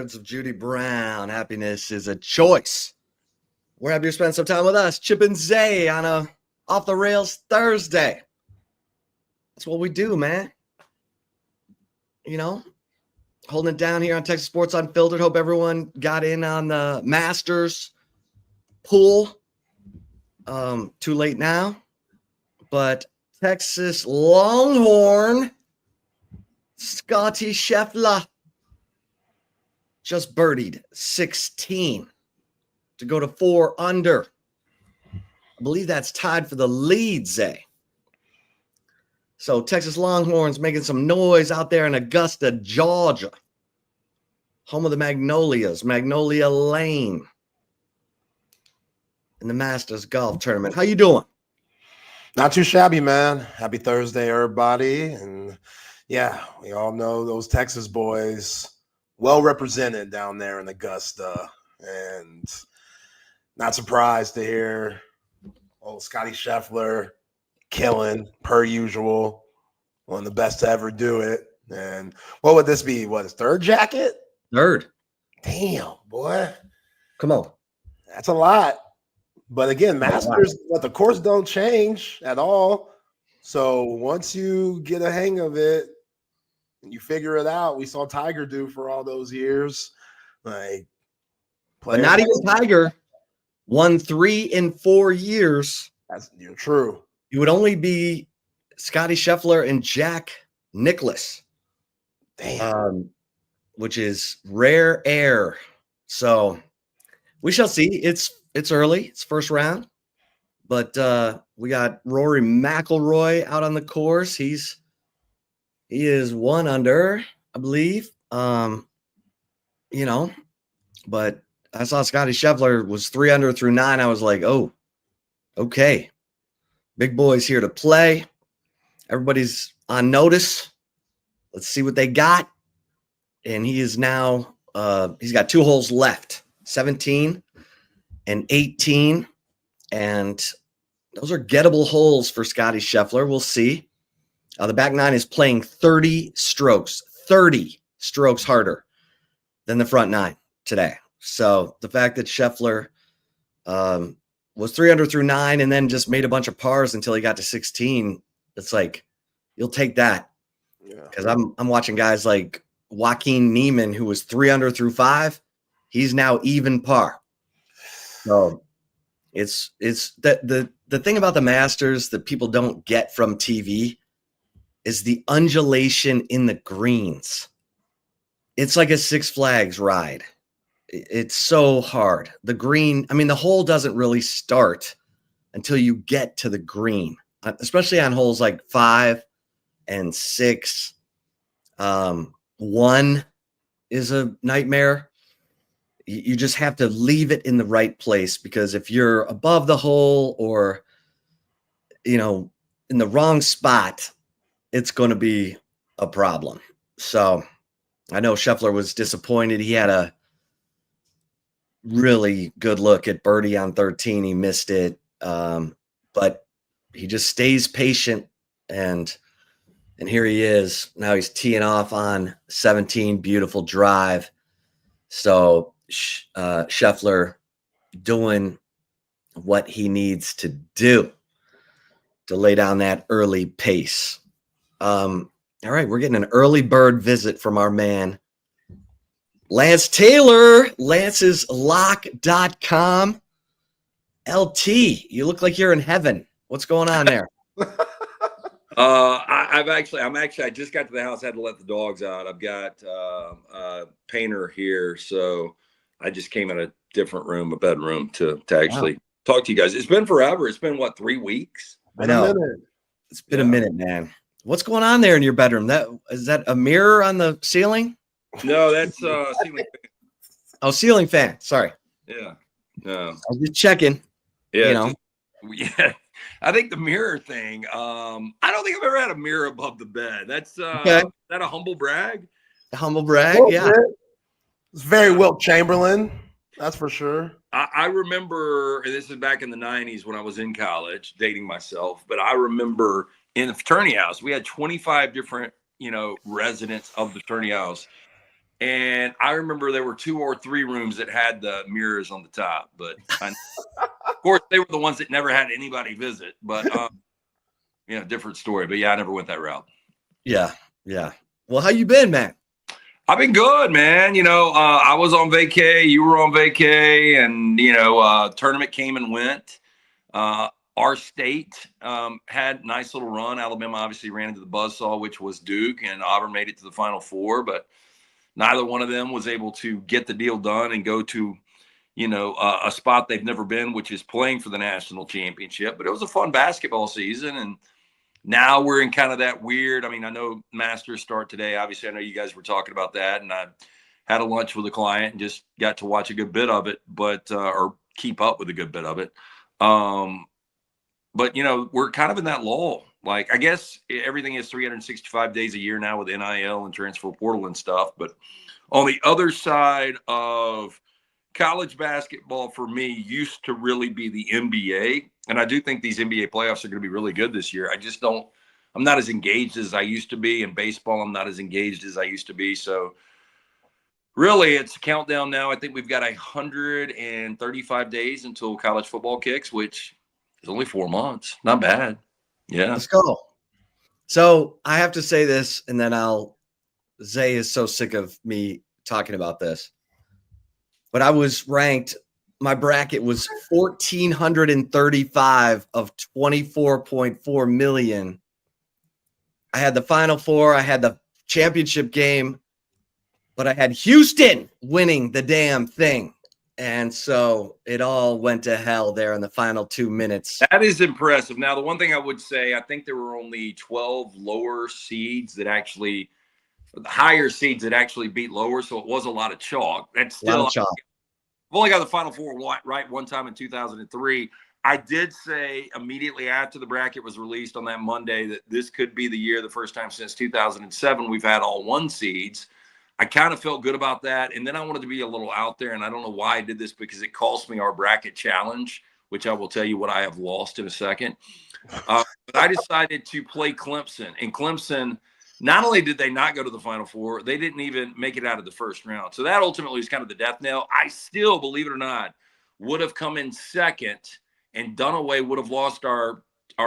words of Judy Brown, happiness is a choice. We're happy to spend some time with us, Chip and Zay, on a Off the Rails Thursday. That's what we do, man. You know, holding it down here on Texas Sports Unfiltered. Hope everyone got in on the Masters pool. Too late now, but Texas Longhorn Scotty Scheffler just birdied 16 to go to 4 under. I believe that's tied for the lead, Zay. So Texas Longhorns making some noise out there in Augusta, Georgia, home of the Magnolias, Magnolia Lane, in the Masters Golf Tournament. How you doing? Not too shabby, man. Happy Thursday, everybody. And yeah, we all know those Texas boys well represented down there in Augusta. And not surprised to hear old Scotty Scheffler killing per usual. One of the best to ever do it. And what would this be? What, his third jacket? Third. Damn, boy. Come on. That's a lot. But again, Masters, but the course don't change at all. So once you get a hang of it and you figure it out, we saw Tiger do for all those years. Like, but not even Tiger won 3 in 4 years. That's true. It would only be Scotty Scheffler and Jack Nicklaus. Damn. Which is rare air. So we shall see. It's early. It's first round. But we got Rory McIlroy out on the course. He is 1 under, I believe. But I saw Scotty Scheffler was 3 under through 9. I was like, oh, okay. Big boys here to play. Everybody's on notice. Let's see what they got. And he is now he's got 2 holes left, 17 and 18. And those are gettable holes for Scotty Scheffler. We'll see. The back nine is playing 30 strokes harder than the front 9 today. So the fact that Scheffler was 3 under through 9 and then just made a bunch of pars until he got to 16, it's like, you'll take that. Because I'm watching guys like Joaquin Neiman, who was 3 under through 5. He's now even par. So it's the thing about the Masters that people don't get from TV is the undulation in the greens. It's like a Six Flags ride. It's so hard. The green, the hole doesn't really start until you get to the green, especially on holes like 5 and 6. 1 is a nightmare. You just have to leave it in the right place, because if you're above the hole or, in the wrong spot, it's going to be a problem. So I know Scheffler was disappointed. He had a really good look at birdie on 13. He missed it. But he just stays patient, and here he is. Now he's teeing off on 17. Beautiful drive. So Scheffler doing what he needs to do to lay down that early pace. All right, we're getting an early bird visit from our man, Lance Taylor, lanceslock.com. LT, you look like you're in heaven. What's going on there? I just got to the house. I had to let the dogs out. I've got a painter here, so I just came in a different room, a bedroom, to actually talk to you guys. It's been forever. It's been 3 weeks? I know. It's been a minute, man. What's going on there in your bedroom? Is that a mirror on the ceiling? No, that's ceiling fan. Oh, ceiling fan. Sorry. Yeah. No. I was just checking. Yeah. Yeah. I think the mirror thing. I don't think I've ever had a mirror above the bed. That's okay. Is that a humble brag? A humble brag, yeah. It's very Wilt Chamberlain. That's for sure. I remember, and this is back in the 90s when I was in college, dating myself, but I remember in the fraternity house, we had 25 different, residents of the fraternity house. And I remember there were 2 or 3 rooms that had the mirrors on the top, but of course they were the ones that never had anybody visit. But different story. But yeah, I never went that route. Yeah, yeah. Well, how you been, man? I've been good, man. I was on vacay, you were on vacay, and tournament came and went. Our state had a nice little run. Alabama obviously ran into the buzzsaw, which was Duke, and Auburn made it to the Final Four, but neither one of them was able to get the deal done and go to, a spot they've never been, which is playing for the national championship. But it was a fun basketball season, and now we're in kind of that weird. I mean, I know Masters start today. Obviously, I know you guys were talking about that, and I had a lunch with a client and just got to watch a good bit of it, but or keep up with a good bit of it. But we're kind of in that lull. Like, I guess everything is 365 days a year now with NIL and transfer portal and stuff. But on the other side of college basketball, for me, used to really be the NBA. And I do think these NBA playoffs are going to be really good this year. I'm not as engaged as I used to be. In baseball, I'm not as engaged as I used to be. So really, it's a countdown now. I think we've got 135 days until college football kicks, which is only 4 months. Not bad. Yeah. Let's go. So I have to say this, and then Zay is so sick of me talking about this. But I was ranked, my bracket was 1,435 of 24.4 million. I had the Final Four, I had the championship game, but I had Houston winning the damn thing. And so it all went to hell there in the final 2 minutes. That is impressive. Now, the one thing I would say, I think there were only 12 lower seeds that actually, the higher seeds that actually beat lower. So it was a lot of chalk. That's still, I've only got the Final Four right one time in 2003. I did say immediately after the bracket was released on that Monday that this could be the year, the first time since 2007, we've had all 1 seeds. I kind of felt good about that. And then I wanted to be a little out there. And I don't know why I did this, because it cost me our bracket challenge, which I will tell you what I have lost in a second. But I decided to play Clemson. And Clemson, not only did they not go to the Final Four, they didn't even make it out of the first round. So that ultimately is kind of the death knell. I still, believe it or not, would have come in second, and Dunaway would have lost our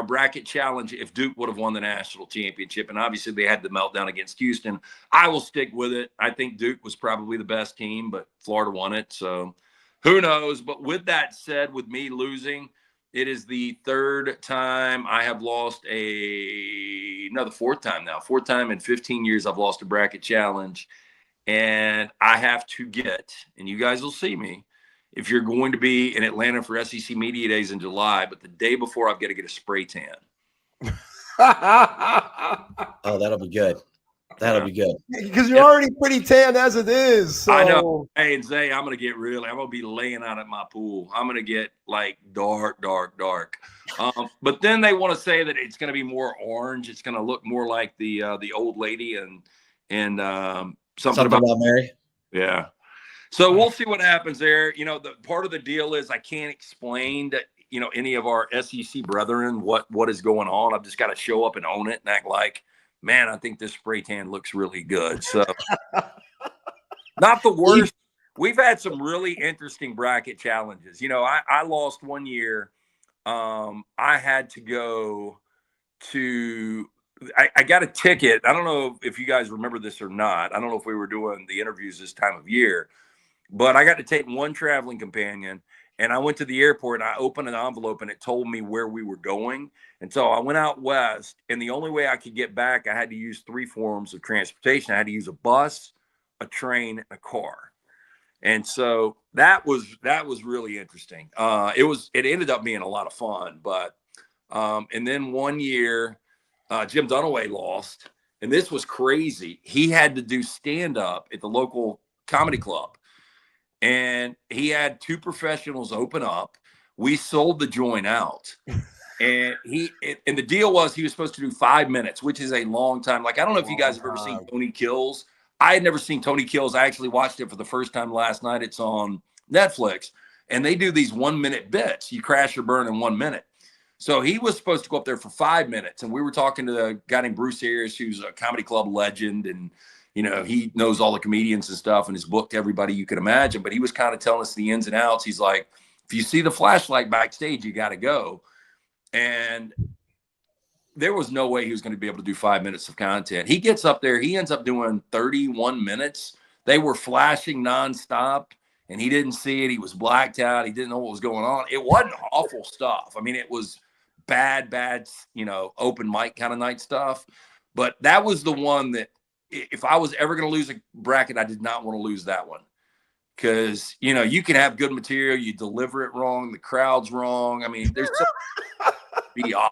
bracket challenge if Duke would have won the national championship. And obviously they had the meltdown against Houston. I will stick with it. I think Duke was probably the best team, but Florida won it. So who knows? But with that said, with me losing, it is the 3rd time I have lost the 4th time now. 4th time in 15 years I've lost a bracket challenge. And I have to get, and you guys will see me, if you're going to be in Atlanta for SEC Media Days in July, but the day before I've got to get a spray tan. Oh, that'll be good. That'll be good. Because you're already pretty tan as it is. So. I know. Hey, and Zay, I'm going to be laying out at my pool. I'm going to get like dark. But then they want to say that it's going to be more orange. It's going to look more like the old lady and something about Mary. Yeah. So we'll see what happens there. The part of the deal is I can't explain to, any of our SEC brethren what is going on. I've just got to show up and own it and act like, man, I think this spray tan looks really good. So not the worst. We've had some really interesting bracket challenges. I lost one year. I had to go to I got a ticket. I don't know if you guys remember this or not. I don't know if we were doing the interviews this time of year. But I got to take one traveling companion, and I went to the airport, and I opened an envelope, and it told me where we were going. And so I went out west, and the only way I could get back, I had to use 3 forms of transportation. I had to use a bus, a train, and a car. And so that was really interesting. It ended up being a lot of fun. But and then one year, Jim Dunaway lost, and this was crazy. He had to do stand-up at the local comedy club. And he had 2 professionals open up. We sold the joint out. And the deal was he was supposed to do 5 minutes, which is a long time. Like, I don't know if you guys have ever seen Tony Kills. I had never seen Tony Kills. I actually watched it for the first time last night. It's on Netflix. And they do these 1-minute bits. You crash or burn in 1 minute. So he was supposed to go up there for 5 minutes. And we were talking to a guy named Bruce Harris, who's a comedy club legend. And, he knows all the comedians and stuff and has booked everybody you can imagine. But he was kind of telling us the ins and outs. He's like, if you see the flashlight backstage, you got to go. And there was no way he was going to be able to do 5 minutes of content. He gets up there. He ends up doing 31 minutes. They were flashing nonstop, and he didn't see it. He was blacked out. He didn't know what was going on. It wasn't awful stuff. I mean, it was bad, open mic kind of night stuff. But that was the one that if I was ever going to lose a bracket, I did not want to lose that one. Because, you can have good material. You deliver it wrong. The crowd's wrong. I mean, there's so be off.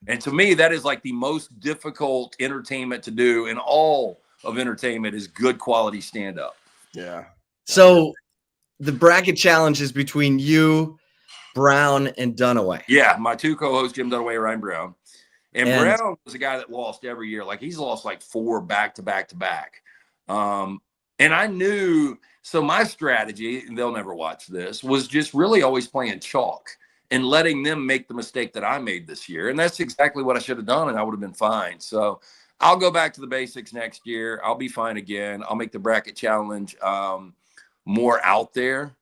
And to me, that is like the most difficult entertainment to do in all of entertainment is good quality stand-up. Yeah. So the bracket challenge is between you, Brown, and Dunaway. Yeah, my two co-hosts, Jim Dunaway and Ryan Brown. And Brown was a guy that lost every year. Like, he's lost like 4 back-to-back-to-back. And I knew – so my strategy, and they'll never watch this, was just really always playing chalk and letting them make the mistake that I made this year. And that's exactly what I should have done, and I would have been fine. So I'll go back to the basics next year. I'll be fine again. I'll make the bracket challenge more out there.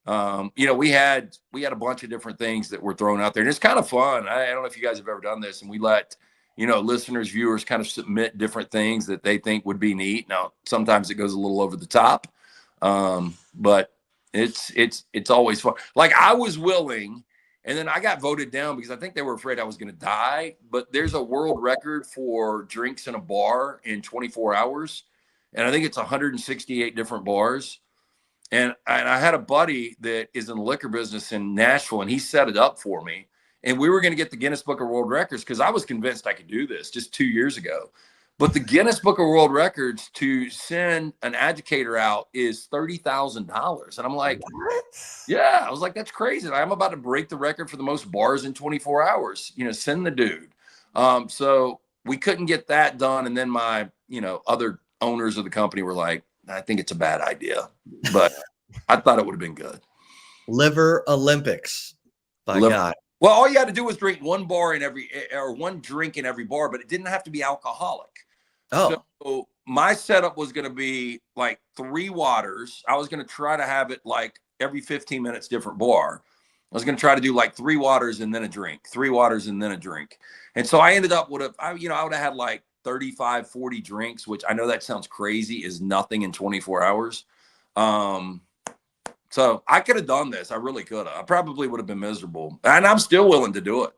We had a bunch of different things that were thrown out there, and it's kind of fun. I don't know if you guys have ever done this, and we let listeners, viewers kind of submit different things that they think would be neat. Now, sometimes it goes a little over the top, but it's always fun. Like, I was willing, and then I got voted down because I think they were afraid I was going to die. But there's a world record for drinks in a bar in 24 hours, and I think it's 168 different bars. And I had a buddy that is in the liquor business in Nashville, and he set it up for me. And we were going to get the Guinness Book of World Records because I was convinced I could do this just 2 years ago. But the Guinness Book of World Records to send an educator out is $30,000. And I'm like, what? Yeah, I was like, that's crazy. I'm about to break the record for the most bars in 24 hours. Send the dude. So we couldn't get that done. And then my, other owners of the company were like, I think it's a bad idea. But I thought it would have been good. Liver Olympics. By God. Well, all you had to do was drink one drink in every bar, but it didn't have to be alcoholic. Oh. So my setup was going to be like 3 waters. I was going to try to have it like every 15 minutes, different bar. I was going to try to do like 3 waters and then a drink, 3 waters and then a drink. And so I ended up with I would have had like 35, 40 drinks, which I know that sounds crazy, is nothing in 24 hours. So I could have done this. I really could have. I probably would have been miserable. And I'm still willing to do it.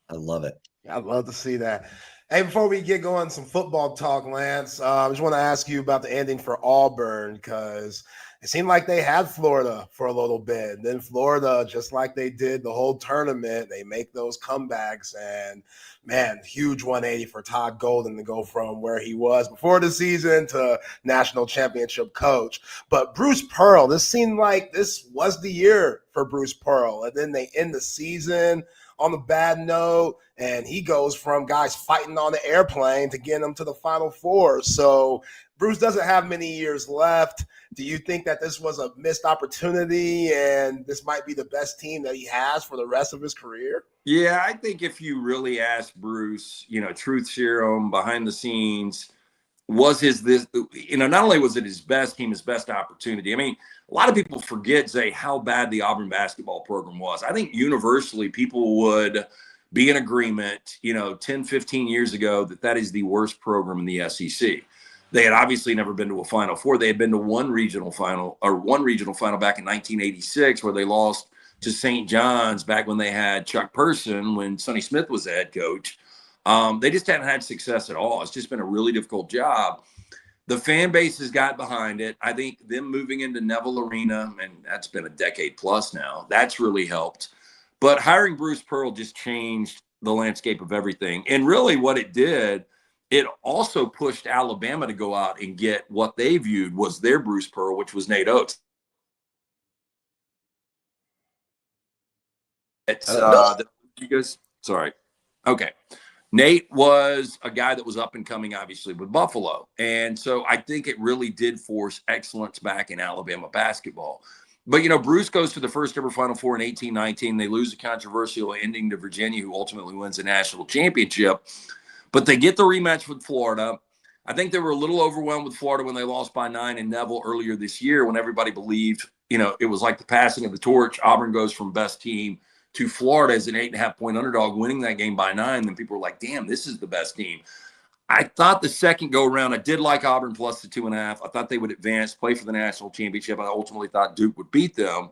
I love it. I'd love to see that. Hey, before we get going, some football talk, Lance, I just want to ask you about the ending for Auburn, because it seemed like they had Florida for a little bit. And then Florida, just like they did the whole tournament, they make those comebacks. And, man, huge 180 for Todd Golden to go from where he was before the season to national championship coach. But Bruce Pearl, this seemed like this was the year for Bruce Pearl. And then they end the season on the bad note, and he goes from guys fighting on the airplane to getting them to the Final Four. So Bruce doesn't have many years left. Do you think that this was a missed opportunity and this might be the best team that he has for the rest of his career? Yeah, I think if you really ask Bruce, truth serum, behind the scenes, not only was it his best team, his best opportunity. I mean, a lot of people forget, Zay, how bad the Auburn basketball program was. I think universally people would be in agreement, 10, 15 years ago that is the worst program in the SEC. They had obviously never been to a Final Four. They had been to one regional final back in 1986 where they lost to St. John's back when they had Chuck Person when Sonny Smith was the head coach. They just hadn't had success at all. It's just been a really difficult job. The fan base has got behind it. I think them moving into Neville Arena, and that's been a decade plus now, that's really helped. But hiring Bruce Pearl just changed the landscape of everything. And really what it did, it also pushed Alabama to go out and get what they viewed was their Bruce Pearl, which was Nate Oates. Sorry. Okay. Nate was a guy that was up and coming, obviously, with Buffalo. And so I think it really did force excellence back in Alabama basketball. But, Bruce goes to the first ever Final Four in 18-19. They lose a controversial ending to Virginia, who ultimately wins the national championship. But they get the rematch with Florida. I think they were a little overwhelmed with Florida when they lost by 9 in Neville earlier this year, when everybody believed, it was like the passing of the torch. Auburn goes from best team to Florida as an 8.5-point underdog, winning that game by 9. Then people were like, damn, this is the best team. I thought the second go around, I did like Auburn plus the 2.5. I thought they would advance, play for the national championship. I ultimately thought Duke would beat them.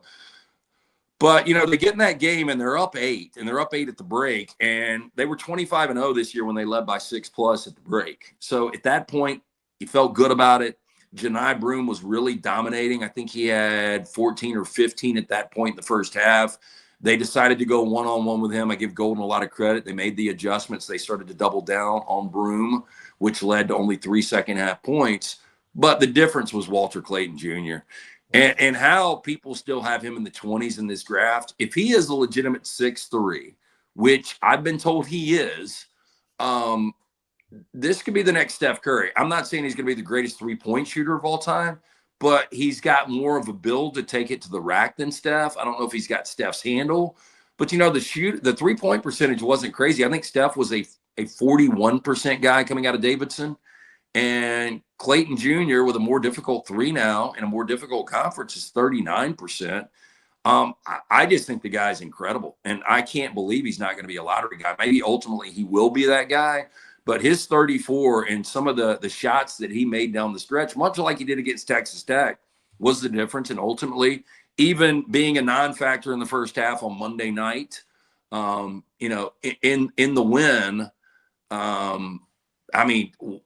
But, they get in that game and they're up 8, and they're up 8 at the break. And they were 25-0 this year when they led by 6+ at the break. So at that point, you felt good about it. Janai Broome was really dominating. I think he had 14 or 15 at that point in the first half. They decided to go one-on-one with him. I give Golden a lot of credit. They made the adjustments. They started to double down on Broome, which led to only 3 second-half points. But the difference was Walter Clayton Jr., and how people still have him in the 20s in this draft. If he is a legitimate 6'3", which I've been told he is, this could be the next Steph Curry. I'm not saying he's going to be the greatest three-point shooter of all time, but he's got more of a build to take it to the rack than Steph. I don't know if he's got Steph's handle, but the three-point percentage wasn't crazy. I think Steph was a 41% guy coming out of Davidson. And Clayton Jr., with a more difficult 3 now and a more difficult conference, is 39%. I just think the guy's incredible. And I can't believe he's not going to be a lottery guy. Maybe ultimately he will be that guy. But his 34 and some of the shots that he made down the stretch, much like he did against Texas Tech, was the difference. And ultimately, even being a non-factor in the first half on Monday night, in the win,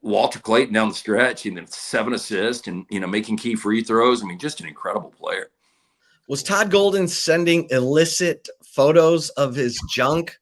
Walter Clayton down the stretch, and then 7 assists and, making key free throws. Just an incredible player. Was Todd Golden sending illicit photos of his junk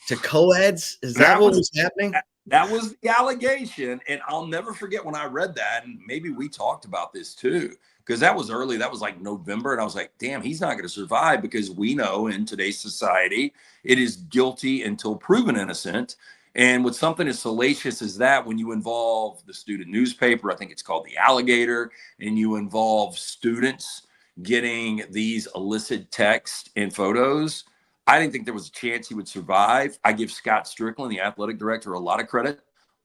to co-eds? Is that what was happening? That was the allegation. And I'll never forget when I read that, and maybe we talked about this too, because that was early. That was like November. And I was like, damn, he's not going to survive, because we know in today's society, it is guilty until proven innocent. And with something as salacious as that, when you involve the student newspaper, I think it's called the Alligator, and you involve students getting these illicit texts and photos, I didn't think there was a chance he would survive. I give Scott Strickland, the athletic director, a lot of credit.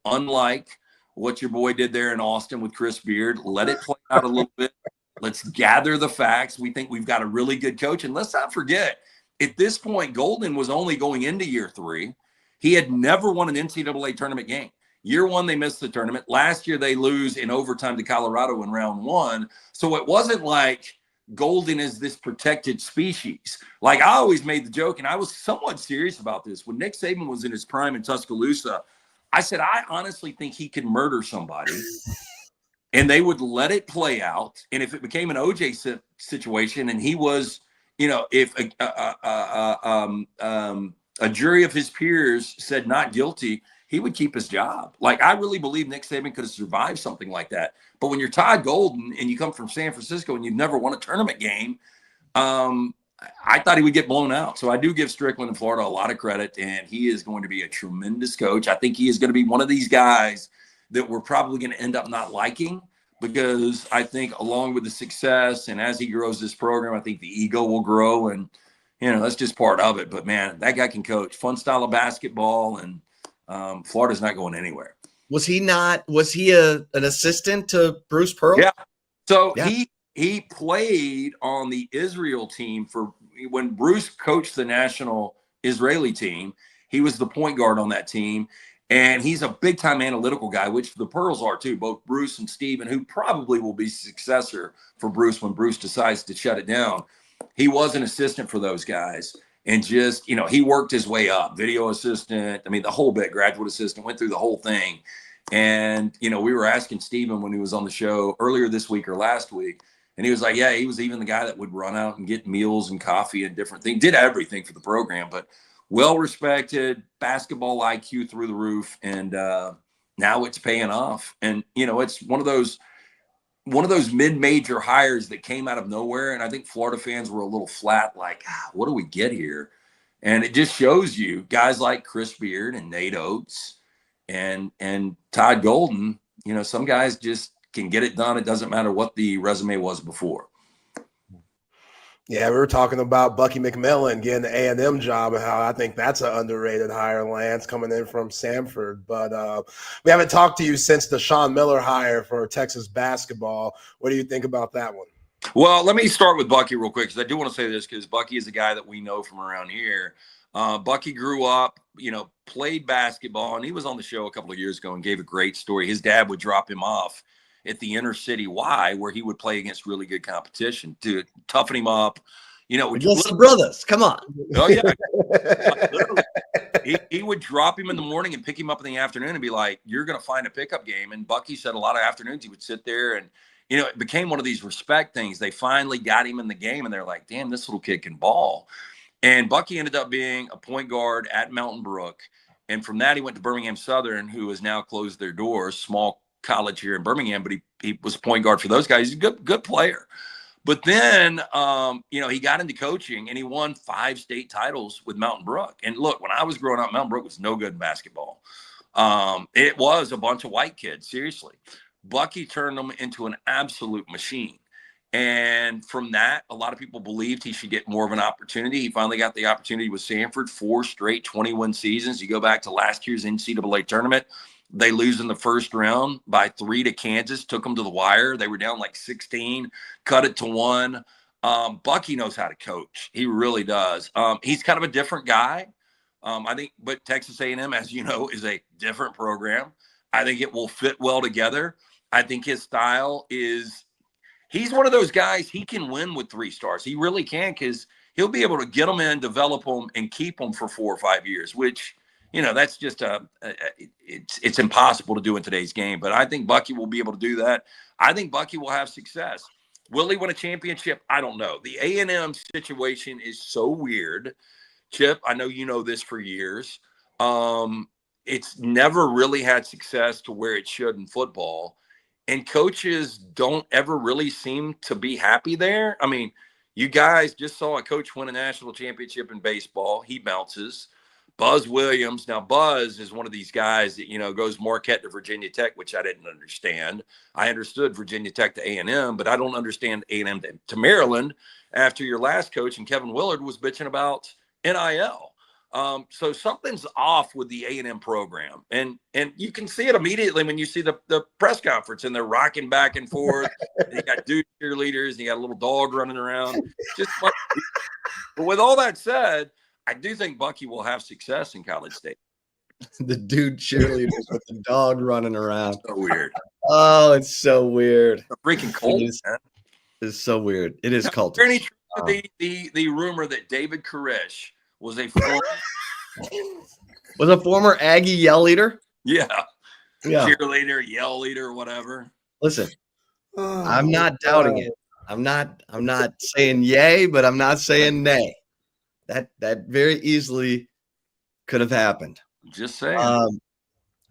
Unlike what your boy did there in Austin with Chris Beard, let it play out a little bit. Let's gather the facts. We think we've got a really good coach. And let's not forget, at this point, Golden was only going into year 3. He had never won an NCAA tournament game. Year 1, they missed the tournament. Last year, they lose in overtime to Colorado in round 1. So it wasn't like Golden is this protected species. Like, I always made the joke, and I was somewhat serious about this. When Nick Saban was in his prime in Tuscaloosa, I said, I honestly think he could murder somebody, and they would let it play out. And if it became an OJ situation, and he was, if a jury of his peers said not guilty, he would keep his job. Like, I really believe Nick Saban could have survived something like that. But when you're Todd Golden and you come from San Francisco and you've never won a tournament game, I thought he would get blown out. So I do give Strickland in Florida a lot of credit, and he is going to be a tremendous coach. I think he is going to be one of these guys that we're probably going to end up not liking, because I think along with the success and as he grows this program, I think the ego will grow, and that's just part of it. But man, that guy can coach. Fun style of basketball, and Florida's not going anywhere. Was he an assistant to Bruce Pearl? Yeah. So yeah. He played on the Israel team when Bruce coached the national Israeli team. He was the point guard on that team, and he's a big time analytical guy, which the Pearls are too, both Bruce and Steven, who probably will be successor for Bruce when Bruce decides to shut it down. He was an assistant for those guys, and just, he worked his way up, video assistant. The whole bit, graduate assistant, went through the whole thing. And, we were asking Steven when he was on the show earlier this week or last week, and he was like, yeah, he was even the guy that would run out and get meals and coffee and different things, did everything for the program, but well-respected, basketball IQ through the roof. And now it's paying off. And, it's one of those mid-major hires that came out of nowhere. And I think Florida fans were a little flat, like, what do we get here? And it just shows you guys like Chris Beard and Nate Oates and Todd Golden, some guys just can get it done. It doesn't matter what the resume was before. Yeah, we were talking about Bucky McMillan getting the A&M job and how I think that's an underrated hire, Lance, coming in from Samford. But we haven't talked to you since the Sean Miller hire for Texas basketball. What do you think about that one? Well, let me start with Bucky real quick, because I do want to say this, because Bucky is a guy that we know from around here. Bucky grew up, played basketball, and he was on the show a couple of years ago and gave a great story. His dad would drop him off at the inner city Y, where he would play against really good competition to toughen him up. Against the brothers. Come on. Oh, yeah. Literally. He would drop him in the morning and pick him up in the afternoon and be like, you're going to find a pickup game. And Bucky said a lot of afternoons he would sit there and, it became one of these respect things. They finally got him in the game and they're like, damn, this little kid can ball. And Bucky ended up being a point guard at Mountain Brook. And from that, he went to Birmingham Southern, who has now closed their doors, small college here in Birmingham, but he was a point guard for those guys. He's a good player. But then, he got into coaching and he won 5 state titles with Mountain Brook. And look, when I was growing up, Mountain Brook was no good in basketball. It was a bunch of white kids, seriously. Bucky turned them into an absolute machine. And from that, a lot of people believed he should get more of an opportunity. He finally got the opportunity with Samford, 4 straight 21 seasons. You go back to last year's NCAA tournament. They lose in the first round by 3 to Kansas, took them to the wire. They were down like 16, cut it to 1. Bucky knows how to coach. He really does. He's kind of a different guy. I think, but Texas A&M, as you know, is a different program. I think it will fit well together. I think his style is, he's one of those guys, he can win with 3 stars. He really can, because he'll be able to get them in, develop them, and keep them for 4 or 5 years, which, that's just it's impossible to do in today's game. But I think Bucky will be able to do that. I think Bucky will have success. Will he win a championship? I don't know. The A&M situation is so weird. Chip, I know you know this for years. It's never really had success to where it should in football. And coaches don't ever really seem to be happy there. I mean, you guys just saw a coach win a national championship in baseball. He bounces. Buzz Williams. Now, Buzz is one of these guys that, goes Marquette to Virginia Tech, which I didn't understand. I understood Virginia Tech to A&M, but I don't understand A&M to Maryland after your last coach and Kevin Willard was bitching about NIL. So something's off with the A&M program, and you can see it immediately when you see the press conference and they're rocking back and forth. And you got dude cheerleaders and you got a little dog running around. But with all that said, I do think Bucky will have success in College State. The dude cheerleaders with the dog running around. So weird. Oh, it's so weird. It's a freaking cult. It's so weird. It is cult. Any truth to the rumor that David Koresh was a former Aggie yell leader? Yeah. Cheerleader, yell leader, whatever. Listen, I'm not doubting it. I'm not saying yay, but I'm not saying nay. That very easily could have happened. Just saying. All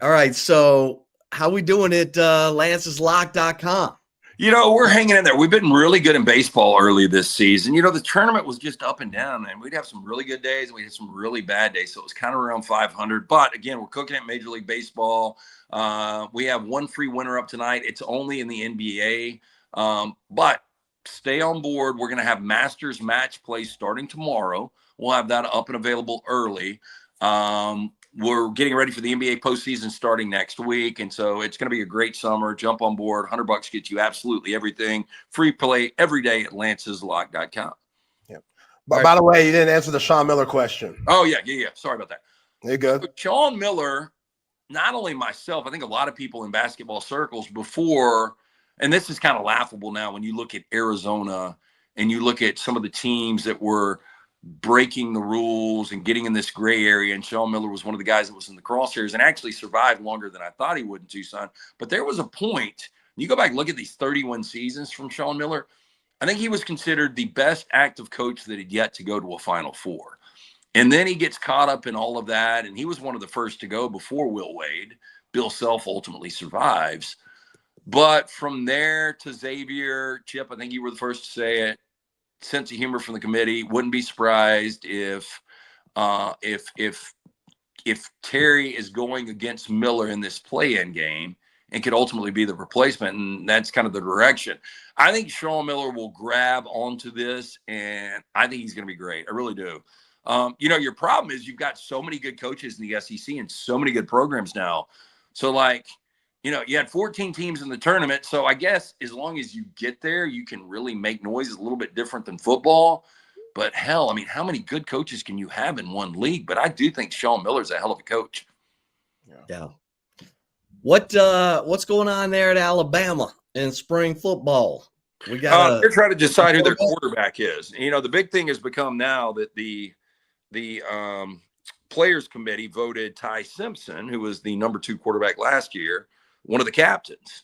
right. So how we doing at lanceslock.com? We're hanging in there. We've been really good in baseball early this season. The tournament was just up and down, and we'd have some really good days and we'd have some really bad days. So it was kind of around 500. But again, we're cooking at Major League Baseball. We have one free winner up tonight. It's only in the NBA. But stay on board. We're going to have Masters match play starting tomorrow. We'll have that up and available early. We're getting ready for the NBA postseason starting next week. And so it's going to be a great summer. Jump on board. $100 gets you absolutely everything. Free play every day at lanceslock.com. Yeah. But by the way, you didn't answer the Sean Miller question. Oh, yeah. Sorry about that. You're good. So Sean Miller, not only myself, I think a lot of people in basketball circles before, and this is kind of laughable now when you look at Arizona and you look at some of the teams that were breaking the rules and getting in this gray area. And Sean Miller was one of the guys that was in the crosshairs and actually survived longer than I thought he would in Tucson. But there was a point, you go back and look at these 31 seasons from Sean Miller, I think he was considered the best active coach that had yet to go to a Final Four. And then he gets caught up in all of that. And he was one of the first to go before Will Wade. Bill Self ultimately survives. But from there to Xavier, Chip, I think you were the first to say it. Sense of humor from the committee. Wouldn't be surprised if Terry is going against Miller in this play-in game and could ultimately be the replacement. And that's kind of the direction. I think Sean Miller will grab onto this, and I think he's going to be great. I really do. Your problem is you've got so many good coaches in the SEC and so many good programs now. So, you had 14 teams in the tournament. So I guess as long as you get there, you can really make noise. It's a little bit different than football. But hell, I mean, how many good coaches can you have in one league? But I do think Sean Miller's a hell of a coach. Yeah. What's going on there at Alabama in spring football? We got they're trying to decide who their quarterback is. The big thing has become now that the players committee voted Ty Simpson, who was the number 2 quarterback last year, one of the captains.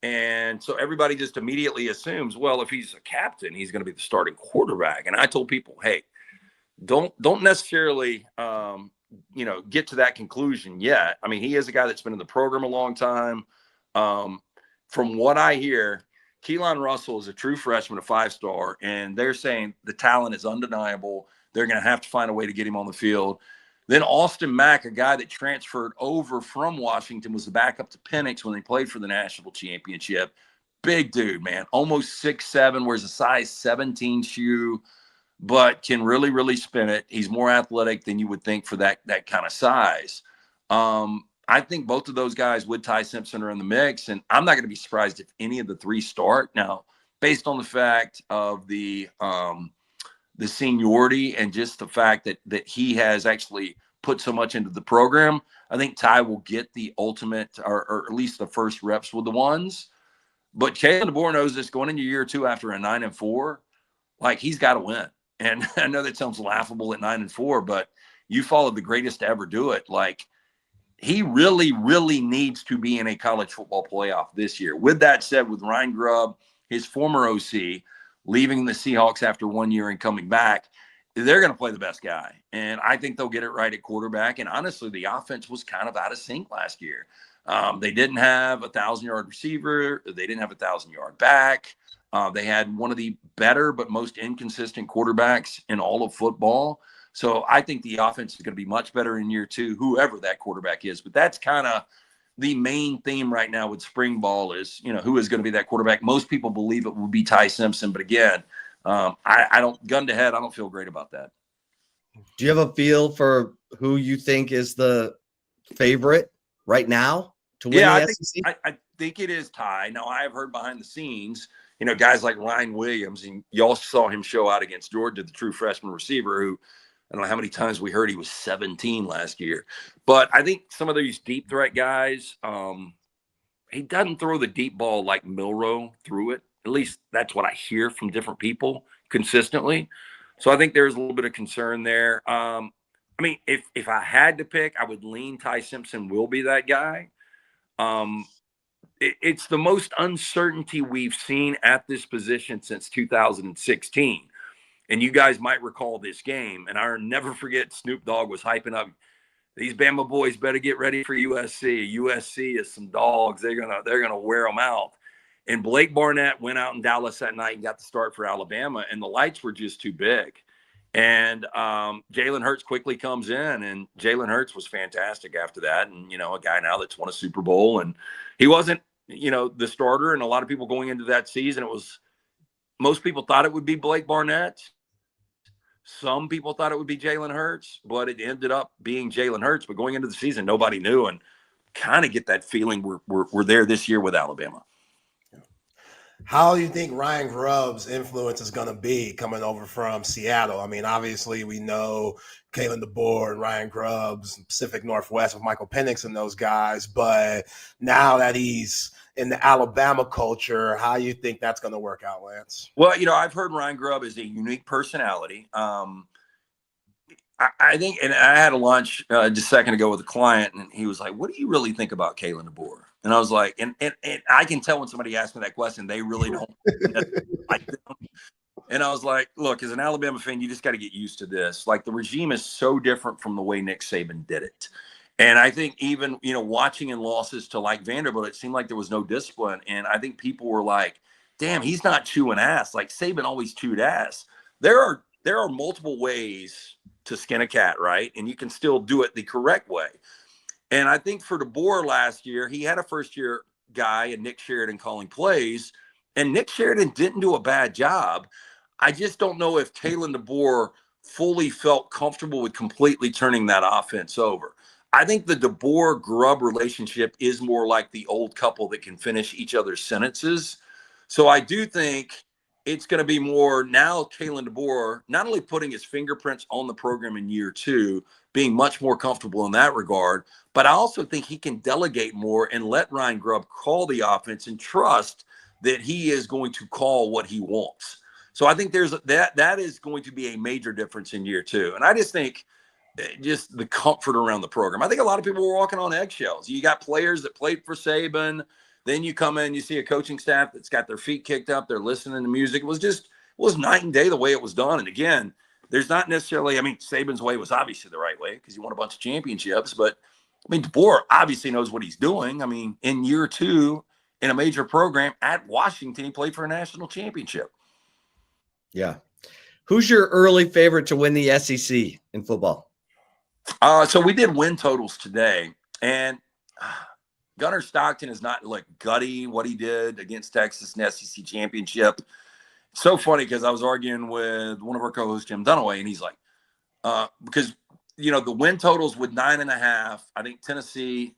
And so everybody just immediately assumes, well, if he's a captain, he's going to be the starting quarterback. And I told people, hey, don't necessarily, get to that conclusion yet. I mean, he is a guy that's been in the program a long time. From what I hear, Keelan Russell is a true freshman, a 5-star, and they're saying the talent is undeniable. They're going to have to find a way to get him on the field. Then Austin Mack, a guy that transferred over from Washington, was the backup to Penix when they played for the national championship. Big dude, man, almost 6'7", wears a size 17 shoe, but can really, really spin it. He's more athletic than you would think for that kind of size. I think both of those guys with Ty Simpson are in the mix, and I'm not going to be surprised if any of the 3 start. Now, based on the fact of the seniority and just the fact that he has actually put so much into the program, I think Ty will get the ultimate or at least the first reps with the ones. But Kalen DeBoer knows this going into year 2 after a 9-4, he's got to win. And I know that sounds laughable at 9-4, but you followed the greatest to ever do it. He really, really needs to be in a college football playoff this year. With that said, with Ryan Grubb, his former OC, leaving the Seahawks after 1 year and coming back, they're going to play the best guy. And I think they'll get it right at quarterback. And honestly, the offense was kind of out of sync last year. They didn't have a 1,000-yard receiver. They didn't have a 1,000-yard back. They had one of the better but most inconsistent quarterbacks in all of football. So I think the offense is going to be much better in year 2, whoever that quarterback is. But that's kind of the main theme right now with spring ball is, who is going to be that quarterback. Most people believe it will be Ty Simpson. But again, I don't, gun to head, I don't feel great about that. Do you have a feel for who you think is the favorite right now to win the SEC? I think it is Ty. Now, I have heard behind the scenes, guys like Ryan Williams, and you also saw him show out against Georgia, the true freshman receiver who, I don't know how many times we heard he was 17 last year. But I think some of these deep threat guys, he doesn't throw the deep ball like Milroe threw it. At least that's what I hear from different people consistently. So I think there's a little bit of concern there. If I had to pick, I would lean Ty Simpson will be that guy. It's the most uncertainty we've seen at this position since 2016. And you guys might recall this game. And I'll never forget Snoop Dogg was hyping up, these Bama boys better get ready for USC. USC is some dogs. They're gonna wear them out. And Blake Barnett went out in Dallas that night and got the start for Alabama, and the lights were just too big. And Jalen Hurts quickly comes in, and Jalen Hurts was fantastic after that. And, a guy now that's won a Super Bowl, and he wasn't, the starter. And a lot of people going into that season, most people thought it would be Blake Barnett. Some people thought it would be Jalen Hurts, but it ended up being Jalen Hurts. But going into the season, nobody knew, and kind of get that feeling we're there this year with Alabama. How do you think Ryan Grubb's influence is going to be coming over from Seattle? I mean, obviously we know Kalen DeBoer and Ryan Grubb's Pacific Northwest with Michael Penix and those guys, but now that he's in the Alabama culture, how do you think that's going to work out, Lance? Well, I've heard Ryan Grubb is a unique personality. I think, and I had a lunch just a second ago with a client, and he was like, "What do you really think about Kalen DeBoer?" And I was like, and I can tell when somebody asks me that question, they really don't like them. And I was like, look, as an Alabama fan, you just got to get used to this. The regime is so different from the way Nick Saban did it. And I think even, watching in losses to Vanderbilt, it seemed like there was no discipline. And I think people were like, damn, he's not chewing ass. Saban always chewed ass. There are multiple ways to skin a cat, right? And you can still do it the correct way. And I think for DeBoer last year, he had a first year guy and Nick Sheridan calling plays, and Nick Sheridan didn't do a bad job. I just don't know if Kalen DeBoer fully felt comfortable with completely turning that offense over. I think the DeBoer-Grubb relationship is more like the old couple that can finish each other's sentences. So I do think it's going to be more now Kalen DeBoer not only putting his fingerprints on the program in year 2, being much more comfortable in that regard, but I also think he can delegate more and let Ryan Grubb call the offense and trust that he is going to call what he wants. So I think that is going to be a major difference in year 2. And I just think just the comfort around the program. I think a lot of people were walking on eggshells. You got players that played for Saban. Then you come in, you see a coaching staff that's got their feet kicked up. They're listening to music. It was night and day the way it was done. And again, there's not necessarily, Saban's way was obviously the right way because he won a bunch of championships. But, DeBoer obviously knows what he's doing. In year 2 in a major program at Washington, he played for a national championship. Yeah. Who's your early favorite to win the SEC in football? So we did win totals today. And Gunnar Stockton is not like gutty what he did against Texas in the SEC championship. It's so funny because I was arguing with one of our co-hosts, Jim Dunaway, and he's like, because, the win totals with 9.5, I think Tennessee,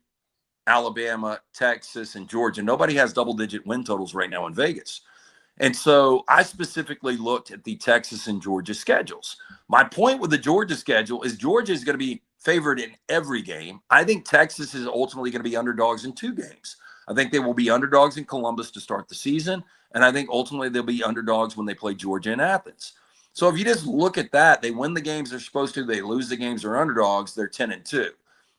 Alabama, Texas, and Georgia, nobody has double-digit win totals right now in Vegas. And so I specifically looked at the Texas and Georgia schedules. My point with the Georgia schedule is Georgia is going to be favored in every game. I think Texas is ultimately going to be underdogs in 2 games. I think they will be underdogs in Columbus to start the season, and I think ultimately they'll be underdogs when they play Georgia in Athens. So if you just look at that, they win the games they're supposed to, they lose the games they're underdogs, they're 10-2,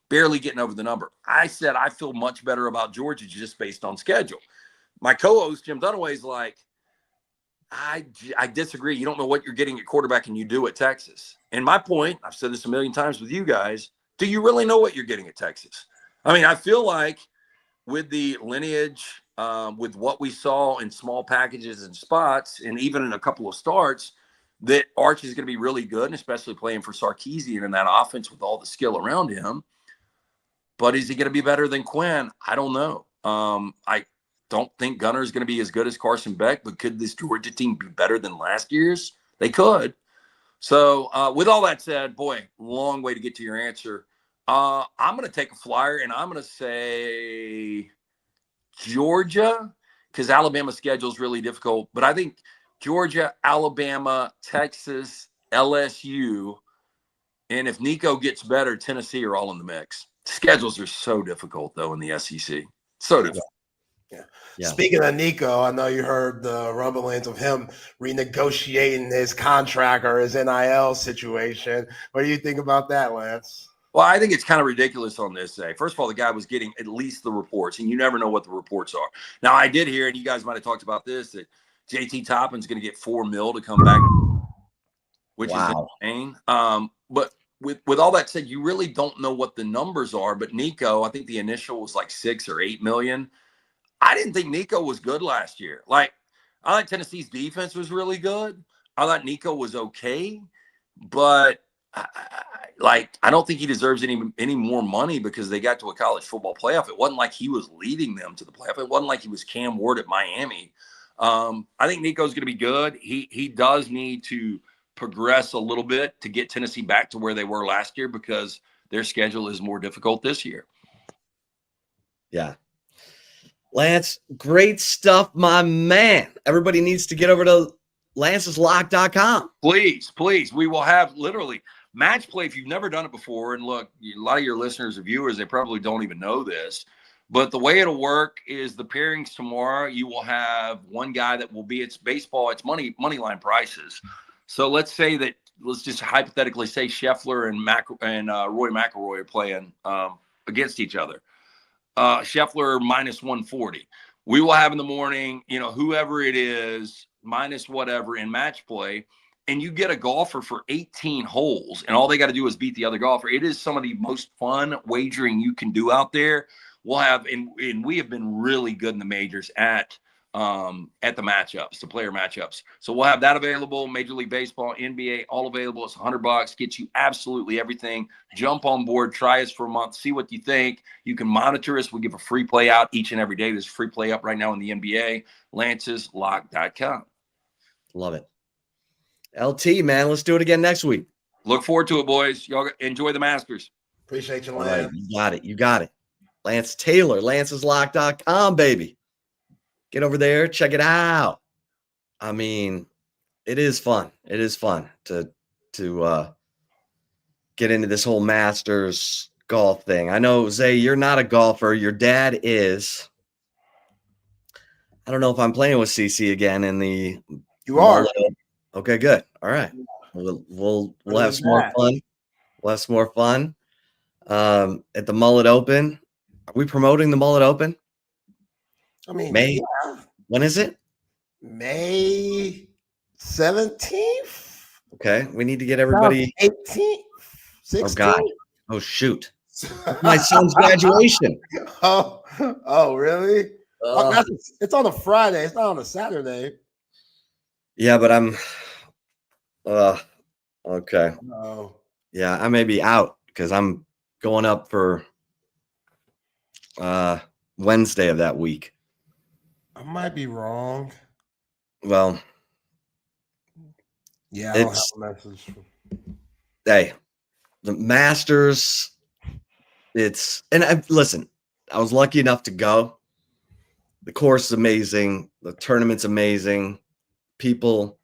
barely getting over the number. I said I feel much better about Georgia just based on schedule. My co-host, Jim Dunaway, is like, I disagree. You don't know what you're getting at quarterback, and you do at Texas. And my point, I've said this a million times with you guys, do you really know what you're getting at Texas? I feel like with the lineage, with what we saw in small packages and spots, and even in a couple of starts, that Arch is going to be really good, and especially playing for Sarkisian in that offense with all the skill around him. But is he going to be better than Quinn? I don't know. I don't think Gunnar is going to be as good as Carson Beck, but could this Georgia team be better than last year's? They could. So with all that said, boy, long way to get to your answer. I'm going to take a flyer, and I'm going to say Georgia, because Alabama's schedule is really difficult. But I think Georgia, Alabama, Texas, LSU, and if Nico gets better, Tennessee are all in the mix. Schedules are so difficult, though, in the SEC. So difficult. Yeah. Speaking of Nico, I know you heard the rumblings of him renegotiating his contract or his NIL situation. What do you think about that, Lance? Well, I think it's kind of ridiculous on this day. First of all, the guy was getting at least the reports, and you never know what the reports are. Now, I did hear, and you guys might have talked about this, that JT Toppin's going to get $4 million to come back, which is insane. But with all that said, you really don't know what the numbers are. But Nico, I think the initial was like $6 or $8 million. I didn't think Nico was good last year. Like, I thought Tennessee's defense was really good. I thought Nico was okay, but I don't think he deserves any more money because they got to a college football playoff. It wasn't like he was leading them to the playoff. It wasn't like he was Cam Ward at Miami. I think Nico's going to be good. He does need to progress a little bit to get Tennessee back to where they were last year because their schedule is more difficult this year. Yeah. Lance, great stuff, my man. Everybody needs to get over to lanceslock.com. Please. We will have literally match play if you've never done it before. And look, a lot of your listeners or viewers, they probably don't even know this. But the way it'll work is the pairings tomorrow, you will have one guy that will be, it's baseball, it's money line prices. So let's just hypothetically say Scheffler and Roy McIlroy are playing against each other. Scheffler minus 140. We will have in the morning, whoever it is, minus whatever in match play, and you get a golfer for 18 holes, and all they got to do is beat the other golfer. It is some of the most fun wagering you can do out there. We'll have, and we have been really good in the majors at at the matchups, the player matchups. So we'll have that available. Major League Baseball, NBA, all available. It's $100. Gets you absolutely everything. Jump on board. Try us for a month. See what you think. You can monitor us. We'll give a free play out each and every day. There's a free play up right now in the NBA. LancesLock.com. Love it. LT, man, let's do it again next week. Look forward to it, boys. Y'all enjoy the Masters. Appreciate you, All Lance. right, you got it. You got it. Lance Taylor, lanceslock.com, baby. Get over there. Check it out. I mean, it is fun. It is fun to get into this whole Masters golf thing. I know, Zay, you're not a golfer. Your dad is. I don't know if I'm playing with CC again in the. You are. Okay, good. All right. We'll have some more fun. We'll have some more fun at the Mullet Open. Are we promoting the Mullet Open? I mean, May. yeah. When is it? May 17th. Okay, we need to get everybody. 18th. 16th. Oh God. Oh shoot. My son's graduation. Oh, really? It's on a Friday. It's not on a Saturday. Yeah, but I'm. Okay. No. Yeah, I may be out because I'm going up for Wednesday of that week. I might be wrong. Well, yeah, I don't have a message. Hey, the Masters. Listen, I was lucky enough to go. The course is amazing. The tournament's amazing. People,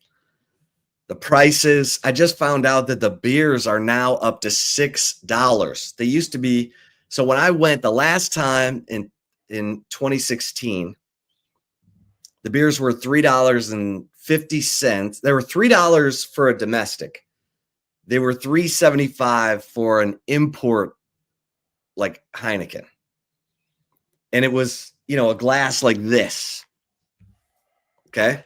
the prices. I just found out that the beers are now up to $6. They used to be. So when I went the last time in 2016, the beers were $3.50. They were $3 for a domestic. They were $3.75 for an import like Heineken. And it was, a glass like this. Okay.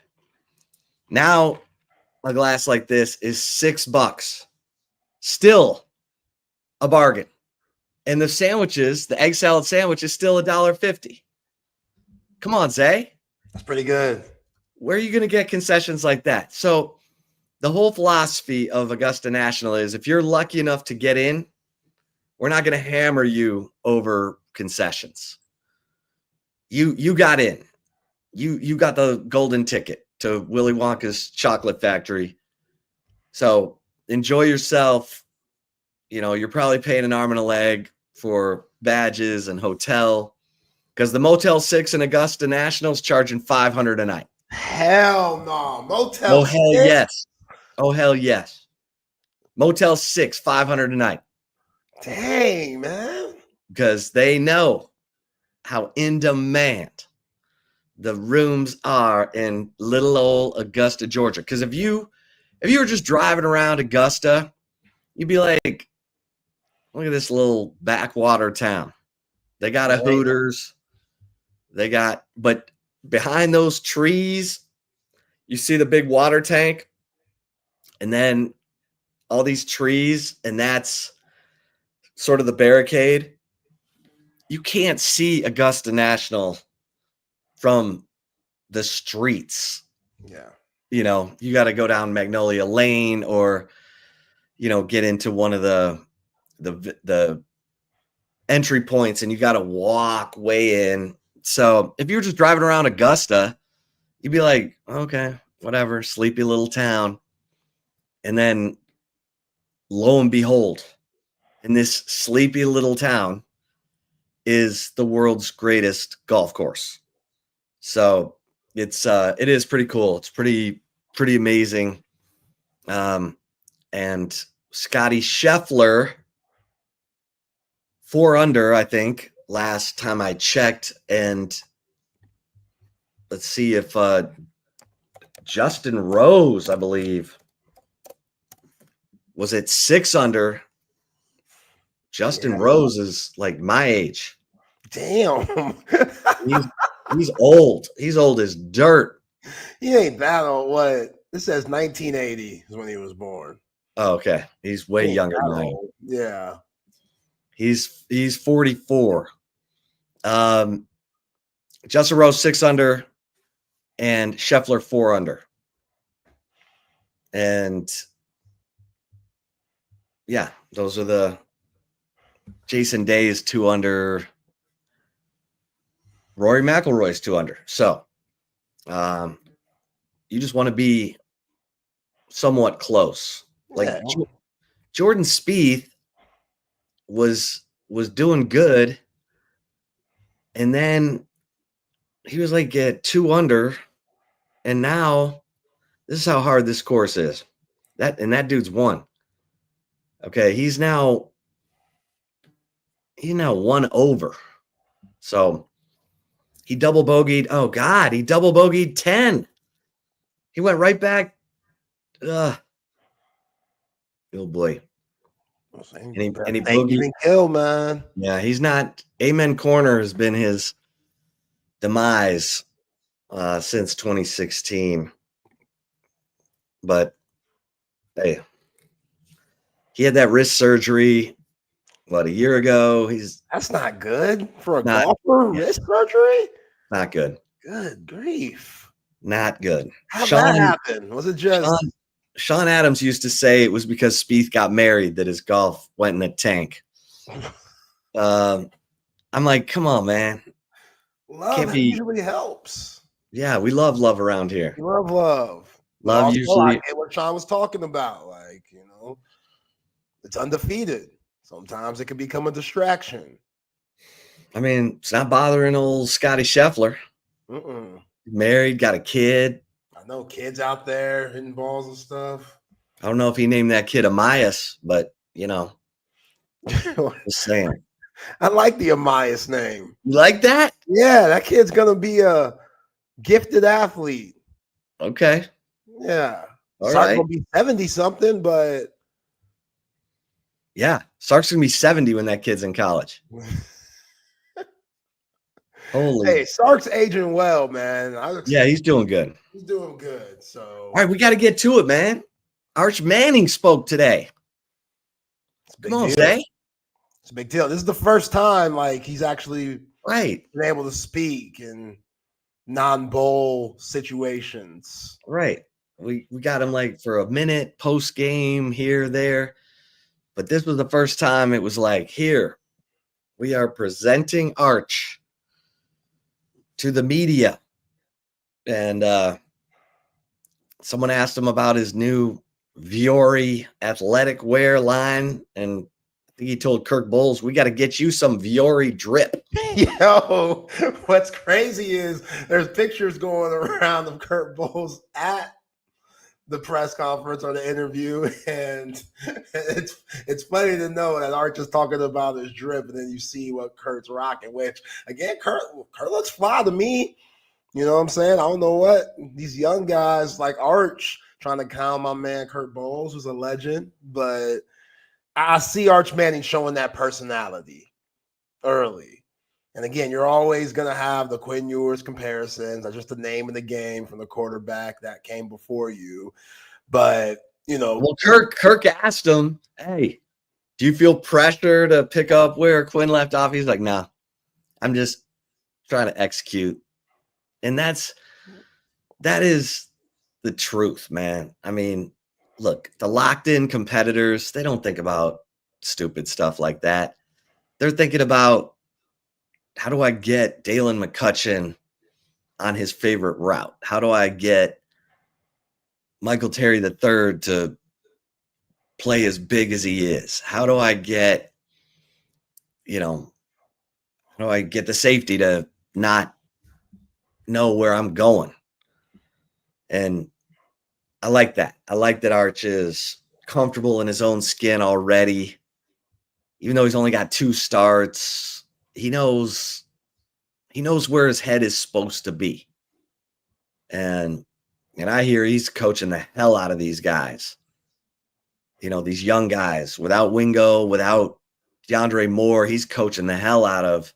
Now a glass like this is $6. Still a bargain. And the sandwiches, the egg salad sandwich is still $1.50. Come on, Zay. That's pretty good. Where are you going to get concessions like that? So the whole philosophy of Augusta National is if you're lucky enough to get in, we're not going to hammer you over concessions. You got in. You got the golden ticket to Willy Wonka's chocolate factory. So enjoy yourself. You're probably paying an arm and a leg for badges and hotel because the Motel 6 in Augusta National is charging $500 a night. Hell no. Motel 6? Hell yes. Oh, hell yes. Motel 6, $500 a night. Dang, man. Because they know how in demand the rooms are in little old Augusta, Georgia. Because if you were just driving around Augusta, you'd be like, look at this little backwater town. They got a Hooters. But behind those trees, you see the big water tank. And then all these trees, and that's sort of the barricade. You can't see Augusta National from the streets. Yeah. You got to go down Magnolia Lane or, get into one of the entry points and you got to walk way in. So if you were just driving around Augusta, you'd be like, okay, whatever, sleepy little town. And then lo and behold, in this sleepy little town is the world's greatest golf course. So it is pretty cool. It's pretty amazing. And Scotty Scheffler, 4 under, I think, last time I checked. And let's see if Justin Rose, I believe, was at 6 under. Justin Rose is like my age. Damn. He's old. He's old as dirt. He ain't that old. What? This says 1980 is when he was born. Oh, okay. He's way younger than I am. Yeah. He's 44. Justin Rose 6 under. and Scheffler 4 under. And yeah, those are the Jason Day's 2 under. Rory McIlroy's 2 under. So you just want to be somewhat close. Like Jordan Spieth was doing good, and then he was like at 2 under, and now this is how hard this course is. That dude's won. Okay, he's now 1 over. So he double bogeyed. Oh God, he double bogeyed 10. He went right back. Oh boy. And he bogeyed. Kill, man. Yeah, he's not. Amen Corner has been his demise since 2016. But hey, he had that wrist surgery a year ago. That's not good for a golfer. Wrist surgery? Not good. Good grief. Not good. How'd that happen? Was it just Sean Adams used to say it was because Spieth got married that his golf went in the tank. I'm like, come on, man. Love usually helps. Yeah, we love around here. We love love. Love usually. I get what Sean was talking about. Like, it's undefeated. Sometimes it can become a distraction. I mean, it's not bothering old Scotty Scheffler. Married, got a kid. I know kids out there hitting balls and stuff. I don't know if he named that kid Amias, but just saying. I like the Amias name. You like that? Yeah, that kid's gonna be a gifted athlete. Okay. Yeah. All Sark's right. gonna be 70-something, but yeah, Sark's gonna be 70 when that kid's in college. Holy. Hey, Sark's aging well, man. Yeah, he's doing good. He's doing good. So all right, we got to get to it, man. Arch Manning spoke today. Come on, Zay. It's a big deal. This is the first time he's actually been able to speak in non-bowl situations. Right. We got him for a minute post game here, there. But this was the first time it was here, we are presenting Arch to the media. And someone asked him about his new Viore athletic wear line. And I think he told Kirk Bowles, we got to get you some Viore drip. Yo, what's crazy is there's pictures going around of Kirk Bowles at the press conference or the interview, and it's funny to know that Arch is talking about his drip, and then you see what Kurt's rocking, which again, Kurt looks fly to me. You know what I'm saying? I don't know what these young guys like Arch trying to calm my man Kurt Bowles, who's a legend, but I see Arch Manning showing that personality early. And again, you're always going to have the Quinn Ewers comparisons. That's just the name of the game from the quarterback that came before you. But, Well, Kirk asked him, hey, do you feel pressure to pick up where Quinn left off? He's like, nah, I'm just trying to execute. And that is the truth, man. I mean, look, the locked-in competitors, they don't think about stupid stuff like that. They're thinking about, how do I get Dalen McCutcheon on his favorite route? How do I get Michael Terry III to play as big as he is? How do I get, how do I get the safety to not know where I'm going? And I like that. I like that Arch is comfortable in his own skin already. Even though he's only got 2 starts, he knows where his head is supposed to be. And I hear he's coaching the hell out of these guys. These young guys, without Wingo, without DeAndre Moore, he's coaching the hell out of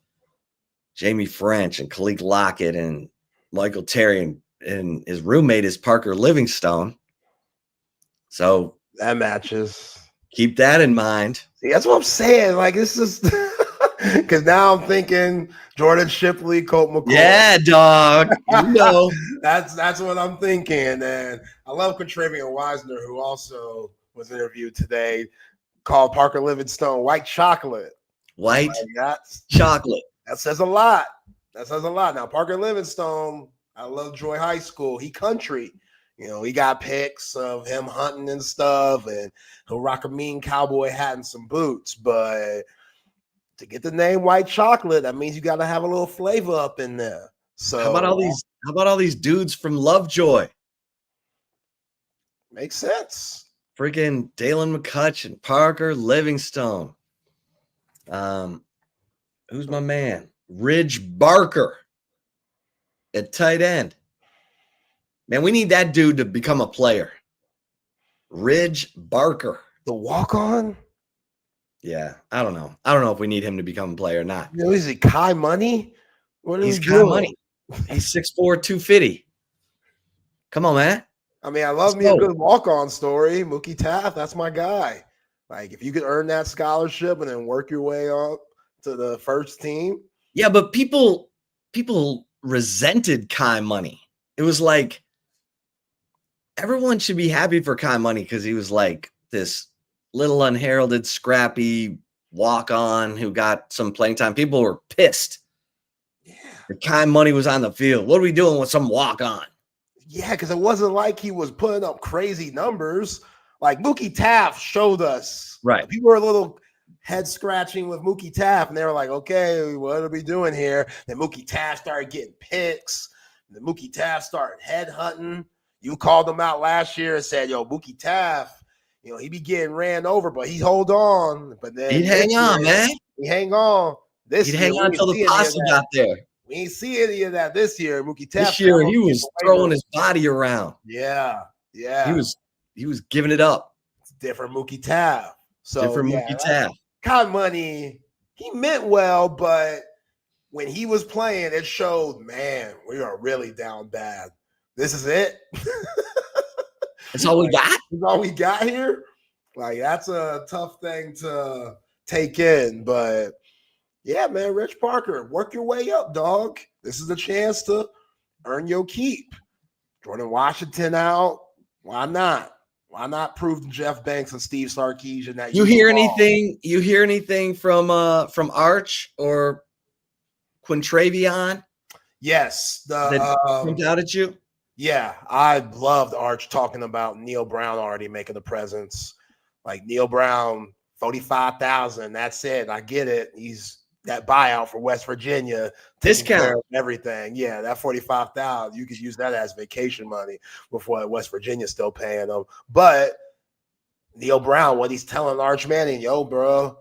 Jamie French and Khalid Lockett and Michael Terry, and his roommate is Parker Livingstone. So that matches. Keep that in mind. See, that's what I'm saying. This is Because now I'm thinking Jordan Shipley, Colt McCoy. Yeah, dog. You know. That's what I'm thinking. And I love Contravian Wisner, who also was interviewed today, called Parker Livingstone white chocolate. White That's chocolate. That says a lot. That says a lot. Now, Parker Livingstone, I love Troy High School. He country. You know, he got pics of him hunting and stuff, and he'll rock a mean cowboy hat and some boots. But to get the name White Chocolate, that means you got to have a little flavor up in there. So How about all these dudes from Lovejoy? Makes sense. Freaking Dalen McCutcheon, Parker Livingstone. Who's my man? Ridge Barker at tight end. Man, we need that dude to become a player. Ridge Barker. The walk-on? Yeah, I don't know. I don't know if we need him to become a player or not. You know, is he Kai Money? What is He's he Kai doing? Money. He's 6'4", 250. Come on, man. I mean, I love me a good walk-on story. Mookie Taft, that's my guy. Like, if you could earn that scholarship and then work your way up to the first team. Yeah, but people resented Kai Money. It was like everyone should be happy for Kai Money because he was like this little unheralded, scrappy walk-on who got some playing time. People were pissed. Yeah. The Kai Money was on the field. What are we doing with some walk-on? Yeah, because it wasn't like he was putting up crazy numbers. Like Mookie Taft showed us. Right. People were a little head scratching with Mookie Taft, and they were like, okay, what are we doing here? Then Mookie Taft started getting picks. Then Mookie Taft started headhunting. You called him out last year and said, yo, Mookie Taft, you know, he be getting ran over, but he hold on. But then he'd hang on, man. He hang on. He'd hang on until the posse got there. We ain't see any of that this year. Mookie Taft. This year he was throwing his body around. Yeah. He was giving it up. It's different Mookie Taft. So Mookie Taft. Kai Money, he meant well, but when he was playing, it showed, man, we are really down bad. This is it. That's all we got? That's all we got here? Like, that's a tough thing to take in. But, yeah, man, Rich Parker, work your way up, dog. This is a chance to earn your keep. Jordan Washington out. Why not? Why not prove to Jeff Banks and Steve Sarkisian that you hear anything? You hear anything from Arch or Quintravion? Yes, that jumped out at you. Yeah, I loved Arch talking about Neil Brown already making a presence. Like Neil Brown, 45,000. That's it. I get it. He's that buyout for West Virginia, discount everything. Yeah, that 45,000. You could use that as vacation money before West Virginia's still paying them. But Neil Brown, what he's telling Arch Manning, yo, bro,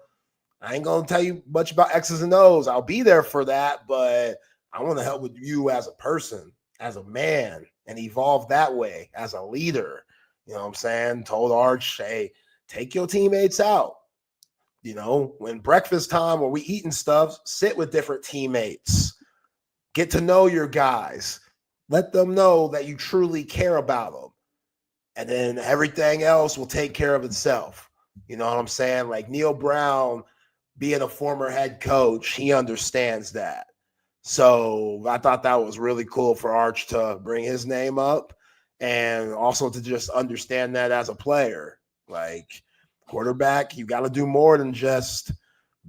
I ain't gonna tell you much about X's and O's. I'll be there for that, but I want to help with you as a person, as a man, and evolve that way as a leader. You know what I'm saying? Told Arch, hey, take your teammates out. You know, when breakfast time or we eating stuff, sit with different teammates. Get to know your guys. Let them know that you truly care about them. And then everything else will take care of itself. You know what I'm saying? Like Neil Brown, being a former head coach, he understands that. So I thought that was really cool for Arch to bring his name up and also to just understand that as a player. Like, quarterback, you got to do more than just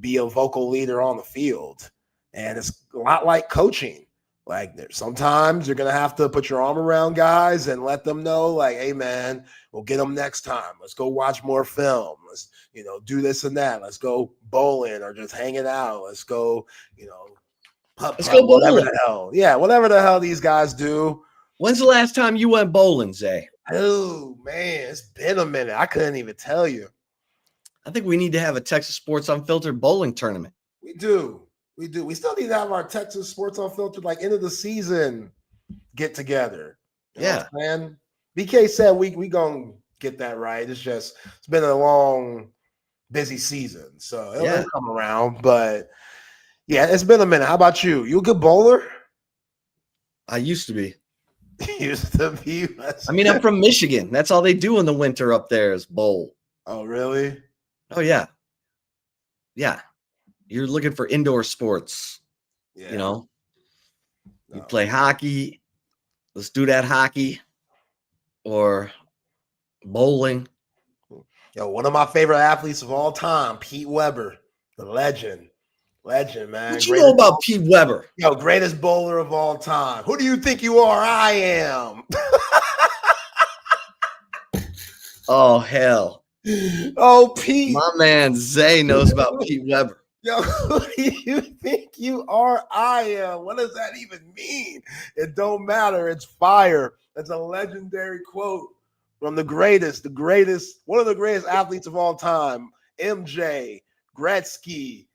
be a vocal leader on the field. And it's a lot like coaching. Like, sometimes you're going to have to put your arm around guys and let them know, like, hey, man, we'll get them next time. Let's go watch more film. Let's, you know, do this and that. Let's go bowling or just hanging out. Let's go, you know, let's go bowling. Whatever the hell. Yeah, whatever the hell these guys do. When's the last time you went bowling, Zay? Oh, man, it's been a minute. I couldn't even tell you. I think we need to have a Texas Sports Unfiltered bowling tournament. We do. We do. We still need to have our Texas Sports Unfiltered, like, end of the season get together. Yeah. Man. BK said we going to get that right. It's been a long, busy season. So it'll come around. But, yeah, it's been a minute. How about you? You a good bowler? I used to be. Used to be. I mean, I'm from Michigan. That's all they do in the winter up there is bowl. Oh, really? Oh, yeah. Yeah. you're looking for indoor sports. Yeah. You know, you No. play hockey. Let's do that hockey or bowling. Yo, one of my favorite athletes of all time, Pete Weber, the legend, man. What you know about Pete Weber? Yo, greatest bowler of all time. Who do you think you are? I am. Oh, hell. Oh, Pete. My man Zay knows about Pete Weber. Yo, who do you think you are? I am. What does that even mean? It don't matter. It's fire. That's a legendary quote from the greatest, one of the greatest athletes of all time. MJ, Gretzky,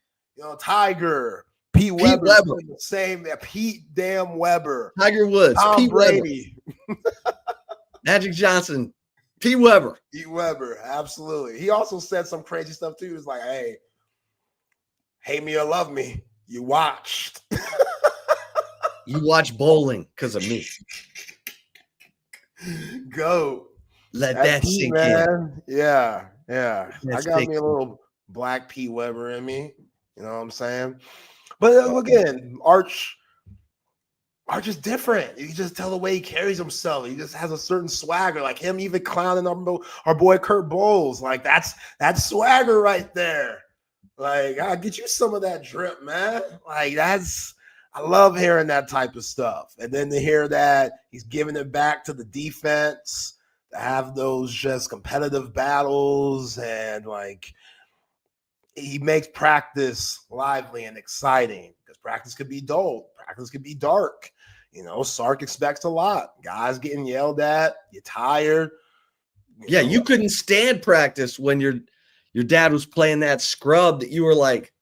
Tiger, Pete Weber. The same. Pete damn Weber. Tiger Woods. Tom Pete Brady. Magic Johnson. Pete Weber. Pete Weber. Absolutely. He also said some crazy stuff too. He was like, hey, hate me or love me, you watched. You watch bowling because of me. Go. Let that sink in. Yeah. That's I got me a little black Pete Weber in me. You know what I'm saying? But again, Arch is different. You just tell the way he carries himself. He just has a certain swagger. Like him even clowning our boy Kurt Bowles. Like that's swagger right there. Like, I'll get you some of that drip, man. Like, I love hearing that type of stuff. And then to hear that he's giving it back to the defense, to have those just competitive battles, and like, he makes practice lively and exciting, because practice could be dull, practice could be dark. Sark expects a lot. Guys getting yelled at, you're tired. You couldn't stand practice when your dad was playing that scrub that you were like,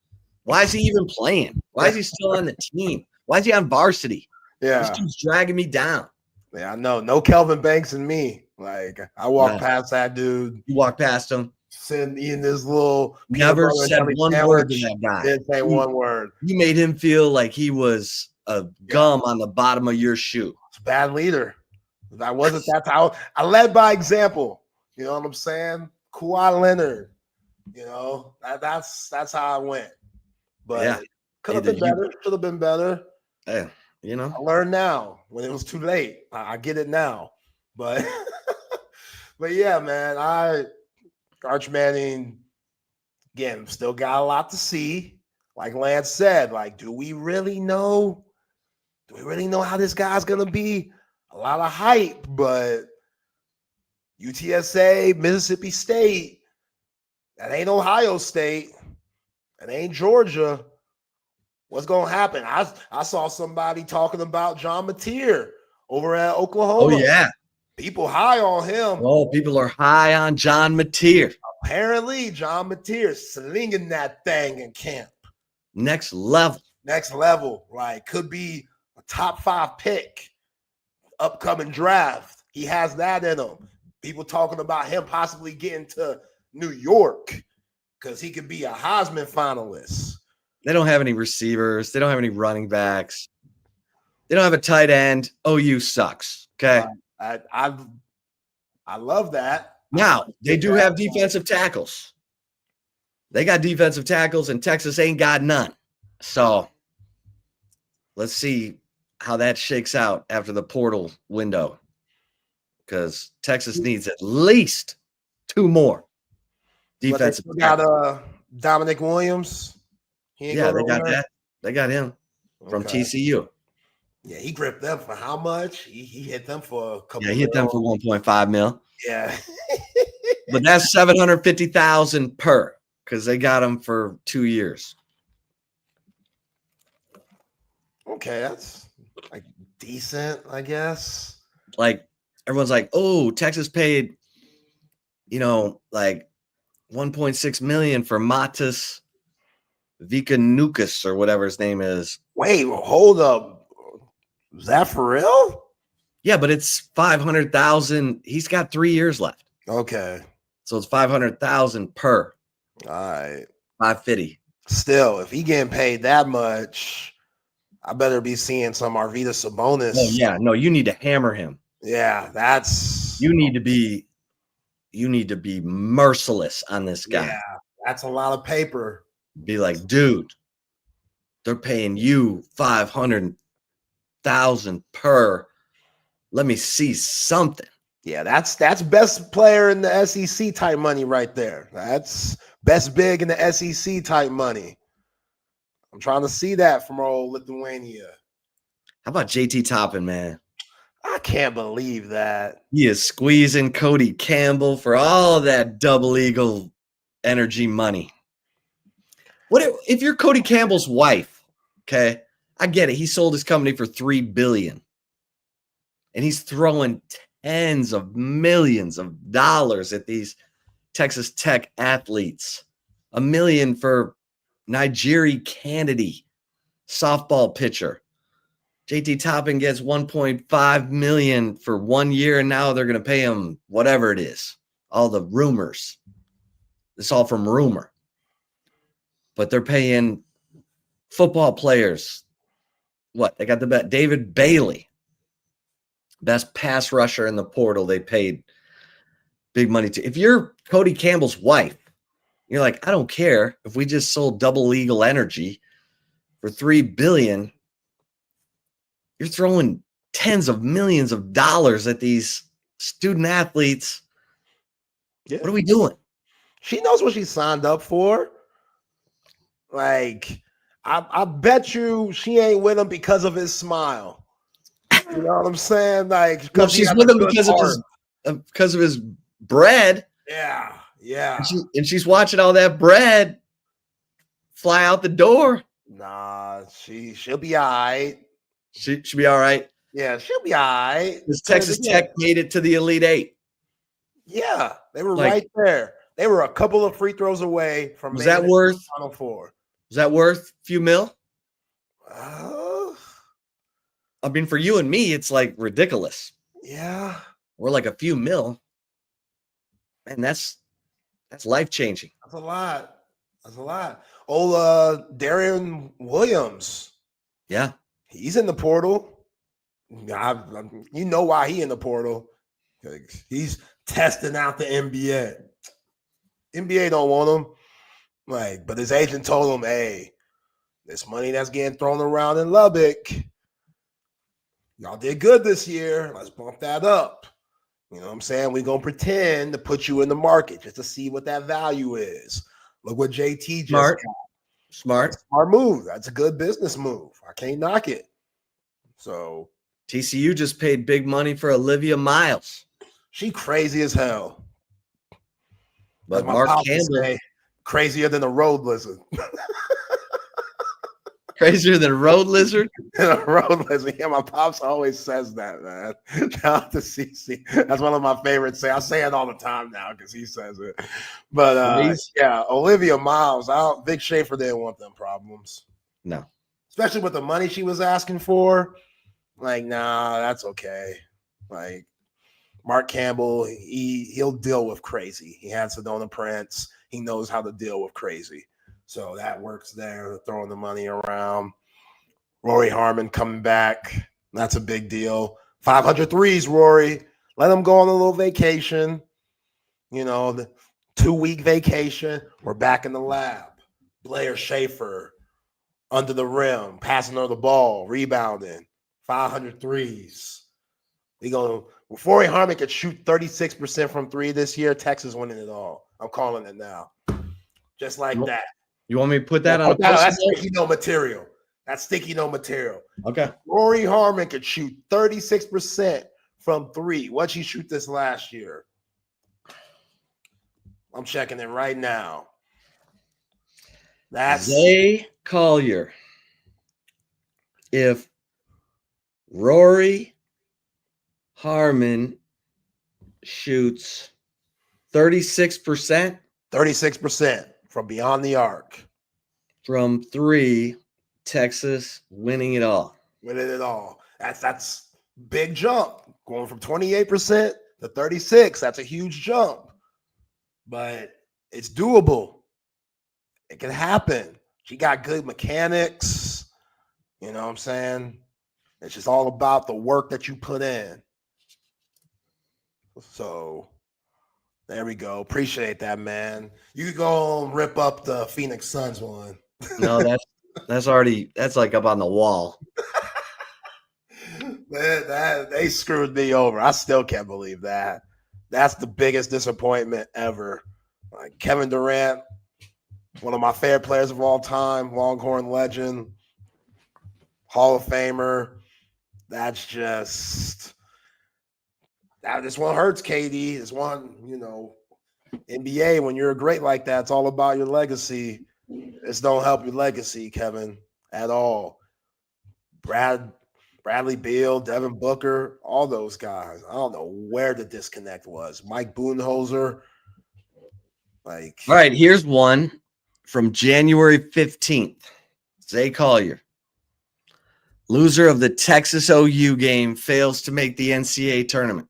why is he even playing? Why is he still on the team? Why is he on varsity? Yeah. This dude's dragging me down. Yeah, I know. No Kelvin Banks in me. Like, I walked past that dude. You walked past him. Sitting eating this little. Never said one word to that guy. Didn't say one word. You made him feel like he was a gum on the bottom of your shoe. It's a bad leader. I wasn't that time. I led by example. You know what I'm saying? Kawhi Leonard. That's how I went. But could have been better. Should have been better. I learned now when it was too late. I get it now. But but yeah, man, Arch Manning, again, still got a lot to see. Like Lance said, like, do we really know? Do we really know how this guy's gonna be? A lot of hype, but UTSA, Mississippi State, that ain't Ohio State. That ain't Georgia. What's going to happen? I saw somebody talking about John Mateer over at Oklahoma. Oh, yeah. People high on him. Oh, people are high on John Mateer. Apparently, John Mateer slinging that thing in camp. Next level. Like, could be a top 5 pick upcoming draft. He has that in him. People talking about him possibly getting to New York because he could be a Heisman finalist. They don't have any receivers. They don't have any running backs. They don't have a tight end. OU sucks. Okay. I love that. Now, they do have defensive tackles. They got defensive tackles, and Texas ain't got none. So let's see how that shakes out after the portal window, because Texas needs at least 2 more defensive tackles. Got Dominic Williams. They got that. They got him from TCU. Yeah, he gripped them for how much? He hit them for a couple. Yeah, he hit them for 1.5 mil. Yeah. But that's $750,000 per, because they got him for 2 years. Okay, that's like decent, I guess. Like, everyone's like, oh, Texas paid, like $1.6 million for Matas Vikanukas or whatever his name is. Wait, hold up. Is that for real? Yeah, but it's $500,000. He's got 3 years left. Okay. So it's $500,000 per. All right. $550,000. Still, if he getting paid that much, I better be seeing some Arvydas Sabonis. Oh, yeah. No, you need to hammer him. Yeah, you need to be merciless on this guy. Yeah, that's a lot of paper. Be like, dude, they're paying you $500,000 per. Let me see something. Yeah, that's best player in the SEC type money right there. That's best big in the SEC type money. I'm trying to see that from old Lithuania. How about JT Toppin, man? I can't believe that. He is squeezing Cody Campbell for all that double eagle energy money. What if you're Cody Campbell's wife? Okay, I get it. He sold his company for $3 billion, and he's throwing tens of millions of dollars at these Texas Tech athletes. $1 million for Nigeri Kennedy, softball pitcher. JT Toppin gets $1.5 million for 1 year, and now they're going to pay him whatever it is. All the rumors. It's all from rumor. But they're paying football players. What? They got the bet. David Bailey, best pass rusher in the portal. They paid big money to. If you're Cody Campbell's wife, you're like, I don't care if we just sold double legal energy for $3 billion. You're throwing tens of millions of dollars at these student athletes. Yeah. What are we doing? She knows what she signed up for. Like, I bet you she ain't with him because of his smile. You know what I'm saying? Like, No, she's with him because of his bread. Yeah, yeah. And she's watching all that bread fly out the door. Nah, she'll be all right. She'll be all right. Yeah, she'll be all right. Because Texas Tech made it to the Elite Eight. Yeah, they were right there. They were a couple of free throws away from. Was that worth Final Four? Was that worth a few mil? I mean, for you and me, it's like ridiculous. Yeah, we're like a few mil, and that's life changing. That's a lot. That's a lot. Old Darian Williams. Yeah. He's in the portal. You know why he in the portal. He's testing out the NBA. NBA don't want him. But his agent told him, hey, this money that's getting thrown around in Lubbock, y'all did good this year. Let's bump that up. You know what I'm saying? We're going to pretend to put you in the market just to see what that value is. Look what JT just got. Smart move. That's a good business move. I can't knock it. So TCU just paid big money for Olivia Miles. She crazy as hell. But Mark Campbell, crazier than a road lizard. Crazier than a road lizard? A road lizard. Yeah, my pops always says that, man. Shout out to CC. That's one of my favorites. I say it all the time now because he says it. But yeah, Olivia Miles. Vic Schaefer didn't want them problems. No. Especially with the money she was asking for. Nah, that's okay. Mark Campbell, he'll deal with crazy. He had Sedona Prince. He knows how to deal with crazy. So that works there, throwing the money around. Rory Harmon coming back. That's a big deal. 500 threes, Rory. Let him go on a little vacation. The 2-week vacation. We're back in the lab. Blair Schaefer under the rim, passing her the ball, rebounding. 500 threes. If Rory Harmon could shoot 36% from three this year, Texas winning it all. I'm calling it now. Just like that. You want me to put that on? That's sticky no material. That's sticky no material. Okay. Rory Harmon could shoot 36% from three. What'd she shoot this last year? I'm checking it right now. That's Zay Collier. If Rory Harmon shoots 36%. 36% from beyond the arc. From three, Texas winning it all. Winning it all. That's big jump. Going from 28% to 36. That's a huge jump. But it's doable. It can happen. She got good mechanics. You know what I'm saying? It's just all about the work that you put in. So there we go. Appreciate that, man. You could go and rip up the Phoenix Suns one. No, That's like up on the wall. Man, they screwed me over. I still can't believe that. That's the biggest disappointment ever. Like Kevin Durant, one of my favorite players of all time, Longhorn legend, Hall of Famer. That's just this one hurts, KD. This one, NBA, when you're great like that, it's all about your legacy. This don't help your legacy, Kevin, at all. Bradley Beal, Devin Booker, all those guys. I don't know where the disconnect was. Mike Budenholzer. All right, here's one from January 15th. Zay Collier. Loser of the Texas OU game fails to make the NCAA tournament.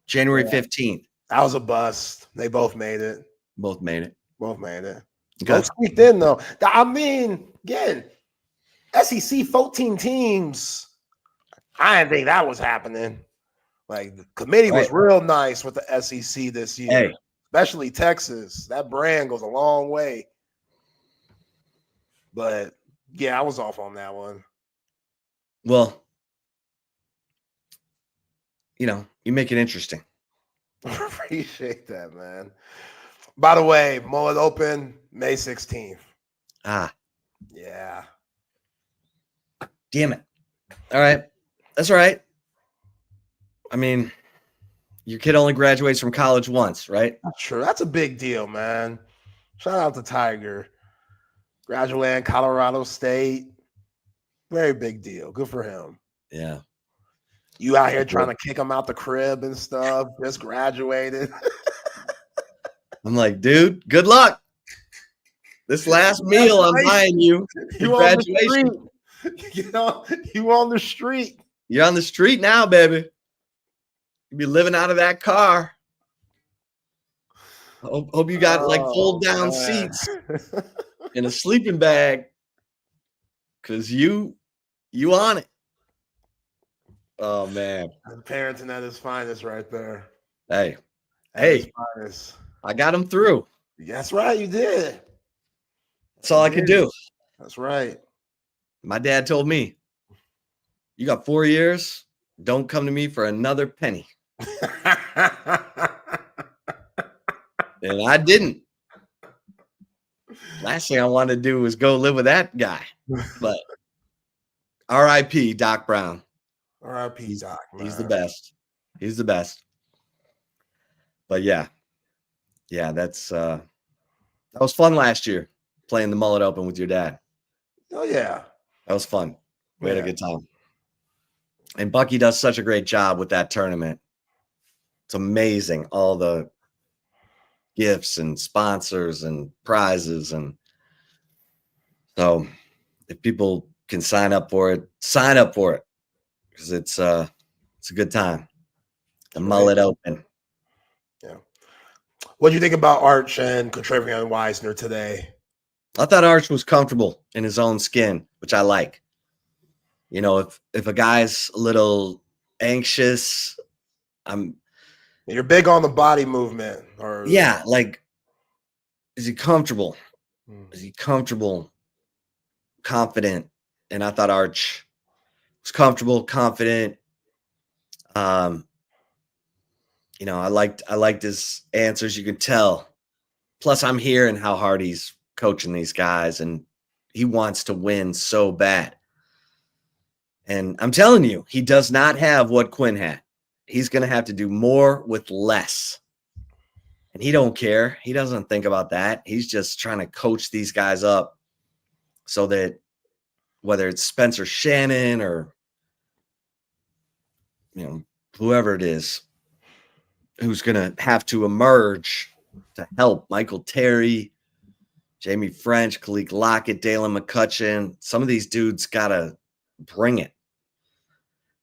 January 15th. That was a bust. They both made it. Both made it. Good. Both squeaked in, though. I mean, again, SEC 14 teams. I didn't think that was happening. Like, the committee was real nice with the SEC this year, especially Texas. That brand goes a long way. But, yeah, I was off on that one. Well, you make it interesting. Appreciate that, man. By the way, Mullet Open, May 16th. Yeah. Damn it. All right. That's all right. I mean, your kid only graduates from college once, right? That's true. That's a big deal, man. Shout out to Tiger. Graduating Colorado State. Very big deal. Good for him. Yeah. You out here trying to kick him out the crib and stuff. Just graduated. I'm like, dude, good luck. This last meal I'm buying you. Graduation. You on the street. You're on the street now, baby. You be living out of that car. Hope you got fold down seats and a sleeping bag, because you on it. Oh man, parenting at his finest, right there. Hey, I got him through. That's right, you did. That's all I could do. That's right. My dad told me, "You got 4 years. Don't come to me for another penny." And I didn't. Last thing I wanted to do was go live with that guy. But R.I.P. Doc Brown. R.I.P. Doc. He's the best. He's the best. But yeah, that's that was fun last year, playing the Mullet Open with your dad. Oh yeah, that was fun. We had a good time. And Bucky does such a great job with that tournament. It's amazing, all the gifts and sponsors and prizes. And so if people can sign up for it, because it's a good time. The Mullet Open. Yeah. What do you think about Arch and Contrarian Wisner today? I thought Arch was comfortable in his own skin, which I like. If a guy's a little anxious, you're big on the body movement, is he comfortable? Is he comfortable, confident? And I thought Arch was comfortable, confident. I liked his answers. You could tell. Plus, I'm hearing how hard he's coaching these guys, and he wants to win so bad. And I'm telling you, he does not have what Quinn had. He's going to have to do more with less. And he don't care. He doesn't think about that. He's just trying to coach these guys up so that whether it's Spencer Shannon or, whoever it is who's going to have to emerge to help, Michael Terry, Jamie French, Kalik Lockett, Dalen McCutcheon, some of these dudes got to bring it.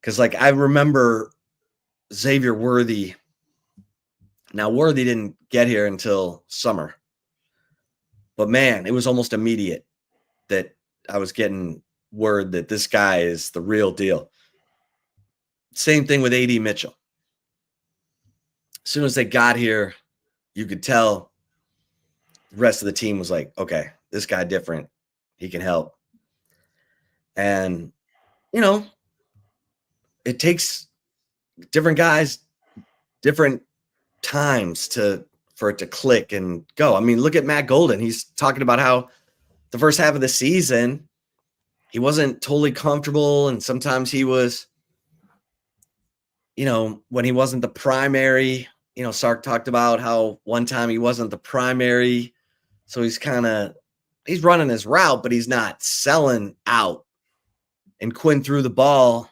Because, I remember Xavier Worthy. Now, Worthy didn't get here until summer. But, man, it was almost immediate that I was getting word that this guy is the real deal. Same thing with A.D. Mitchell. As soon as they got here, you could tell the rest of the team was like, okay, this guy different. he can help. And, it takes different guys, different times for it to click and go. I mean, look at Matt Golden. He's talking about how the first half of the season, he wasn't totally comfortable. And sometimes he was, when he wasn't the primary, Sark talked about how one time he wasn't the primary. So he's running his route, but he's not selling out. And Quinn threw the ball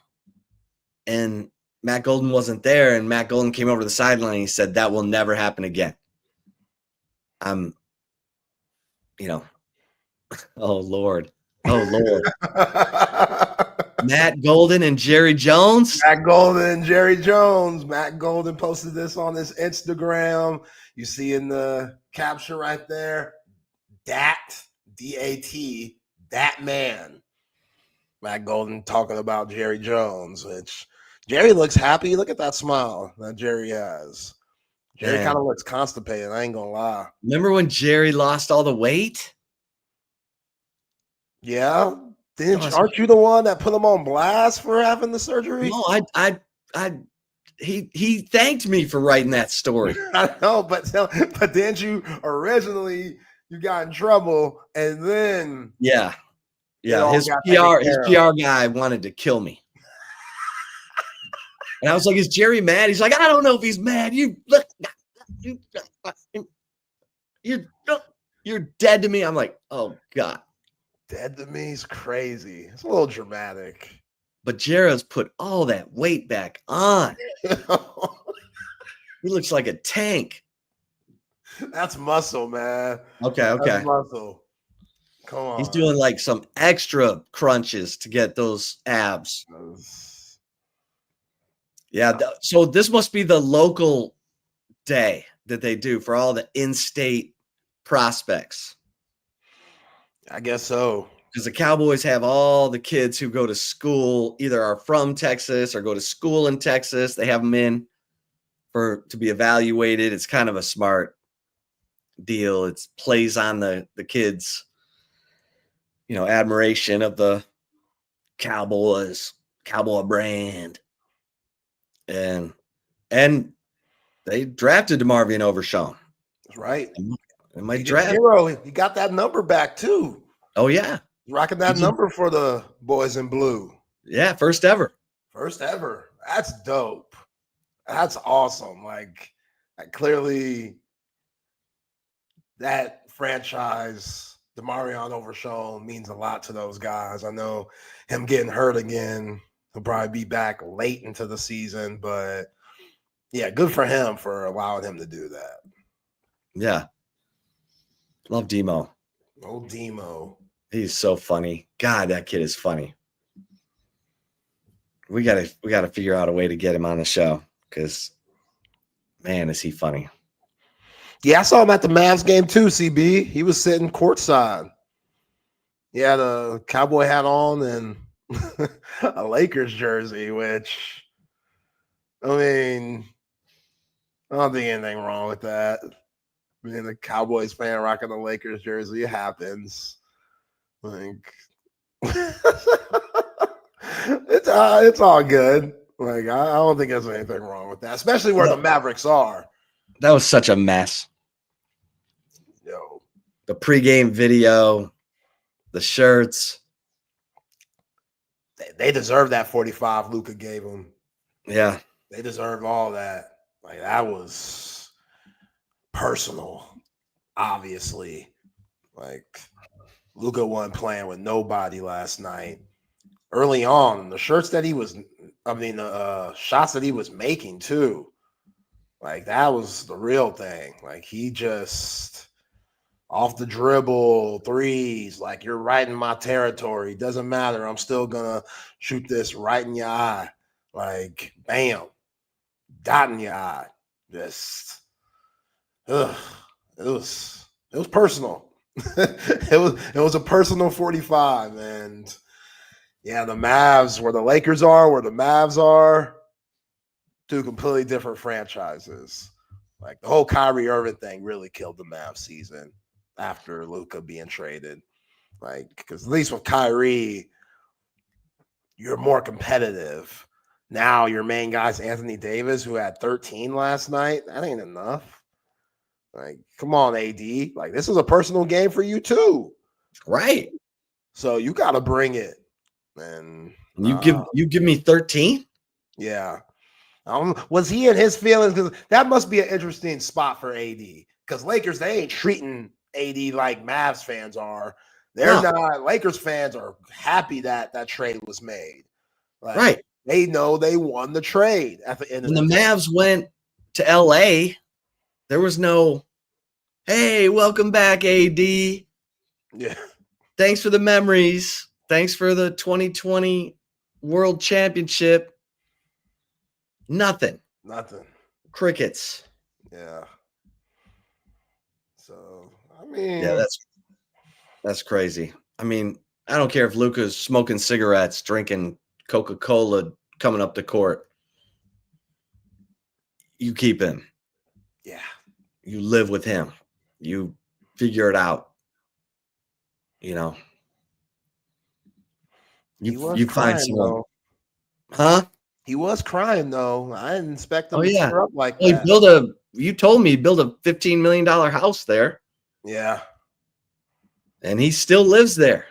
and Matt Golden wasn't there. And Matt Golden came over to the sideline and he said, that will never happen again. Oh, Lord. Matt Golden and Jerry Jones. Matt Golden and Jerry Jones. Matt Golden posted this on his Instagram. You see in the caption right there, D-A-T, that man. Matt Golden talking about Jerry Jones, which Jerry looks happy. Look at that smile that Jerry has. Jerry kind of looks constipated. I ain't going to lie. Remember when Jerry lost all the weight? Yeah. Aren't you the one that put him on blast for having the surgery? No, he thanked me for writing that story. I know, but didn't you originally you got in trouble and then his PR guy wanted to kill me. And I was like, is Jerry mad? He's like, I don't know if he's mad. You're dead to me. I'm like, oh God. Dead to me is crazy. It's a little dramatic. But Jared's put all that weight back on. He looks like a tank. That's muscle, man. Okay. That's muscle. Come on. He's doing like some extra crunches to get those abs. Yeah. So this must be the local day that they do for all the in-state prospects. I guess so. Because the Cowboys have all the kids who go to school, either are from Texas or go to school in Texas. They have them in to be evaluated. It's kind of a smart deal. It plays on the kids, admiration of the Cowboys, Cowboy brand. And they drafted DeMarvion Overshawn. That's right. And my draft. He got that number back too. Oh yeah. He's rocking that number for the boys in blue. Yeah, first ever. That's dope. That's awesome. Like clearly that franchise, DeMarvion Overshawn, means a lot to those guys. I know him getting hurt again. He'll probably be back late into the season, but yeah, good for him for allowing him to do that. Yeah. Love Demo. Old Demo. He's so funny. God, that kid is funny. We gotta figure out a way to get him on the show because, man, is he funny. Yeah, I saw him at the Mavs game too, CB. He was sitting courtside. He had a cowboy hat on and a Lakers jersey, which, I mean, I don't think anything wrong with that. Being a Cowboys fan rocking the Lakers jersey, it happens. Like, it's all good. Like, I don't think there's anything wrong with that, especially where the Mavericks are. That was such a mess. Yo, the pregame video, the shirts. They deserve that 45 Luka gave them. Yeah. They deserve all that. Like, that was personal, obviously. Like, Luka wasn't playing with nobody last night. Early on, the shots that he was making too. Like, that was the real thing. Like, he just off the dribble, threes, like, you're right in my territory. Doesn't matter. I'm still gonna shoot this right in your eye. Like, bam, dot in your eye. Just, it was personal. it was a personal 45, and yeah, the Mavs, where the Lakers are, where the Mavs are, two completely different franchises. Like, the whole Kyrie Irving thing really killed the Mavs season after Luka being traded. Like, because at least with Kyrie, you're more competitive. Now your main guy's Anthony Davis, who had 13 last night. That ain't enough. Like, come on, AD. Like, this is a personal game for you too. Right. So you got to bring it. And you give me 13? Yeah. Was he in his feelings? Because that must be an interesting spot for AD. Because Lakers, they ain't treating AD like Mavs fans are. They're not. Lakers fans are happy that that trade was made. Like, right. They know they won the trade at the end of When the the day. Mavs went to LA, there was no, hey, welcome back, AD. Yeah. Thanks for the memories. Thanks for the 2020 World Championship. Nothing. Crickets. Yeah. So, I mean. Yeah, that's crazy. I mean, I don't care if Luka's smoking cigarettes, drinking Coca-Cola, coming up the court. You keep him. Yeah. You live with him. You figure it out. You know. You find someone. Though. Huh? He was crying though. I didn't expect him to tear up like that. You told me he built a $15 million house there. Yeah. And he still lives there.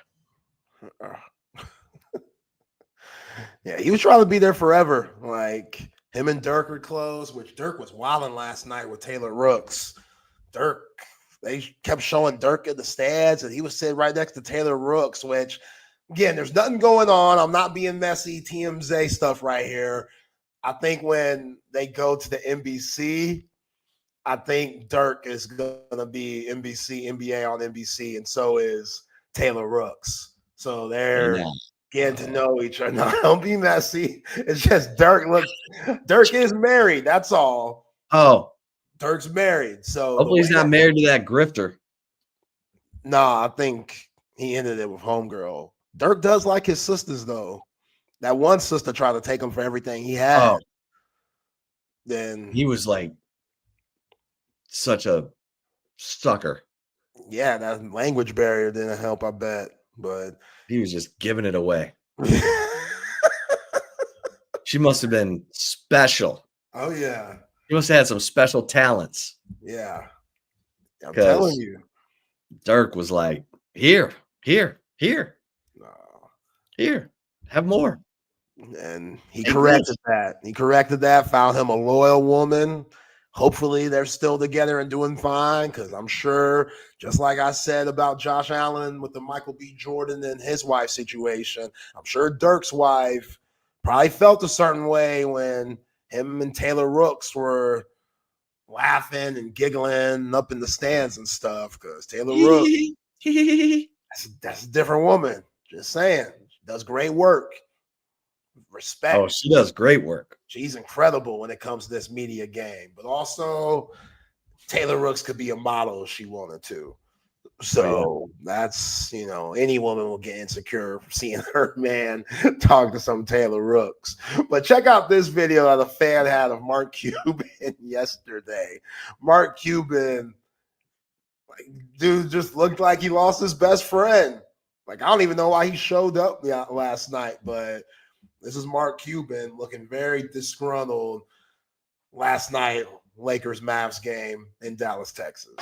Yeah, he was trying to be there forever. Like, him and Dirk are close, which Dirk was wilding last night with Taylor Rooks. They kept showing Dirk in the stands, and he was sitting right next to Taylor Rooks, which, again, there's nothing going on. I'm not being messy, TMZ stuff right here. I think when they go to the NBC, I think Dirk is going to be NBA on NBC, and so is Taylor Rooks. So they're getting to know each other. No, don't be messy. It's just Dirk is married. That's all. Oh. Dirk's married. So hopefully he's not married to that grifter. No, I think he ended it with homegirl. Dirk does like his sisters, though. That one sister tried to take him for everything he had. Then he was like such a sucker. Yeah, that language barrier didn't help, I bet. But he was just giving it away. She must have been special. Oh, yeah. She must have had some special talents. Yeah. I'm telling you. Dirk was like, here, have more. And he corrected that. He corrected that, found him a loyal woman. Hopefully they're still together and doing fine, because I'm sure, just like I said about Josh Allen with the Michael B. Jordan and his wife situation, I'm sure Dirk's wife probably felt a certain way when him and Taylor Rooks were laughing and giggling up in the stands and stuff, because Taylor Rooks, that's a different woman. Just saying. She does great work. Respect. Oh, she does great work. She's incredible when it comes to this media game. But also, Taylor Rooks could be a model if she wanted to. So that's, any woman will get insecure seeing her man talk to some Taylor Rooks. But check out this video that a fan had of Mark Cuban yesterday. Mark Cuban, dude, just looked like he lost his best friend. I don't even know why he showed up last night, but this is Mark Cuban looking very disgruntled last night, Lakers-Mavs game in Dallas, Texas.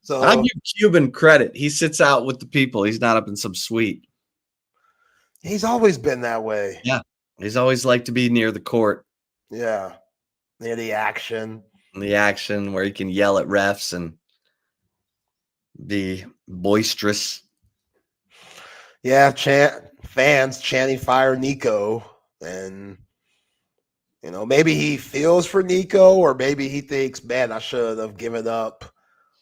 So I'll give Cuban credit. He sits out with the people. He's not up in some suite. He's always been that way. Yeah. He's always liked to be near the court. Yeah. Near the action. The action where he can yell at refs and be boisterous. Yeah, fans chanting fire Nico. And, maybe he feels for Nico, or maybe he thinks, man, I should have given up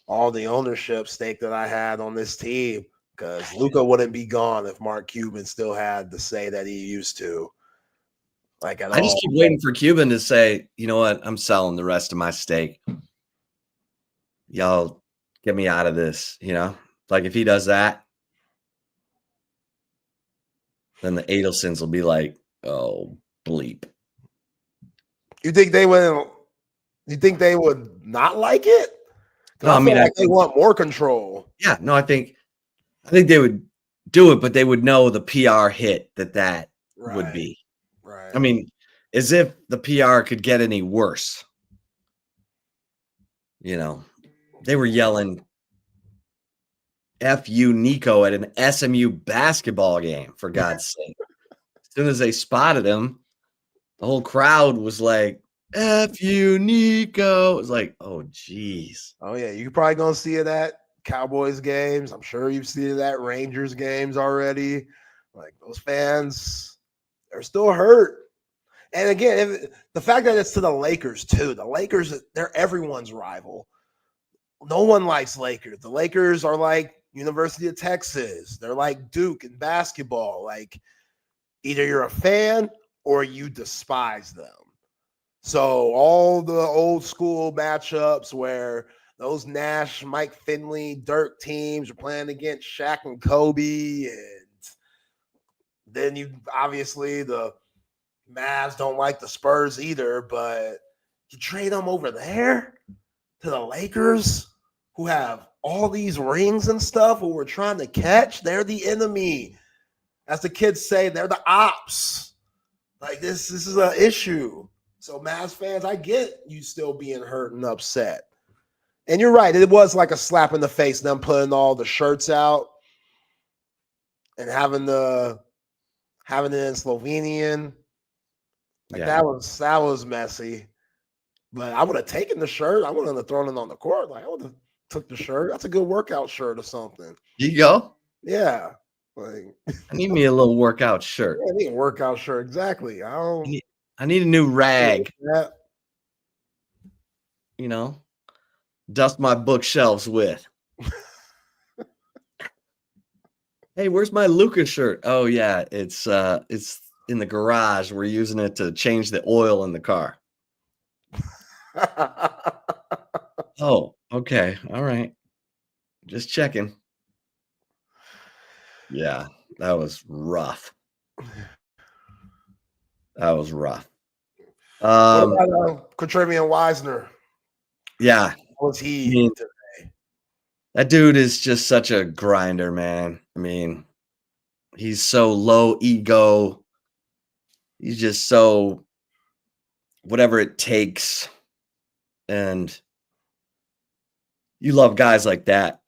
all the ownership stake that I had on this team, because Luka wouldn't be gone if Mark Cuban still had the say that he used to. like at I just all. keep waiting for Cuban to say, you know what, I'm selling the rest of my steak. Y'all get me out of this, Like if he does that, then the Adelsons will be like, oh, bleep. You think they would? You think they would not like it? No, I I mean, feel like they want more control. yeah, no, I think they would do it, but they would know the PR hit that would be. Right. I mean, as if the PR could get any worse. They were yelling F you, Nico, at an SMU basketball game, for God's sake. As soon as they spotted him, the whole crowd was like, F you, Nico. It was like, oh, geez. Oh, yeah. You're probably going to see it at Cowboys games. I'm sure you've seen it at Rangers games already. Like those fans, they're still hurt. And again, the fact that it's to the Lakers, too. The Lakers, they're everyone's rival. No one likes Lakers. The Lakers are like University of Texas. They're like Duke in basketball. Like either you're a fan or you despise them. So all the old school matchups where those Nash, Mike Finley, Dirk teams are playing against Shaq and Kobe, and then you obviously the Mavs don't like the Spurs either, but you trade them over there to the Lakers, who have all these rings and stuff, who we're trying to catch. They're the enemy. As the kids say, they're the ops. Like this is an issue. So Mavs fans, I get you still being hurt and upset. And you're right. It was like a slap in the face, them putting all the shirts out and having it in Slovenian. Like that was messy. But I would have taken the shirt. I wouldn't have thrown it on the court. Like I would have took the shirt. That's a good workout shirt or something. You go? Yeah. Like I need me a little workout shirt. I need a workout shirt. Exactly. I need a new rag. Yeah. Dust my bookshelves with. Hey, where's my Luka shirt? Oh yeah, it's in the garage. We're using it to change the oil in the car. Oh, okay. All right. Just checking. Yeah, that was rough. What about Contrarian Wisner? Yeah. How was he today? That dude is just such a grinder, man. I mean, he's so low ego. He's just so whatever it takes. And you love guys like that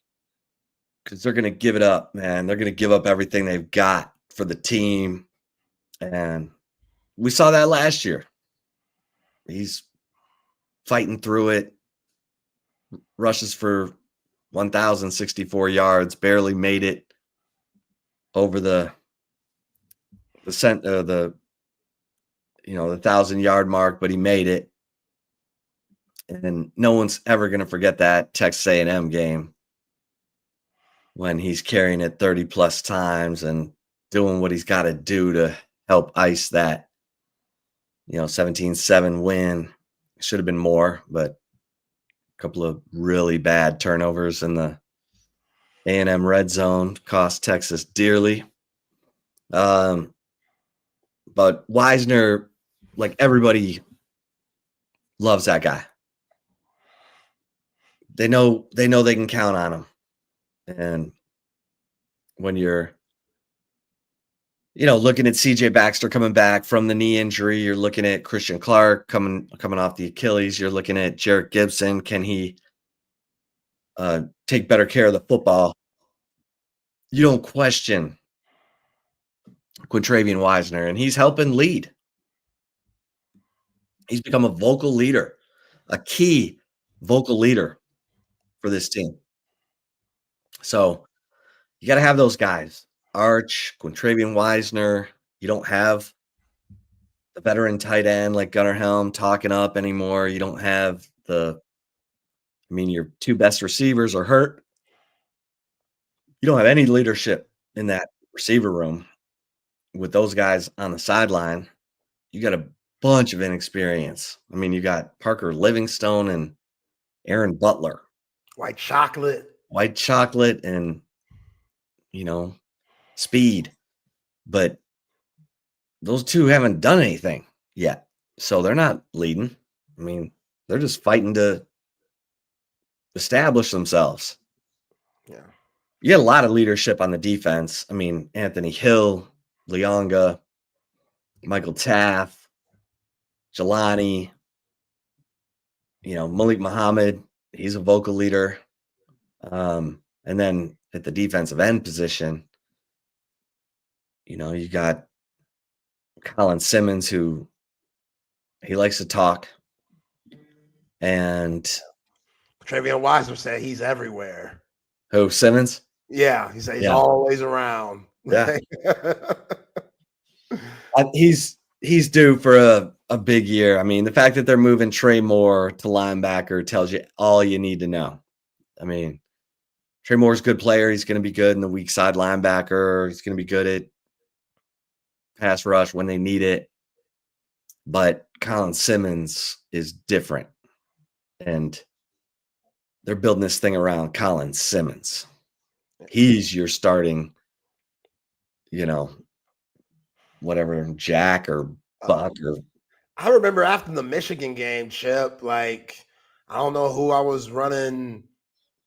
because they're going to give it up, man. They're going to give up everything they've got for the team. And we saw that last year. He's fighting through it, rushes for 1,064 yards, barely made it over the 1,000-yard mark, but he made it. And no one's ever going to forget that Texas A&M game when he's carrying it 30 plus times and doing what he's got to do to help ice that 17-7 win. Should have been more, but a couple of really bad turnovers in the A&M red zone cost Texas dearly. But Wisner, like everybody loves that guy. They know they can count on him. And when you're looking at CJ Baxter coming back from the knee injury, you're looking at Christian Clark coming off the Achilles, you're looking at Jarrett Gibson. Can he take better care of the football? You don't question Quintravian Wisner, and he's helping lead. He's become a vocal leader, a key vocal leader for this team. So you got to have those guys. Arch, Quintravian Wisner. You don't have the veteran tight end like Gunnar Helm talking up anymore. You don't have your two best receivers are hurt. You don't have any leadership in that receiver room with those guys on the sideline. you got a bunch of inexperience. I mean, you got Parker Livingstone and Aaron Butler, White chocolate. White Chocolate, and Speed. But those two haven't done anything yet, so they're not leading. I mean, they're just fighting to establish themselves. Yeah. You get a lot of leadership on the defense. I mean, Anthony Hill, Leonga, Michael Taff, Jelani, Malik Muhammad. He's a vocal leader. And then at the defensive end position, you got Colin Simmons, who he likes to talk. And Travion Wiseman said he's everywhere. who, Simmons? Yeah, he said he's Yeah. always around. Yeah. He's due for a big year. I mean, the fact that they're moving Trey Moore to linebacker tells you all you need to know. I mean, Trey Moore's a good player. He's going to be good in the weak side linebacker. He's going to be good at pass rush when they need it. But Colin Simmons is different. And they're building this thing around Colin Simmons. He's your starting, whatever, Jack or Buck or. I remember after the Michigan game, Chip, like, I don't know who I was running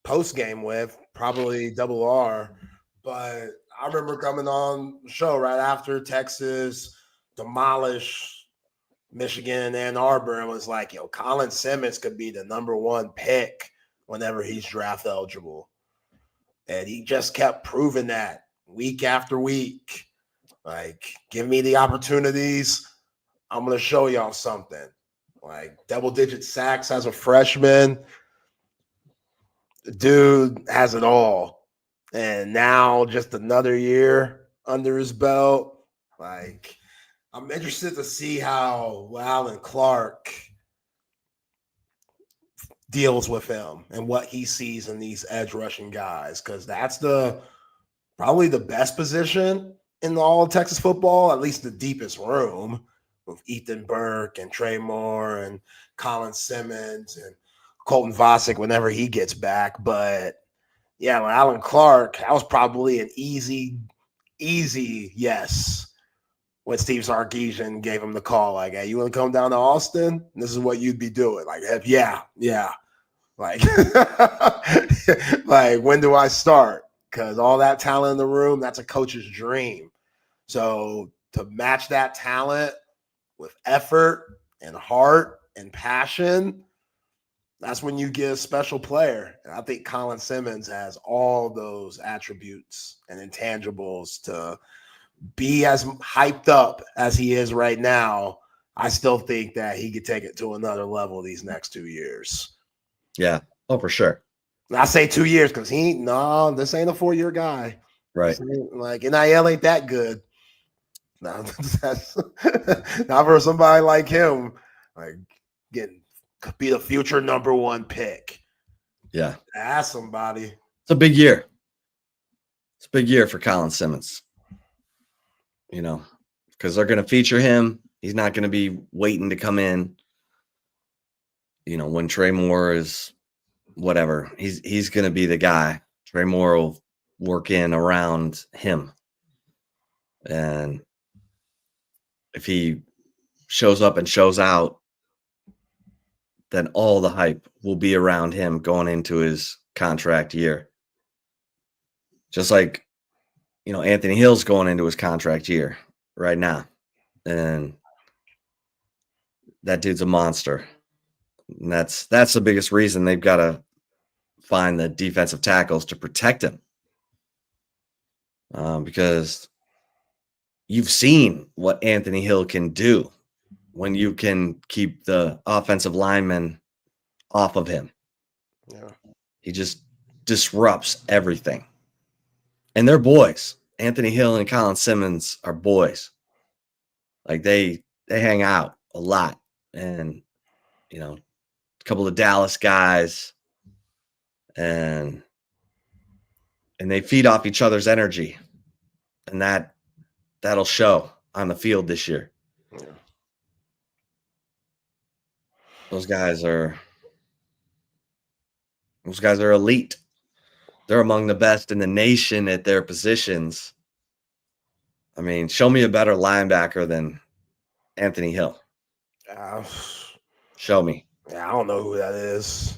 post game with, probably Double R, but I remember coming on the show right after Texas demolished Michigan and Ann Arbor and was like, Colin Simmons could be the number one pick whenever he's draft eligible. And he just kept proving that week after week. Like, give me the opportunities. I'm going to show y'all something. Like, double-digit sacks as a freshman. The dude has it all. And now just another year under his belt. Like, I'm interested to see how Alan Clark deals with him and what he sees in these edge rushing guys, because that's probably the best position in all of Texas football, at least the deepest room, with Ethan Burke and Trey Moore and Colin Simmons and Colton Vasek whenever he gets back. But yeah, when Alan Clark, that was probably an easy yes when Steve Sarkisian gave him the call. Like, hey, you want to come down to Austin? This is what you'd be doing. Like, yeah. Like, like, when do I start? Because all that talent in the room, that's a coach's dream. So to match that talent with effort and heart and passion, that's when you get a special player. And I think Colin Simmons has all those attributes and intangibles to be as hyped up as he is right now. I still think that he could take it to another level these next 2 years. Yeah. Oh, for sure. I say 2 years because this ain't a 4-year guy. Right. Like, NIL ain't that good. No, that's not for somebody like him. Like, could be the future number one pick. Yeah. Ask somebody. It's a big year. It's a big year for Colin Simmons. Because they're going to feature him. He's not going to be waiting to come in. When Trey Moore is whatever, he's going to be the guy. Trey Moore will work in around him. And if he shows up and shows out, then all the hype will be around him going into his contract year. Just like, Anthony Hill's going into his contract year right now. And that dude's a monster. And that's the biggest reason they've got to find the defensive tackles to protect him. Because you've seen what Anthony Hill can do when you can keep the offensive linemen off of him. Yeah. He just disrupts everything. And they're boys. Anthony Hill and Colin Simmons are boys. Like, they hang out a lot. And, a couple of Dallas guys. And they feed off each other's energy. And that'll show on the field this year. Yeah. Those guys are elite. They're among the best in the nation at their positions. I mean, show me a better linebacker than Anthony Hill. Uh, Show me. Yeah, I don't know who that is.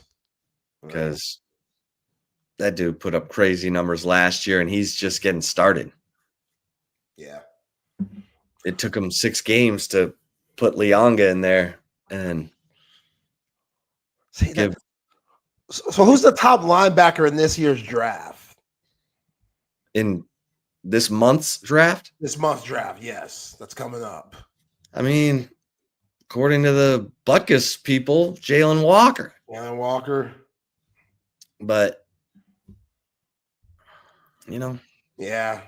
Because that dude put up crazy numbers last year, and he's just getting started. Yeah. It took him 6 games to put Lianga in there and give. So who's the top linebacker in this year's draft? In this month's draft? This month's draft, yes. That's coming up. I mean, according to the Buckus people, Jalen Walker. Jalen Walker. But, you know. Yeah.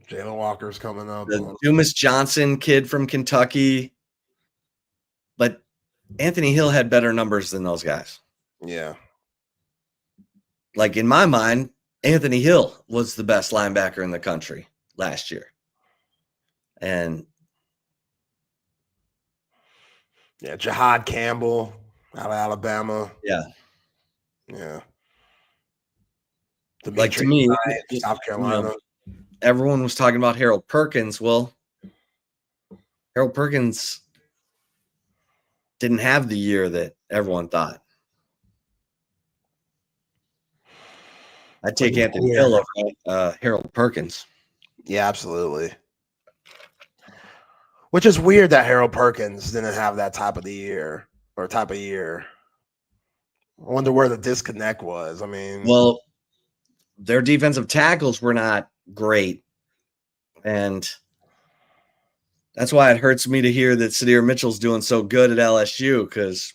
Jalen Walker's coming up. The Dumas Johnson kid from Kentucky. But Anthony Hill had better numbers than those guys. Yeah. Like, in my mind, Anthony Hill was the best linebacker in the country last year. And yeah, Jahad Campbell out of Alabama. Yeah. Yeah. Like, to me, South Carolina. Everyone was talking about Harold Perkins. Well, Harold Perkins didn't have the year that everyone thought. I'd take Anthony Hill over Harold Perkins. Yeah, absolutely. Which is weird that Harold Perkins didn't have that type of year. I wonder where the disconnect was. I mean, well, their defensive tackles were not great. And that's why it hurts me to hear that Sadir Mitchell's doing so good at LSU, because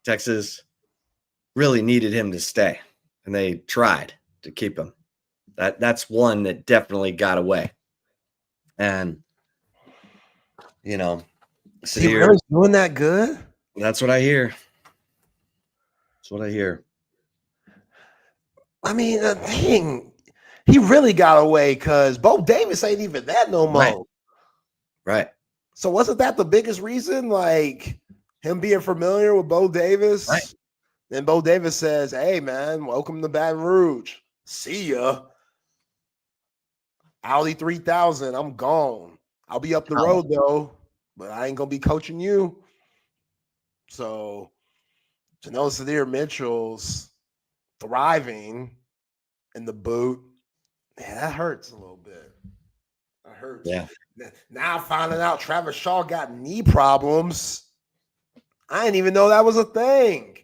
Texas really needed him to stay. And they tried to keep him. That's one that definitely got away. And, you know, Sadir really doing that good? That's what I hear. That's what I hear. I mean, the thing, he really got away because Bo Davis ain't even that no more. Right. So wasn't that the biggest reason? Like, him being familiar with Bo Davis? Right. Then Bo Davis says, hey, man, welcome to Baton Rouge. See ya. Audi 3000, I'm gone. I'll be up the road, though, but I ain't going to be coaching you. So, to know Sadir Mitchell's thriving in the boot, man, that hurts a little bit. That hurts. Yeah. Now finding out Travis Shaw got knee problems. I didn't even know that was a thing.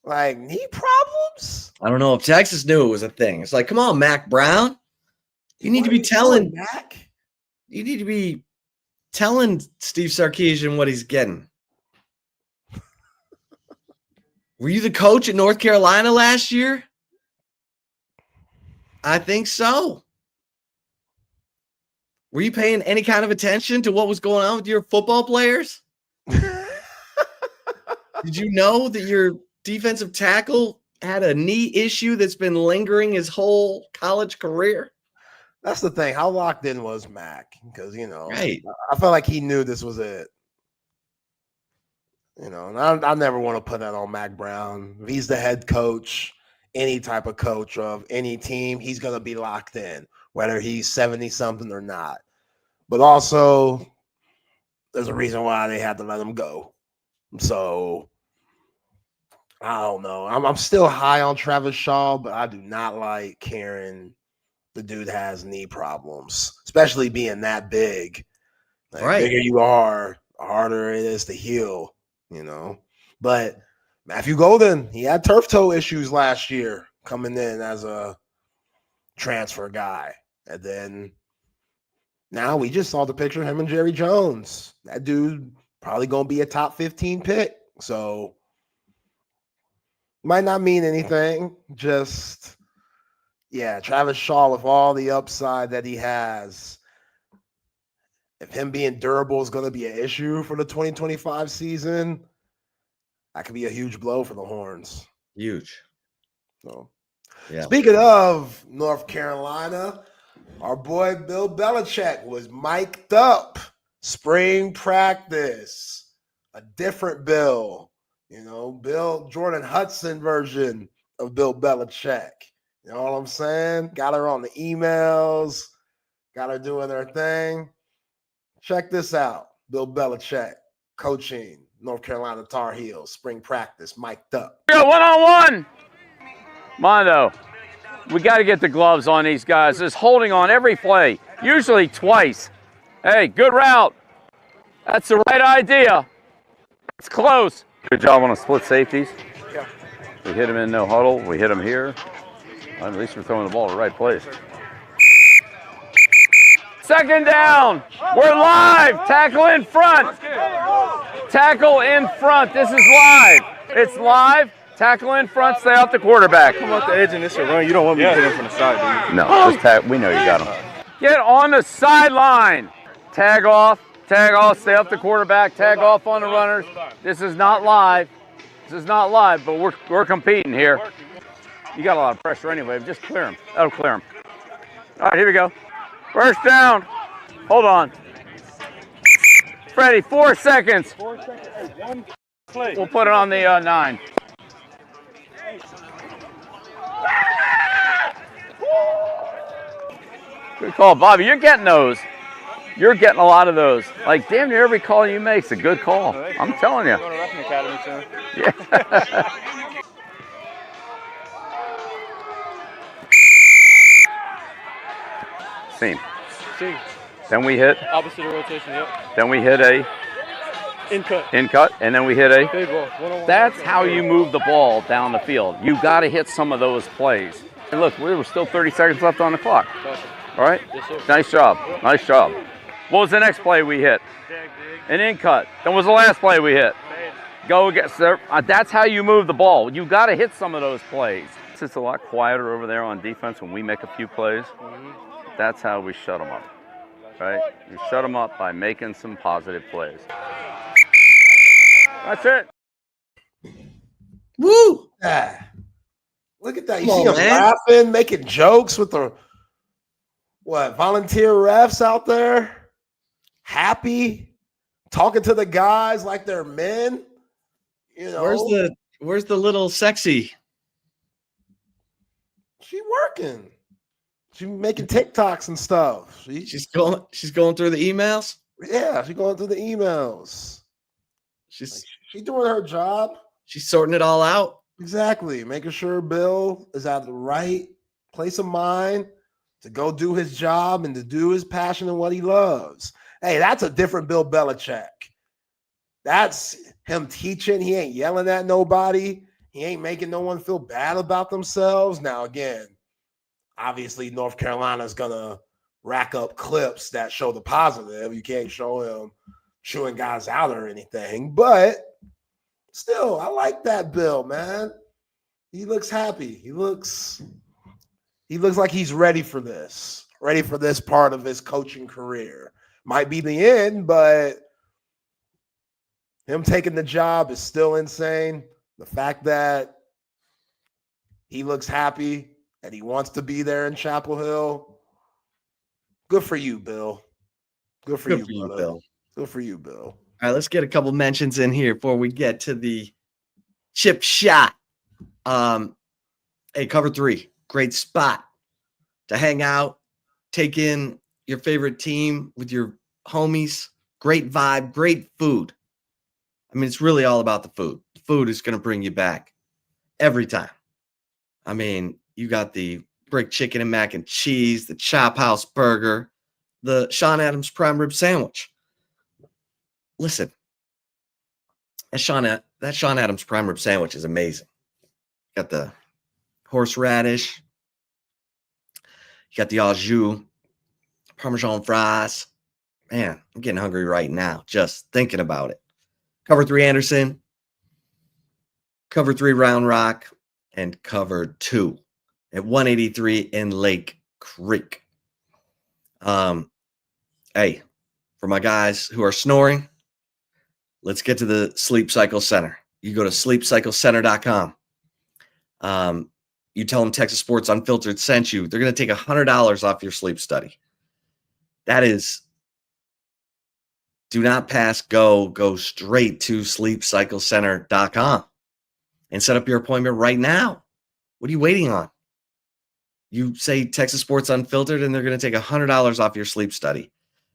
Like, knee problems? I don't know if Texas knew it was a thing. It's like, come on, Mac Brown. You need to be telling Mac. You need to be telling Steve Sarkisian what he's getting. Were you the coach at North Carolina last year? I think so. Were you paying any kind of attention to what was going on with your football players? Did you know that your defensive tackle had a knee issue that's been lingering his whole college career? That's the thing. How locked in was Mac? Because, you know, right. I felt like he knew this was it. You know, and I never want to put that on Mac Brown. If he's the head coach, any type of coach of any team, he's going to be locked in, whether he's 70-something or not. But also, there's a reason why they had to let him go. So, I don't know. I'm still high on Travis Shaw, but I do not like hearing the dude has knee problems, especially being that big. Like, right. The bigger you are, the harder it is to heal, you know. But Matthew Golden, he had turf toe issues last year coming in as a transfer guy. And then now we just saw the picture of him and Jerry Jones. That dude probably going to be a top 15 pick. So might not mean anything. Just, yeah, Travis Shaw with all the upside that he has. If him being durable is going to be an issue for the 2025 season, that could be a huge blow for the Horns. Huge. So, yeah. Speaking of North Carolina, our boy Bill Belichick was mic'd up spring practice a different Bill, Bill Jordan Hudson version of Bill Belichick. You know what I'm saying? Got her on the emails, got her doing her thing. Check this out. Bill Belichick coaching North Carolina Tar Heels, spring practice, mic'd up. Go one-on-one. Mondo, we got to get the gloves on these guys. Just holding on every play, usually twice. Hey, good route. That's the right idea. It's close. Good job on the split safeties. Yeah. We hit them in no huddle. We hit them here. Well, at least we're throwing the ball to the right place. Second down. We're live. Tackle in front. Tackle in front. This is live. It's live. Tackle in front. Stay off the quarterback. Come off the edge and it's a run. You don't want me to hit him from the side, do you? No, just we know you got him. Get on the sideline. Tag off, stay off the quarterback, tag off on the runners. This is not live. But we're competing here. You got a lot of pressure anyway, just clear him. That'll clear him. All right, here we go. First down. Hold on. Freddie, 4 seconds. 4 seconds. Hey, one play. We'll put it on the 9. Good call, Bobby. You're getting those. You're getting a lot of those. Like, damn near every call you make's a good call. I'm telling you. Going to Ruffin Academy soon. Yeah. Seam. See, Then we hit. opposite of rotation, yep. Then we hit a In cut. and then we hit a. Big ball. One-on-one. That's how you move the ball down the field. You got to hit some of those plays. And look, we were still 30 seconds left on the clock. Gotcha. All right? Yes, sir. Nice job. Nice job. What was the next play we hit? An in cut. Then was the last play we hit? Go get there. That's how you move the ball. You got to hit some of those plays. It's a lot quieter over there on defense when we make a few plays. That's how we shut them up. Right? You shut them up by making some positive plays. That's it. Woo! Yeah. Look at that. You Come see on, him man. laughing, making jokes with the volunteer refs out there. Happy, talking to the guys like they're men. Where's the little sexy? She working. She making TikToks and stuff. She's going through the emails. Yeah, she's going through the emails. She's doing her job. sorting it all out. Exactly. Making sure Bill is at the right place of mind to go do his job and to do his passion and what he loves. Hey, that's a different Bill Belichick. That's him teaching. He ain't yelling at nobody. He ain't making no one feel bad about themselves. Now, again, obviously North Carolina's going to rack up clips that show the positive. You can't show him chewing guys out or anything. But still, I like that Bill, man. He looks happy. He looks like he's ready for this part of his coaching career. Might be the end, but him taking the job is still insane. The fact that he looks happy and he wants to be there in Chapel Hill. Good for you, Bill. Good for you, Bill. Good for you, Bill. All right, let's get a couple mentions in here before we get to the chip shot. Hey, cover 3, great spot to hang out, take in your favorite team with your homies. Great vibe, great food. I mean, it's really all about the food. The food is going to bring you back every time. I mean, you got the brick chicken and mac and cheese, the Chop House burger, the Sean Adams prime rib sandwich. Listen, that Sean Adams prime rib sandwich is amazing. Got the horseradish. You got the au jus, Parmesan fries. Man, I'm getting hungry right now just thinking about it. Cover 3 Anderson, cover 3 Round Rock, and cover 2 at 183 in Lake Creek. Hey, for my guys who are snoring, let's get to the Sleep Cycle Center. You go to sleepcyclecenter.com. You tell them Texas Sports Unfiltered sent you. They're going to take $100 off your sleep study. That is do not pass go. Go straight to sleepcyclecenter.com and set up your appointment right now. What are you waiting on? You say Texas Sports Unfiltered, and they're going to take $100 off your sleep study.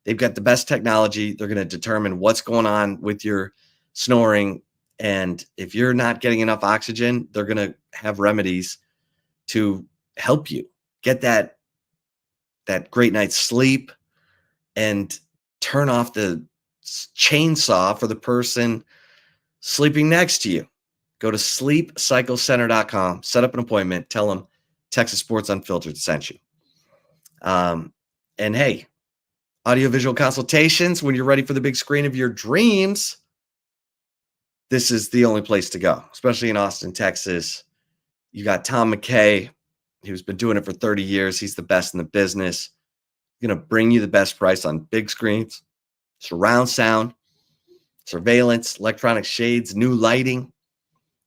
They've got the best technology. They're going to determine what's going on with your snoring. And if you're not getting enough oxygen, they're going to have remedies to help you get that great night's sleep and turn off the chainsaw for the person sleeping next to you. Go to sleepcyclecenter.com, set up an appointment, tell them Texas Sports Unfiltered sent you. And hey, audiovisual consultations when you're ready for the big screen of your dreams. This is the only place to go, especially in Austin, Texas. You got Tom McKay, who's been doing it for 30 years. He's the best in the business. He's going to bring you the best price on big screens, surround sound, surveillance, electronic shades, new lighting,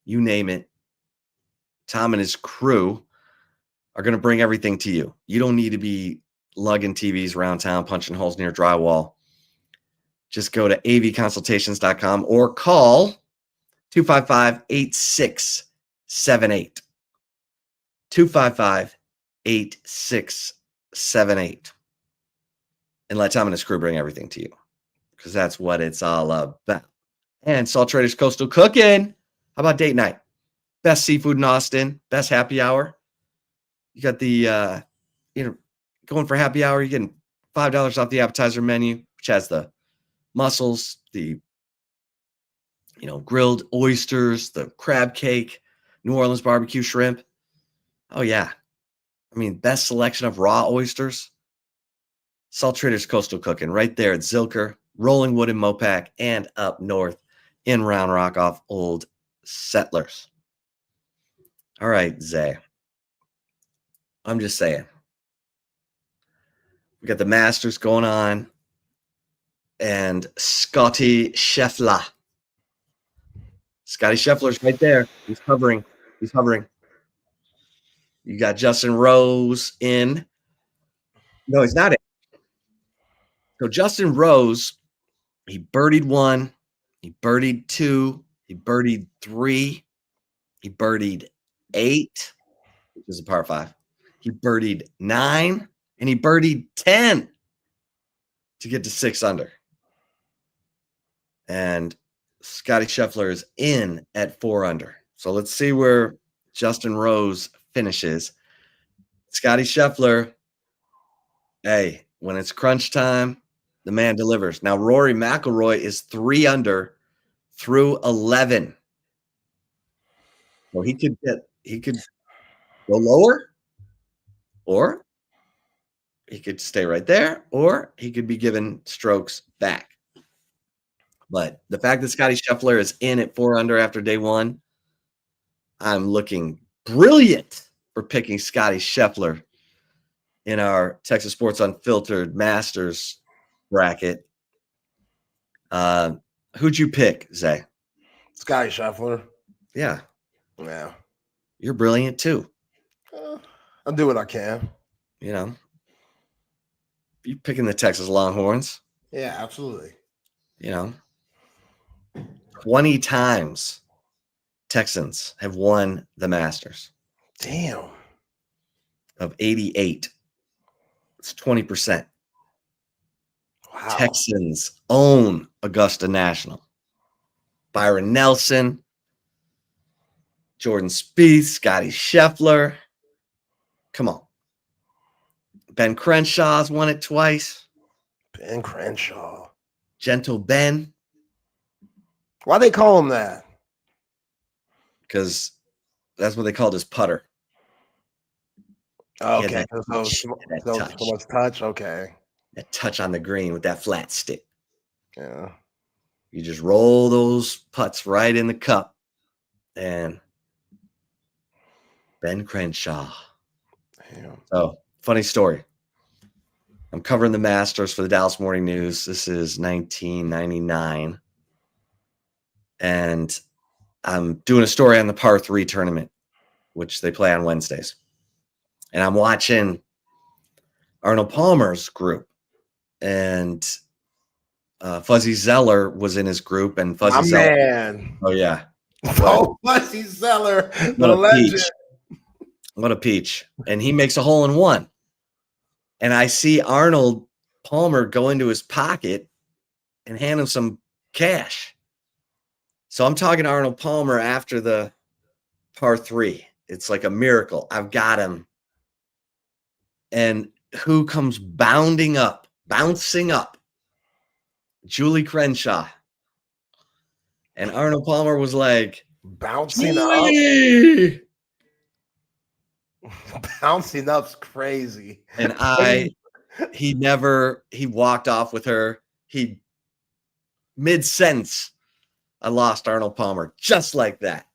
you name it. Tom and his crew are going to bring everything to you. You don't need to be lugging TVs around town, punching holes near drywall. Just go to avconsultations.com or call 255-8678. 255-8678. And let Tom and his crew bring everything to you, because that's what it's all about. And Salt Traders Coastal Cooking. How about date night? Best seafood in Austin, best happy hour. You got the, going for happy hour, you're getting $5 off the appetizer menu, which has the mussels, the, grilled oysters, the crab cake, New Orleans barbecue shrimp. Oh, yeah. I mean, best selection of raw oysters. Salt Traders Coastal Cooking right there at Zilker, Rolling Wood in Mopac, and up north in Round Rock off Old Settlers. All right, Zay. I'm just saying. We got the Masters going on, and Scotty Scheffler. Scotty Scheffler's right there. He's hovering. You got Justin Rose in. No, he's not in. So Justin Rose, he birdied 1, he birdied 2, he birdied 3, he birdied 8, which is a par 5. He birdied 9, and he birdied 10 to get to 6 under. And Scotty Scheffler is in at 4 under. So let's see where Justin Rose finishes. Scotty Scheffler, hey, when it's crunch time, the man delivers. Now, Rory McIlroy is 3 under through 11. So he could go lower, or he could stay right there, or he could be given strokes back. But the fact that Scotty Scheffler is in at 4 under after day 1, I'm looking brilliant for picking Scotty Scheffler in our Texas Sports Unfiltered Masters bracket. Who'd you pick, Zay? Scotty Scheffler. Yeah. Yeah. You're brilliant too. I'll do what I can. You picking the Texas Longhorns. Yeah, absolutely. 20 times Texans have won the Masters. Damn. Of 88. It's 20%. Wow. Texans own Augusta National. Byron Nelson, Jordan Spieth, Scotty Scheffler. Come on. Ben Crenshaw's won it twice. Ben Crenshaw. Gentle Ben. Why they call him that? Because that's what they called his putter. Okay. That So touch. much touch. Okay. That touch on the green with that flat stick. Yeah. You just roll those putts right in the cup. And Ben Crenshaw. Damn. So, funny story. I'm covering the Masters for the Dallas Morning News. This is 1999. And I'm doing a story on the par 3 tournament, which they play on Wednesdays. And I'm watching Arnold Palmer's group. And Fuzzy Zeller was in his group, and Fuzzy My Zeller. man. Oh yeah, Oh, Fuzzy Zeller, the what a legend. peach! What a peach! And he makes a hole in one. And I see Arnold Palmer go into his pocket and hand him some cash. So I'm talking to Arnold Palmer after the par 3. It's like a miracle. I've got him. And who comes bouncing up? Julie Crenshaw. And Arnold Palmer was like, Bouncing up. Julie! Bouncing up's crazy. And he walked off with her. He mid-sentence, I lost Arnold Palmer just like that.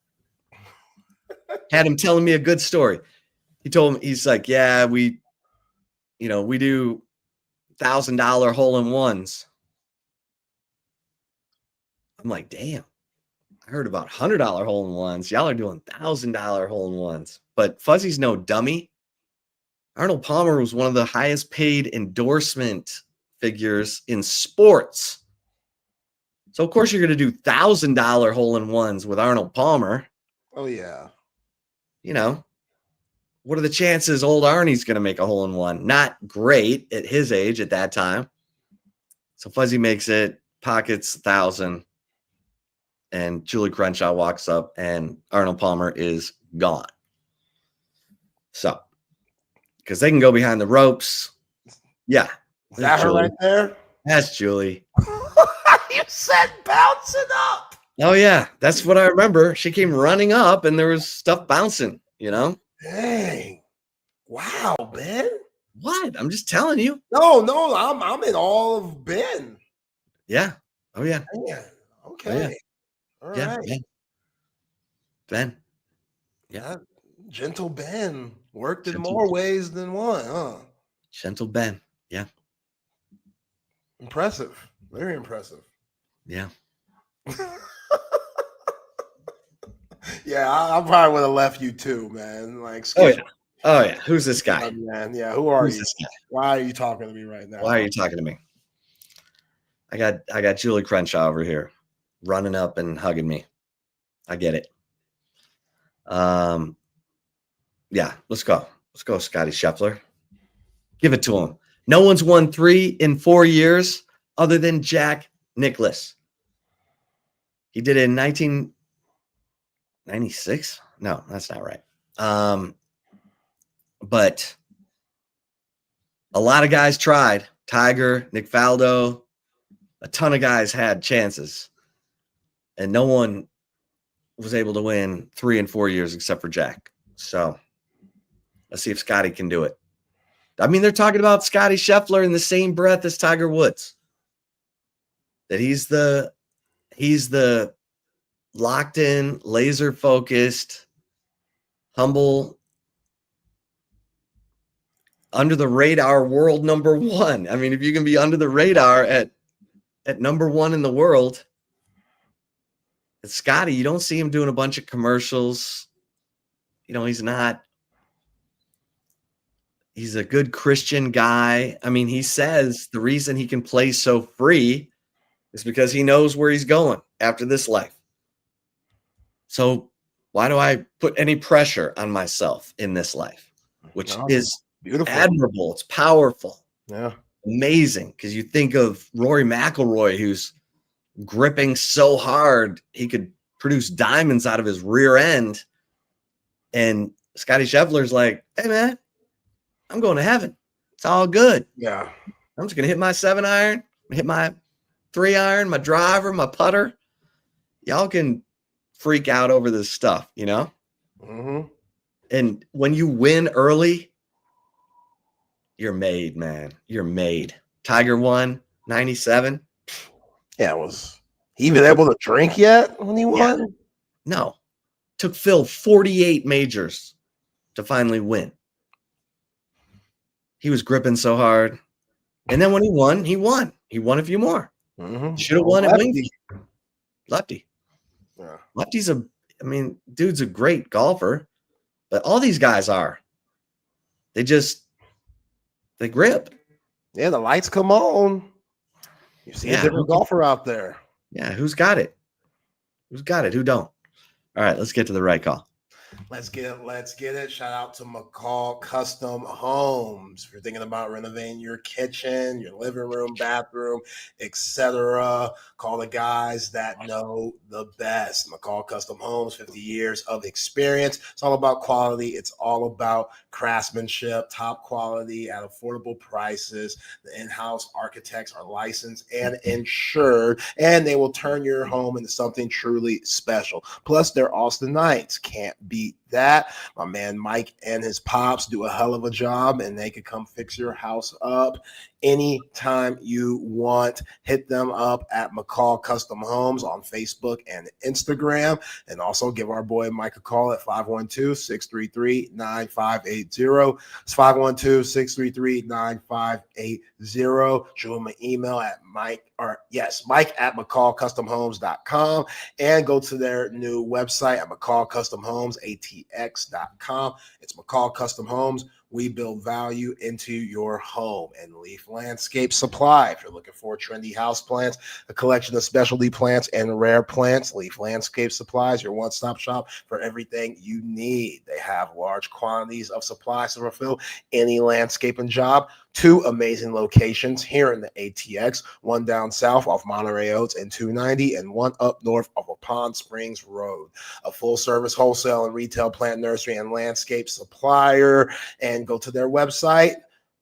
Had him telling me a good story. He told me, he's like, yeah, we do $1,000 hole-in-ones. I'm like, damn, I heard about $100 hole-in-ones. Y'all are doing $1,000 hole-in-ones. But Fuzzy's no dummy. Arnold Palmer was one of the highest paid endorsement figures in sports. So, of course, you're going to do $1,000 hole-in-ones with Arnold Palmer. Oh, yeah. You know, what are the chances old Arnie's going to make a hole-in-one? Not great at his age at that time. So Fuzzy makes it, pockets 1,000, and Julie Crenshaw walks up, and Arnold Palmer is gone. So, because they can go behind the ropes. Yeah. Is that her Julie. right there? That's Julie. You said bouncing up. Oh, yeah. That's what I remember. She came running up, and there was stuff bouncing, you know? Dang. Wow, Ben. What? I'm just telling you. No, I'm in all of Ben. Yeah. Oh, yeah. Man. Okay. Oh, yeah. All Yeah. right. Yeah. Ben. Yeah. Gentle Ben worked in Gentle more Ben. ways than one, huh? Gentle Ben. Yeah. Impressive. Very impressive. Yeah. Yeah, I probably would have left you too, man. Like, Oh, excuse yeah. Oh, yeah. Who's this guy? me, man. Yeah, who are Who's you? this guy? Why are you talking to me right now? Why are you talking to me? I got Julie Crenshaw over here running up and hugging me. I get it. Yeah, let's go. Let's go, Scotty Scheffler. Give it to him. No one's won 3 in 4 years other than Jack Nicklaus. He did it in 1996. No, that's not right. But a lot of guys tried. Tiger, Nick Faldo, a ton of guys had chances. And no one was able to win 3 in 4 years except for Jack. So let's see if Scotty can do it. I mean, they're talking about Scotty Scheffler in the same breath as Tiger Woods. That he's the locked in, laser focused, humble, under the radar world number 1. I mean, if you can be under the radar at number 1 in the world, it's Scotty. You don't see him doing a bunch of commercials. You know, he's a good Christian guy. I mean, he says the reason he can play so free is because he knows where he's going after this life. So why do I put any pressure on myself in this life? Which is beautiful, admirable. It's powerful. Yeah. Amazing. Because you think of Rory McIlroy, who's gripping so hard he could produce diamonds out of his rear end. And Scotty Scheffler's like, hey, man, I'm going to heaven. It's all good. Yeah. I'm just going to hit my 7-iron, hit my 3-iron, my driver, my putter. Y'all can freak out over this stuff, you know? Mm-hmm. And when you win early, you're made, man. You're made. Tiger won 97. Yeah, was he even able to drink yet when he won? Yeah. No. Took Phil 48 majors to finally win. He was gripping so hard. And then when he won, he won. He won a few more. Mm-hmm. Should have won at Lefty. Wingfield. Lefty. Yeah. Lefty's dude's a great golfer, but all these guys are. They grip. Yeah, the lights come on. You see a different golfer out there. Yeah, who's got it? Who's got it? Who don't? All right, let's get to the right call. Let's get it. Shout out to McCall Custom Homes. If you're thinking about renovating your kitchen, your living room, bathroom, etc., call the guys that know the best. McCall Custom Homes, 50 years of experience. It's all about quality. It's all about craftsmanship, top quality at affordable prices. The in-house architects are licensed and insured, and they will turn your home into something truly special. Plus, they're Austinites. Can't beat that. My man Mike and his pops do a hell of a job, and they could come fix your house up anytime you want. Hit them up at McCall Custom Homes on Facebook and Instagram, and also give our boy Mike a call at 512-633-9580. It's 512-633-9580. Shoot him an email at Mike at McCallCustomHomes.com, and go to their new website at McCallCustomHomesATX.com. It's McCall Custom Homes. We build value into your home. And Leaf Landscape Supply. If you're looking for trendy house plants, a collection of specialty plants and rare plants, Leaf Landscape Supply is your one-stop shop for everything you need. They have large quantities of supplies to fulfill any landscaping job. 2 amazing locations here in the ATX, one down south off Monterey Oaks and 290, and one up north off of Pond Springs Road. A full-service wholesale and retail plant nursery and landscape supplier. And go to their website,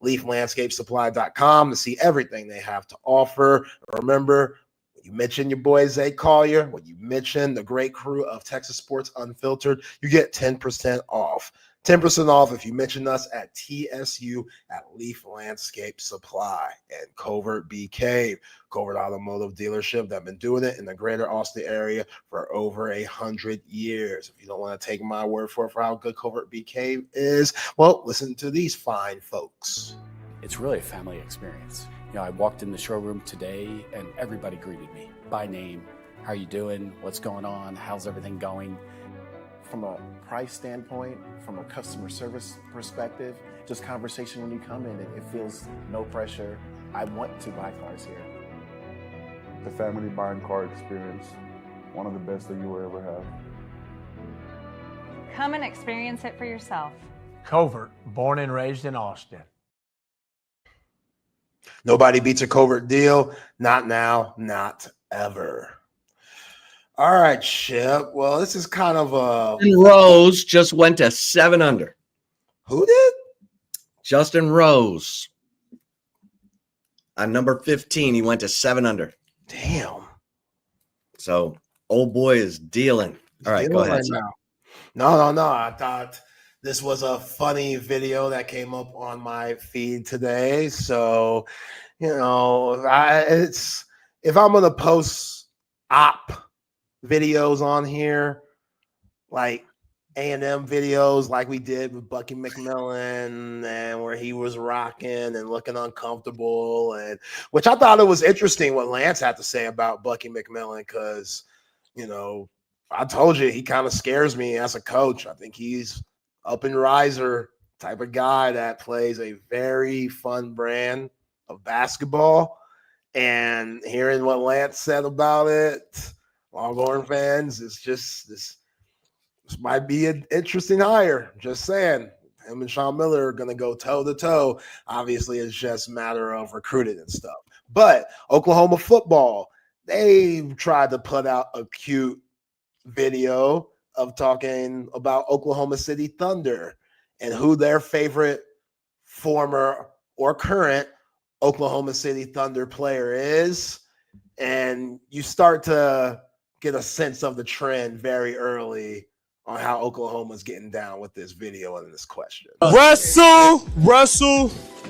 leaflandscapesupply.com, to see everything they have to offer. Remember, when you mention your boy Zay Collier, when you mention the great crew of Texas Sports Unfiltered, you get 10% off. 10% off if you mention us at TSU at Leaf Landscape Supply. And Covert Bee Cave, Covert Automotive Dealership, that have been doing it in the greater Austin area for over 100 years. If you don't want to take my word for how good Covert Bee Cave is, well, listen to these fine folks. It's really a family experience. You know, I walked in the showroom today and everybody greeted me by name. How are you doing? What's going on? How's everything going? From a price standpoint, from a customer service perspective, just conversation when you come in, it feels no pressure. I want to buy cars here. The family buying car experience, one of the best that you will ever have. Come and experience it for yourself. Covert, born and raised in Austin. Nobody beats a Covert deal. Not now, not ever. All right, Shep. Well, this is kind of a... Justin Rose just went to 7 under. Who did? Justin Rose. On number 15, he went to 7 under. Damn. So, old boy is dealing. All right, go ahead. Now. No. I thought this was a funny video that came up on my feed today. So, you know, if I'm going to post videos on here, like A&M videos like we did with Bucky McMillan, and where he was rocking and looking uncomfortable, and which I thought it was interesting what Lance had to say about Bucky McMillan, because, you know, I told you he kind of scares me as a coach. I think he's up and riser type of guy that plays a very fun brand of basketball. And hearing what Lance said about it, Longhorn fans, it's just this might be an interesting hire. Just saying, him and Sean Miller are going to go toe to toe. Obviously, it's just a matter of recruiting and stuff. But Oklahoma football, they've tried to put out a cute video of talking about Oklahoma City Thunder and who their favorite former or current Oklahoma City Thunder player is. And you start to get a sense of the trend very early on how Oklahoma's getting down with this video and this question. Russell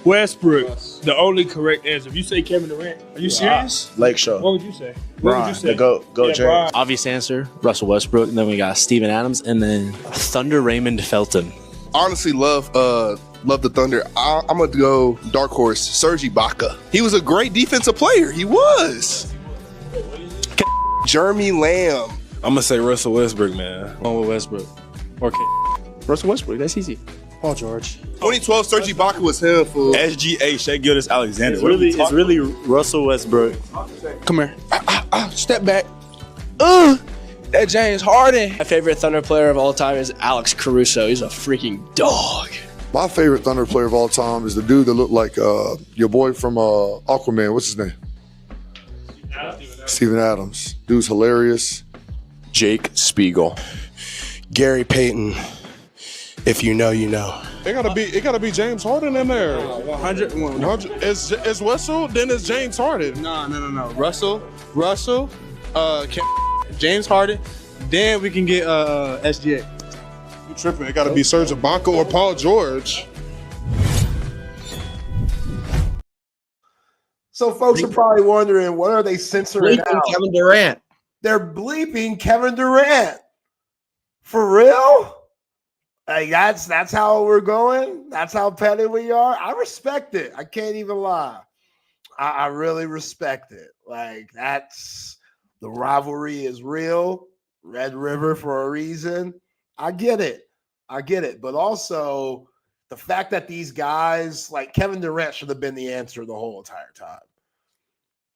Westbrook. The only correct answer. If you say Kevin Durant, are you serious? Lake Show. What would you say? The GOAT Jerry. Obvious answer, Russell Westbrook. And then we got Steven Adams, and then Thunder Raymond Felton. Honestly, love the Thunder. I'm going to go dark horse, Serge Ibaka. He was a great defensive player. He was. Jeremy Lamb. I'm going to say Russell Westbrook, man. I'm with Westbrook. Okay. Russell Westbrook, that's easy. Paul George. 2012 Serge Ibaka was him, fool. SGA, Shea Gilgeous-Alexander. It's really Russell Westbrook. Come here. Step back. That James Harden. My favorite Thunder player of all time is Alex Caruso. He's a freaking dog. My favorite Thunder player of all time is the dude that looked like your boy from Aquaman. What's his name? Steven Adams. Dude's hilarious. Jake Spiegel. Gary Payton. If you know, you know. It gotta be James Harden in there. 100. It's Russell, then it's James Harden. No. Russell, James Harden, then we can get SGA. You tripping? It gotta be Serge Ibaka or Paul George. So folks are probably wondering, what are they censoring out? Kevin Durant. They're bleeping Kevin Durant. For real? Like that's how we're going? That's how petty we are? I respect it. I can't even lie. I really respect it. Like, that's the rivalry is real. Red River for a reason. I get it. But also the fact that these guys, like Kevin Durant, should have been the answer the whole entire time.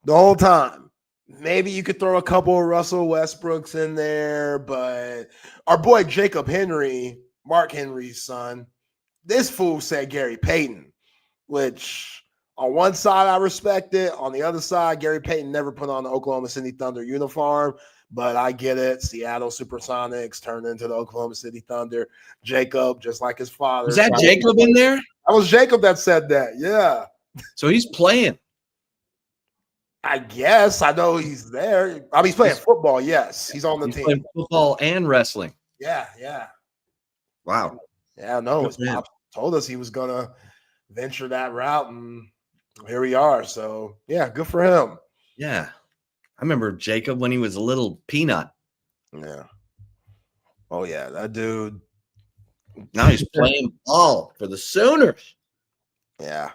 The whole time. Maybe you could throw a couple of Russell Westbrooks in there, but our boy Jacob Henry, Mark Henry's son, this fool said Gary Payton, which on one side I respect it. On the other side, Gary Payton never put on the Oklahoma City Thunder uniform, but I get it. Seattle Supersonics turned into the Oklahoma City Thunder. Jacob, just like his father. Was that Jacob in there? That was Jacob that said that, yeah. So he's playing. I guess. I know he's there. I mean, he's playing football, yes. He's on the team. Playing football and wrestling. Yeah. Wow. Yeah, no, his pop told us he was going to venture that route, and here we are. So, yeah, good for him. Yeah. I remember Jacob when he was a little peanut. Yeah. Oh, yeah, that dude. Now he's playing ball for the Sooners. Yeah.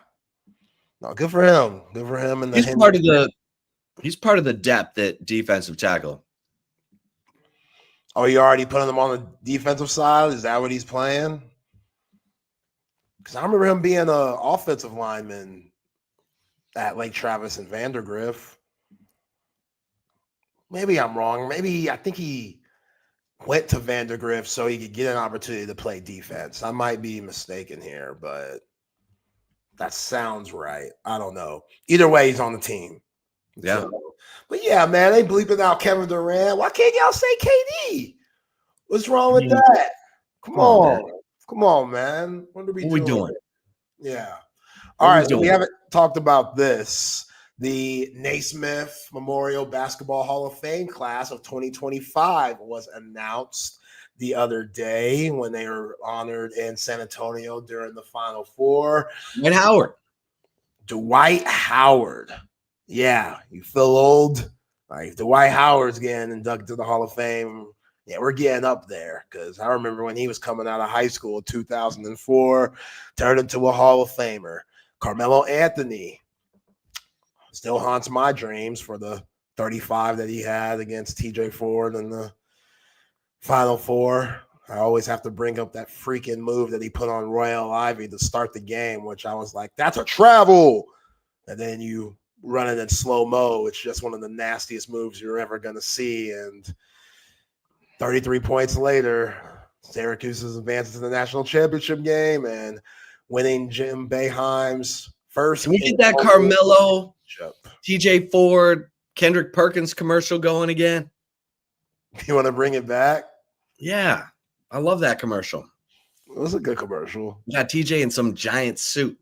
No, good for him. Good for him. And he's part of the depth at defensive tackle. Oh, you already putting him on the defensive side? Is that what he's playing? Because I remember him being an offensive lineman at Lake Travis and Vandergrift. Maybe I'm wrong. I think he went to Vandergrift so he could get an opportunity to play defense. I might be mistaken here, but that sounds right. I don't know. Either way, he's on the team. Yeah. So, but yeah, man, they bleeping out Kevin Durant. Why can't y'all say KD? What's wrong with that? Come on, man. What are we doing? Yeah. All right. So we haven't talked about this. The Naismith Memorial Basketball Hall of Fame class of 2025 was announced the other day when they were honored in San Antonio during the Final Four. Dwight Howard. Yeah, you feel old? Like, Dwight Howard's getting inducted to the Hall of Fame. Yeah, we're getting up there, because I remember when he was coming out of high school in 2004, turned into a Hall of Famer. Carmelo Anthony still haunts my dreams for the 35 that he had against TJ Ford in the Final Four. I always have to bring up that freaking move that he put on Royal Ivy to start the game, which I was like, that's a travel. And then you run it in slow-mo. It's just one of the nastiest moves you're ever going to see. And 33 points later, Syracuse is advancing to the national championship game and winning Jim Boeheim's first. Can we get that Carmelo, TJ Ford, Kendrick Perkins commercial going again? You want to bring it back? Yeah. I love that commercial. It was a good commercial. Got TJ in some giant suit.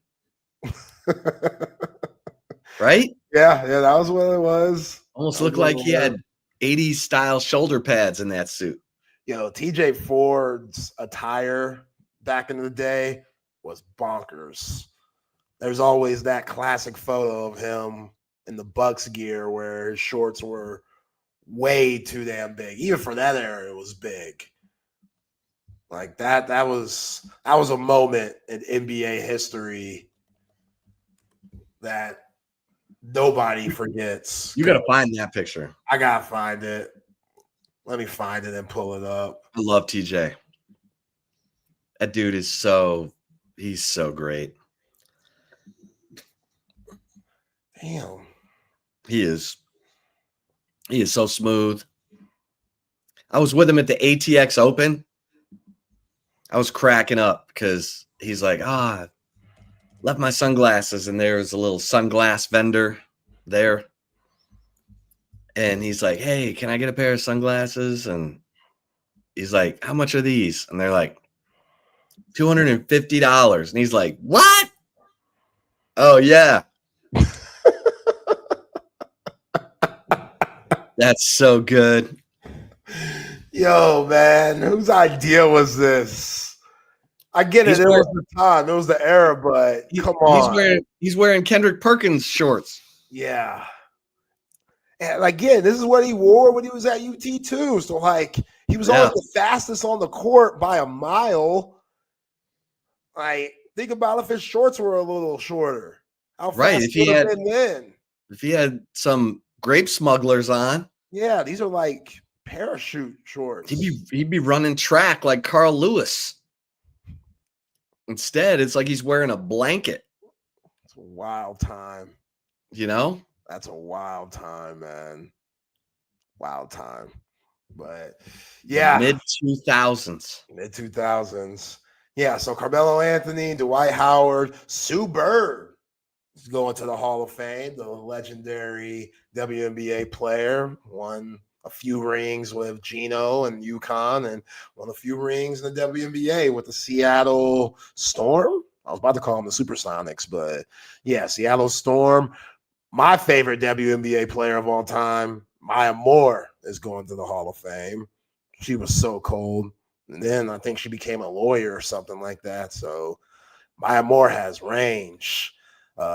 Right? Yeah, that was what it was. Almost looked like he had 80s style shoulder pads in that suit. TJ Ford's attire back in the day was bonkers. There's always that classic photo of him in the Bucks gear where his shorts were way too damn big. Even for that era, it was big. Like that was a moment in NBA history that nobody forgets. You got to find that picture. I got to find it. Let me find it and pull it up. I love TJ. That dude is so He's so great. Damn. He is so smooth. I was with him at the ATX Open. I was cracking up because he's like, left my sunglasses, and there's a little sunglass vendor there. And he's like, hey, can I get a pair of sunglasses? And he's like, how much are these? And they're like, $250. And he's like, what? Oh, yeah. That's so good. Yo, man, whose idea was this? I get it. It was the time. It was the era, but come on. He's wearing Kendrick Perkins shorts. Yeah. And again, this is what he wore when he was at UT too. So like he was always the fastest on the court by a mile. Like, think about if his shorts were a little shorter. How fast if he had been then? If he had some grape smugglers on. Yeah, these are like parachute shorts. He'd be running track like Carl Lewis. Instead, it's like he's wearing a blanket. It's a wild time. You know? That's a wild time, man. Wild time. But yeah. Mid-2000s. Mid-2000s. Yeah, so Carmelo Anthony, Dwight Howard, Sue Bird is going to the Hall of Fame, the legendary WNBA player, won a few rings with Gino and UConn, and won a few rings in the WNBA with the Seattle Storm. I was about to call them the Supersonics, but yeah, Seattle Storm. My favorite WNBA player of all time, Maya Moore, is going to the Hall of Fame. She was so cold. And then I think she became a lawyer or something like that. So Maya Moore has range.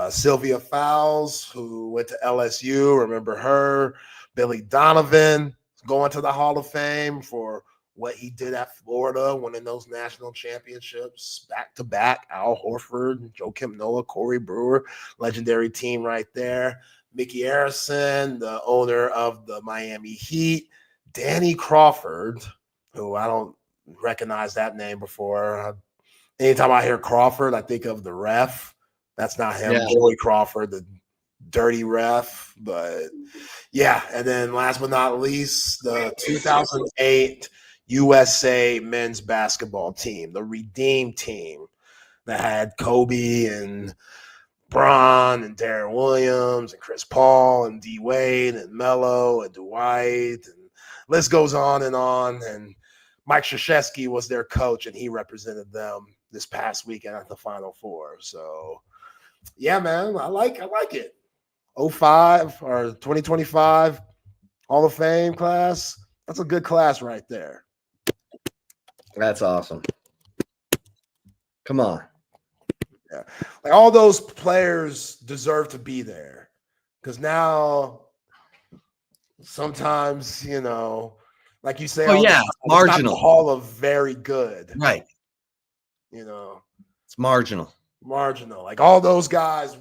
Sylvia Fowles, who went to LSU, remember her. Billy Donovan going to the Hall of Fame for what he did at Florida, winning those national championships back-to-back. Al Horford, Joakim Noah, Corey Brewer, legendary team right there. Mickey Arison, the owner of the Miami Heat. Danny Crawford, who I don't recognize that name before. Anytime I hear Crawford, I think of the ref. That's not him. Yeah. Joey Crawford, the dirty ref. But yeah, and then last but not least, the 2008 USA men's basketball team, the Redeem team that had Kobe and Bron and Darren Williams and Chris Paul and D Wade and Melo and Dwight, and list goes on. And Mike Krzyzewski was their coach, and he represented them this past weekend at the Final Four. So yeah, man, I like it. 05 or 2025 Hall of Fame class. That's a good class right there. That's awesome. Come on. Yeah. Like, all those players deserve to be there. Because now sometimes, you know, like you say, marginal. It's not the Hall of very good. Right. You know. It's marginal. Marginal. Like, all those guys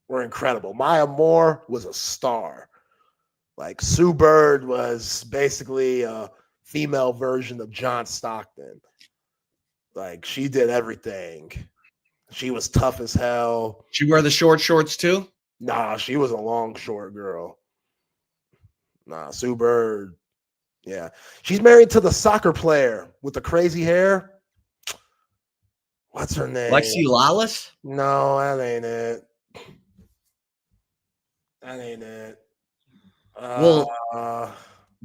were incredible. Maya Moore was a star. Like, Sue Bird was basically a female version of John Stockton. Like, she did everything. She was tough as hell. She wore the short shorts too? Nah, she was a long, short girl. Nah, Sue Bird. Yeah. She's married to the soccer player with the crazy hair. What's her name? Lexi Lawless? No, that ain't it. That ain't it.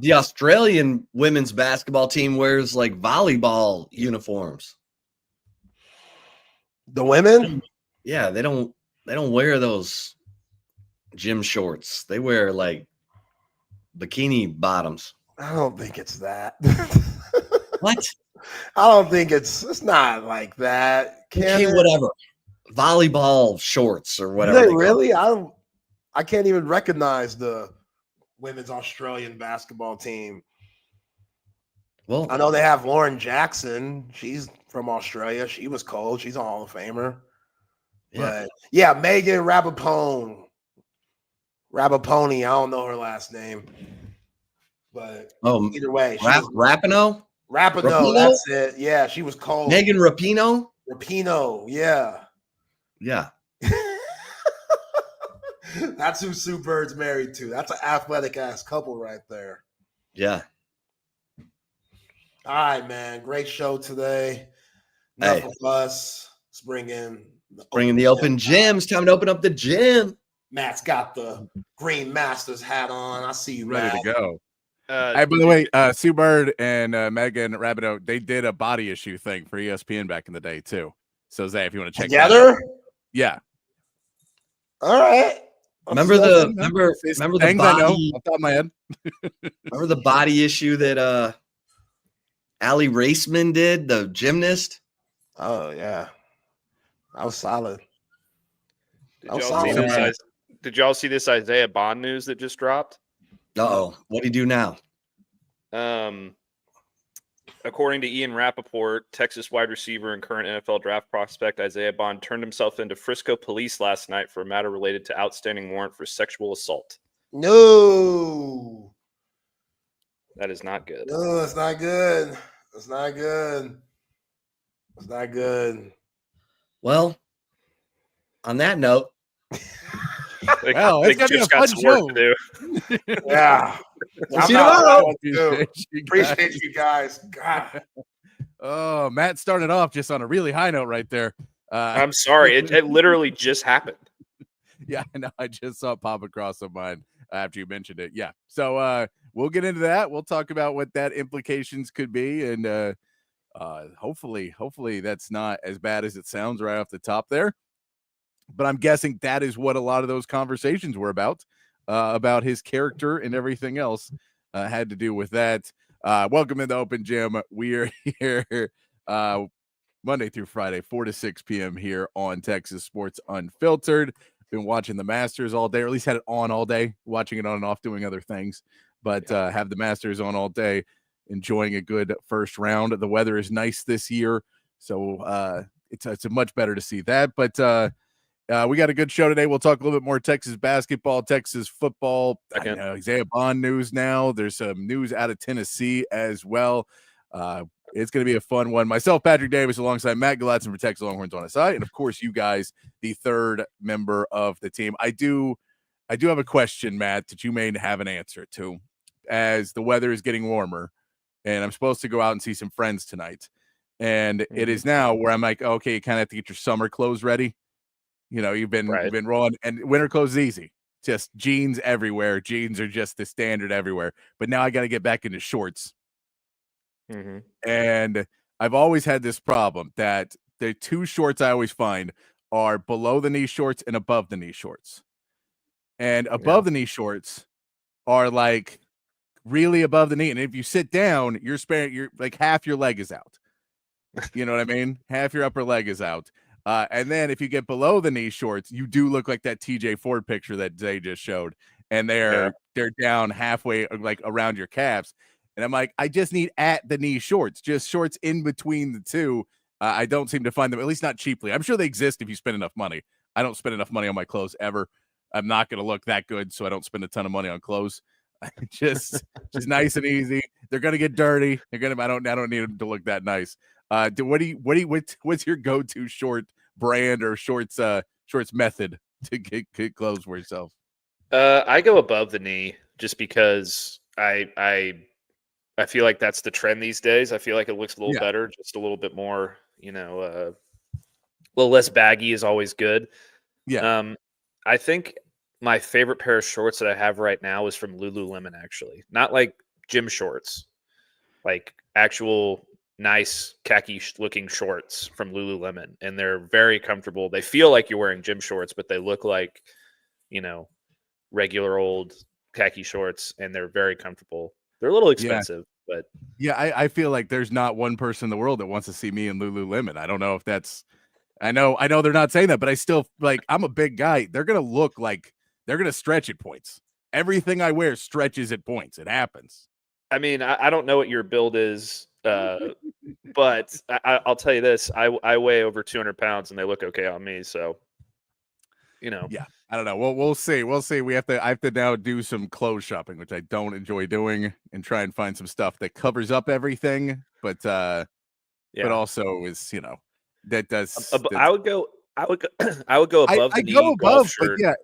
The Australian women's basketball team wears like volleyball uniforms. The women? Yeah, they don't wear those gym shorts. They wear like bikini bottoms. I don't think it's that. What? I don't think it's not like that. Okay, whatever. Volleyball shorts or whatever. They really? I can't even recognize the women's Australian basketball team. Well, I know they have Lauren Jackson. She's from Australia. She was cold. She's a Hall of Famer. Yeah. But yeah, Megan Rapapone. I don't know her last name. But either way. Rapinoe? Rapinoe, that's it. Yeah, she was cold. Megan Rapinoe? Rapino, yeah. Yeah. That's who Sue Bird's married to. That's an athletic ass couple right there. Yeah. All right, man. Great show today. Enough of us. Let's bring in the open gym. It's time to open up the gym. Matt's got the Green Masters hat on. I see you, ready Matt. to go. Hey, by the way, Sue Bird and Megan Rabideau, they did a body issue thing for ESPN back in the day too. So Zay, if you want to check together, yeah. All right. Remember the things body, I know off the top of my head. remember the body issue that Allie Raceman did, the gymnast? Oh yeah, that was solid. Did y'all see this Isaiah Bond news that just dropped? What do you do now? According to Ian Rappaport, Texas wide receiver and current NFL draft prospect Isaiah Bond turned himself into Frisco police last night for a matter related to outstanding warrant for sexual assault. No. That is not good. No, it's not good. It's not good. It's not good. Well, on that note, well, it's gonna be a fun show. Yeah. We'll see you tomorrow. Appreciate you guys. God. Oh, Matt started off just on a really high note right there. I'm sorry. It literally just happened. Yeah, I know. I just saw it pop across on mine after you mentioned it. Yeah. So we'll get into that. We'll talk about what that implications could be. And hopefully that's not as bad as it sounds right off the top there. But I'm guessing that is what a lot of those conversations were about his character and everything else had to do with that. Welcome in the open gym. We are here Monday through Friday, 4 to 6 p.m. here on Texas Sports Unfiltered. Been watching the Masters all day, or at least had it on all day, watching it on and off, doing other things. But have the Masters on all day, enjoying a good first round. The weather is nice this year, so it's much better to see that. But we got a good show today. We'll talk a little bit more Texas basketball, Texas football, Isaiah Bond news now. There's some news out of Tennessee as well. It's going to be a fun one. Myself, Patrick Davis, alongside Matt Galatzan for Texas Longhorns on his side. And, of course, you guys, the third member of the team. I do have a question, Matt, that you may have an answer to. As the weather is getting warmer, and I'm supposed to go out and see some friends tonight. And it is now where I'm like, okay, you kind of have to get your summer clothes ready. You know, you've been rolling, and winter clothes is easy. Just jeans everywhere. Jeans are just the standard everywhere. But now I got to get back into shorts. And I've always had this problem that the two shorts I always find are below the knee shorts and above the knee shorts. And above the knee shorts are like really above the knee. And if you sit down, you're like half your leg is out. You know what I mean? Half your upper leg is out. And then if you get below the knee shorts, you do look like that TJ Ford picture that Zay just showed. And they're down halfway, like around your calves. And I'm like, I just need at the knee shorts, just shorts in between the two. I don't seem to find them, at least not cheaply. I'm sure they exist if you spend enough money. I don't spend enough money on my clothes ever. I'm not going to look that good, so I don't spend a ton of money on clothes. just nice and easy. They're going to get dirty. I don't need them to look that nice. What's your go-to short brand or shorts method to get clothes for yourself? I go above the knee just because I feel like that's the trend these days. I feel like it looks a little better, just a little bit more, a little less baggy is always good. Yeah. I think my favorite pair of shorts that I have right now is from Lululemon, actually. Not like gym shorts, like actual nice khaki looking shorts from Lululemon. And they're very comfortable. They feel like you're wearing gym shorts, but they look like, regular old khaki shorts, and they're very comfortable. They're a little expensive, but I feel like there's not one person in the world that wants to see me in Lululemon. I don't know if that's, I know they're not saying that, but I still I'm a big guy. They're going to look like they're going to stretch at points. Everything I wear stretches at points. It happens. I mean, I don't know what your build is, but I'll tell you this. I weigh over 200 pounds and they look okay on me. So, Yeah, I don't know. We'll see. We'll see. I have to now do some clothes shopping, which I don't enjoy doing, and try and find some stuff that covers up everything, but also is, That does. I would go. I would go above the knee. Go above, golf but shirt. yeah,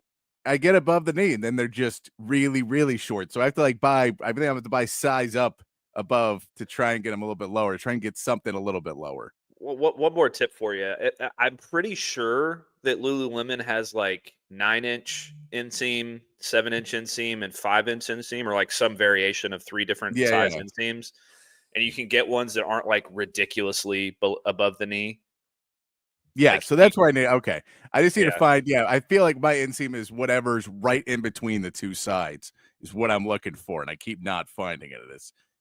I get above the knee, and then they're just really, really short. So I have to buy. I think I have to buy size up above to try and get them a little bit lower. Try and get something a little bit lower. Well, one more tip for you. I'm pretty sure that Lululemon has 9-inch inseam, 7-inch inseam, and 5-inch inseam, or some variation of 3 different size inseams. And you can get ones that aren't ridiculously above the knee. Yeah, so that's where I need. Okay, I just need to find. Yeah, I feel like my inseam is whatever's right in between the two sides is what I'm looking for, and I keep not finding it.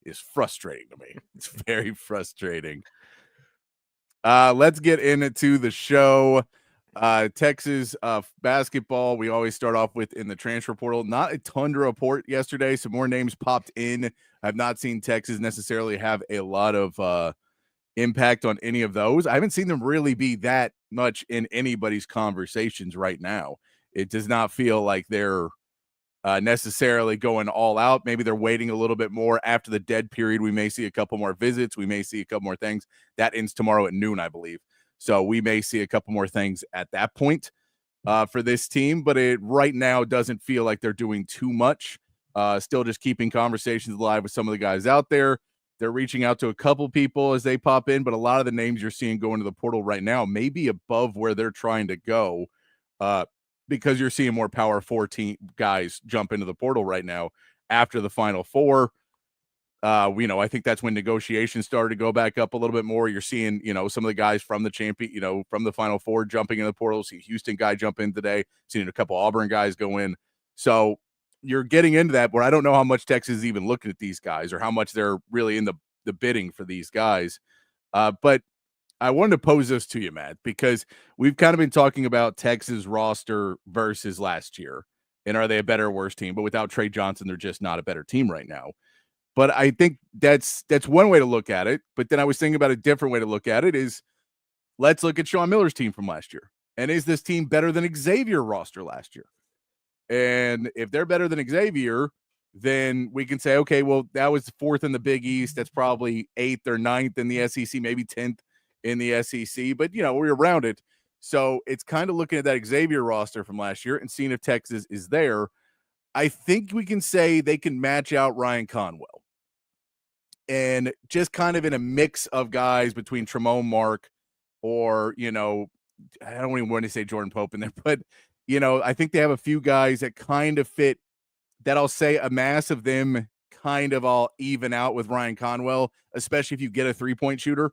It's frustrating to me. It's very frustrating. Let's get into the show. Texas basketball. We always start off with in the transfer portal. Not a ton to report yesterday. Some more names popped in. I've not seen Texas necessarily have a lot of impact on any of those. I haven't seen them really be that much in anybody's conversations right now. It does not feel like they're necessarily going all out. Maybe they're waiting a little bit more after the dead period. We may see a couple more visits. We may see a couple more things. That ends tomorrow at noon, I believe. So we may see a couple more things at that point for this team, but it right now doesn't feel like they're doing too much. Still just keeping conversations alive with some of the guys out there. They're reaching out to a couple people as they pop in, but a lot of the names you're seeing go into the portal right now may be above where they're trying to go because you're seeing more Power 14 guys jump into the portal right now after the Final Four. I think that's when negotiations started to go back up a little bit more. You're seeing, some of the guys from the champion, from the Final Four jumping in the portal. See a Houston guy jump in today. Seeing a couple Auburn guys go in. So you're getting into that where I don't know how much Texas is even looking at these guys or how much they're really in the bidding for these guys. But I wanted to pose this to you, Matt, because we've kind of been talking about Texas roster versus last year. And are they a better or worse team? But without Trey Johnson, they're just not a better team right now. But I think that's one way to look at it. But then I was thinking about a different way to look at it is let's look at Sean Miller's team from last year. And is this team better than Xavier roster last year? And if they're better than Xavier, then we can say, okay, well, that was 4th in the Big East. That's probably 8th or 9th in the SEC, maybe 10th in the SEC. But, we're around it. So it's kind of looking at that Xavier roster from last year and seeing if Texas is there. I think we can say they can match out Ryan Conwell. And just kind of in a mix of guys between Tremont Mark or, I don't even want to say Jordan Pope in there, but, I think they have a few guys that kind of fit that I'll say a mass of them kind of all even out with Ryan Conwell, especially if you get a 3-point shooter.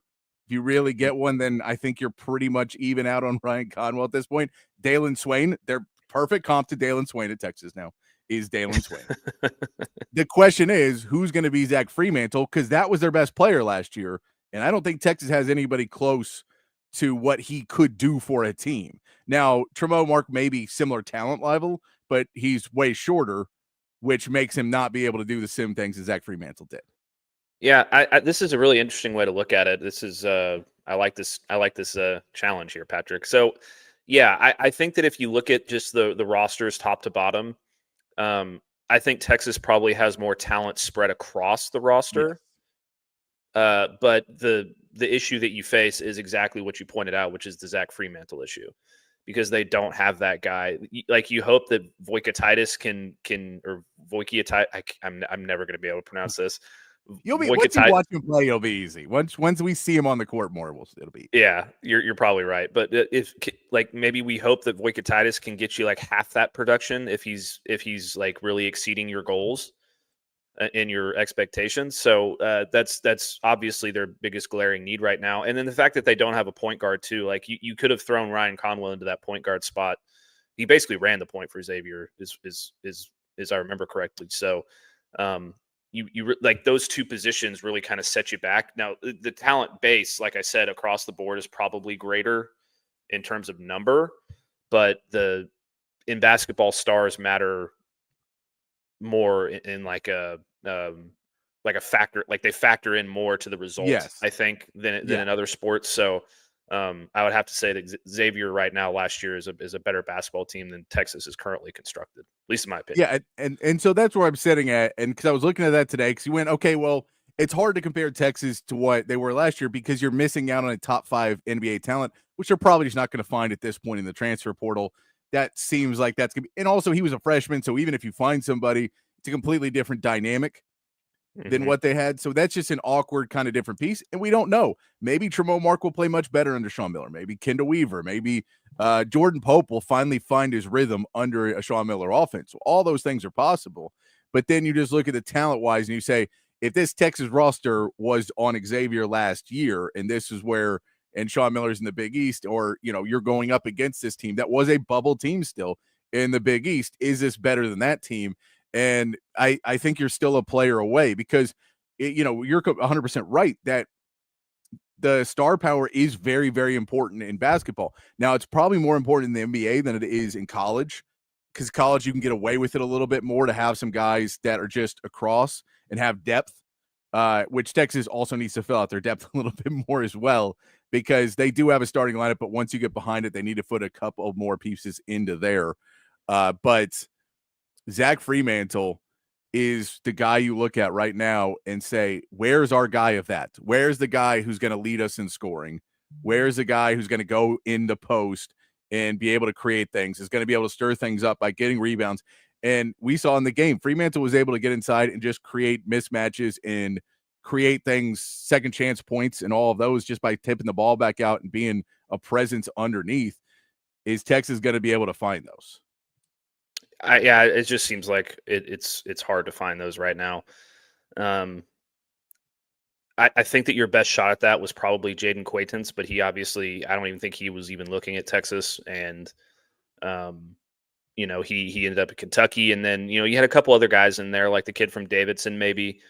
If you really get one, then I think you're pretty much even out on Ryan Conwell at this point. Dalen Swain, they're perfect comp to Dalen Swain at Texas now. Is Dalen Swain. The question is, who's going to be Zach Fremantle? Because that was their best player last year. And I don't think Texas has anybody close to what he could do for a team. Now, Tremont Mark may be similar talent level, but he's way shorter, which makes him not be able to do the same things as Zach Fremantle did. Yeah, this is a really interesting way to look at it. This is I like this challenge here, Patrick. So, yeah, I think that if you look at just the rosters top to bottom, I think Texas probably has more talent spread across the roster. Yes. But the issue that you face is exactly what you pointed out, which is the Zach Fremantle issue, because they don't have that guy. Like, you hope that Voikatitis can or Voikatitis. I'm never going to be able to pronounce this. You'll be once you watch him play, it'll be easy. Once we see him on the court more, it'll be. Yeah, you're probably right. But if maybe we hope that Voikatitis can get you half that production if he's really exceeding your goals and your expectations. So that's obviously their biggest glaring need right now. And then the fact that they don't have a point guard too. You could have thrown Ryan Conwell into that point guard spot. He basically ran the point for Xavier, is I remember correctly. So. You those two positions really kind of set you back. Now, the talent base, like I said, across the board is probably greater in terms of number, but in basketball, stars matter more in a factor. They factor in more to the results, yes, I think, than in other sports. So I would have to say that Xavier right now last year is a better basketball team than Texas is currently constructed, at least in my opinion. Yeah, and so that's where I'm sitting at. And because I was looking at that today, because you went, okay, well, it's hard to compare Texas to what they were last year because you're missing out on a top 5 NBA talent, which you're probably just not going to find at this point in the transfer portal. That seems like that's going to be, and also he was a freshman. So even if you find somebody, it's a completely different dynamic than what they had. So that's just an awkward kind of different piece. And we don't know. Maybe Tremont Mark will play much better under Sean Miller. Maybe Kendall Weaver. Maybe Jordan Pope will finally find his rhythm under a Sean Miller offense. So all those things are possible. But then you just look at the talent-wise and you say, if this Texas roster was on Xavier last year, and this is where, and Sean Miller's in the Big East, or, you're going up against this team that was a bubble team still in the Big East, is this better than that team? And I think you're still a player away because, you're 100% right that the star power is very, very important in basketball. Now, it's probably more important in the NBA than it is in college, because college you can get away with it a little bit more to have some guys that are just across and have depth, which Texas also needs to fill out their depth a little bit more as well, because they do have a starting lineup, but once you get behind it, they need to put a couple more pieces into there. But Zach Fremantle is the guy you look at right now and say, where's our guy of that? Where's the guy who's going to lead us in scoring? Where's the guy who's going to go in the post and be able to create things, is going to be able to stir things up by getting rebounds? And we saw in the game, Fremantle was able to get inside and just create mismatches and create things, second chance points and all of those just by tipping the ball back out and being a presence underneath. Is Texas going to be able to find those? Yeah, it just seems like it's hard to find those right now. I think that your best shot at that was probably Jaden Quaintance, but he obviously, I don't even think he was even looking at Texas, and he ended up at Kentucky, and then you had a couple other guys in there like the kid from Davidson, maybe,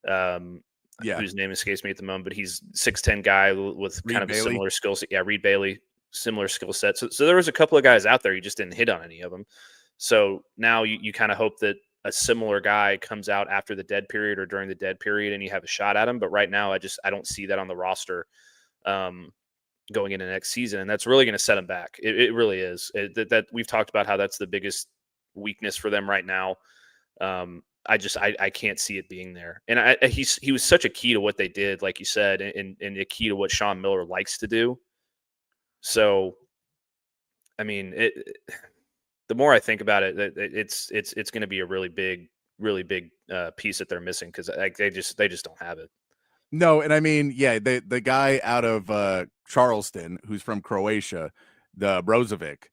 whose name escapes me at the moment, but he's 6'10" guy with kind of a similar skill set. Yeah, Reed Bailey, similar skill set. So there was a couple of guys out there, you just didn't hit on any of them. So now you kind of hope that a similar guy comes out after the dead period or during the dead period and you have a shot at him. But right now, I don't see that on the roster going into next season. And that's really going to set him back. It really is. That we've talked about how that's the biggest weakness for them right now. I can't see it being there. And he was such a key to what they did, like you said, and a key to what Sean Miller likes to do. So, I mean, the more I think about it, it's going to be a really big piece that they're missing, because they just don't have it. No, and I mean, yeah, the guy out of Charleston who's from Croatia, the Brozovic,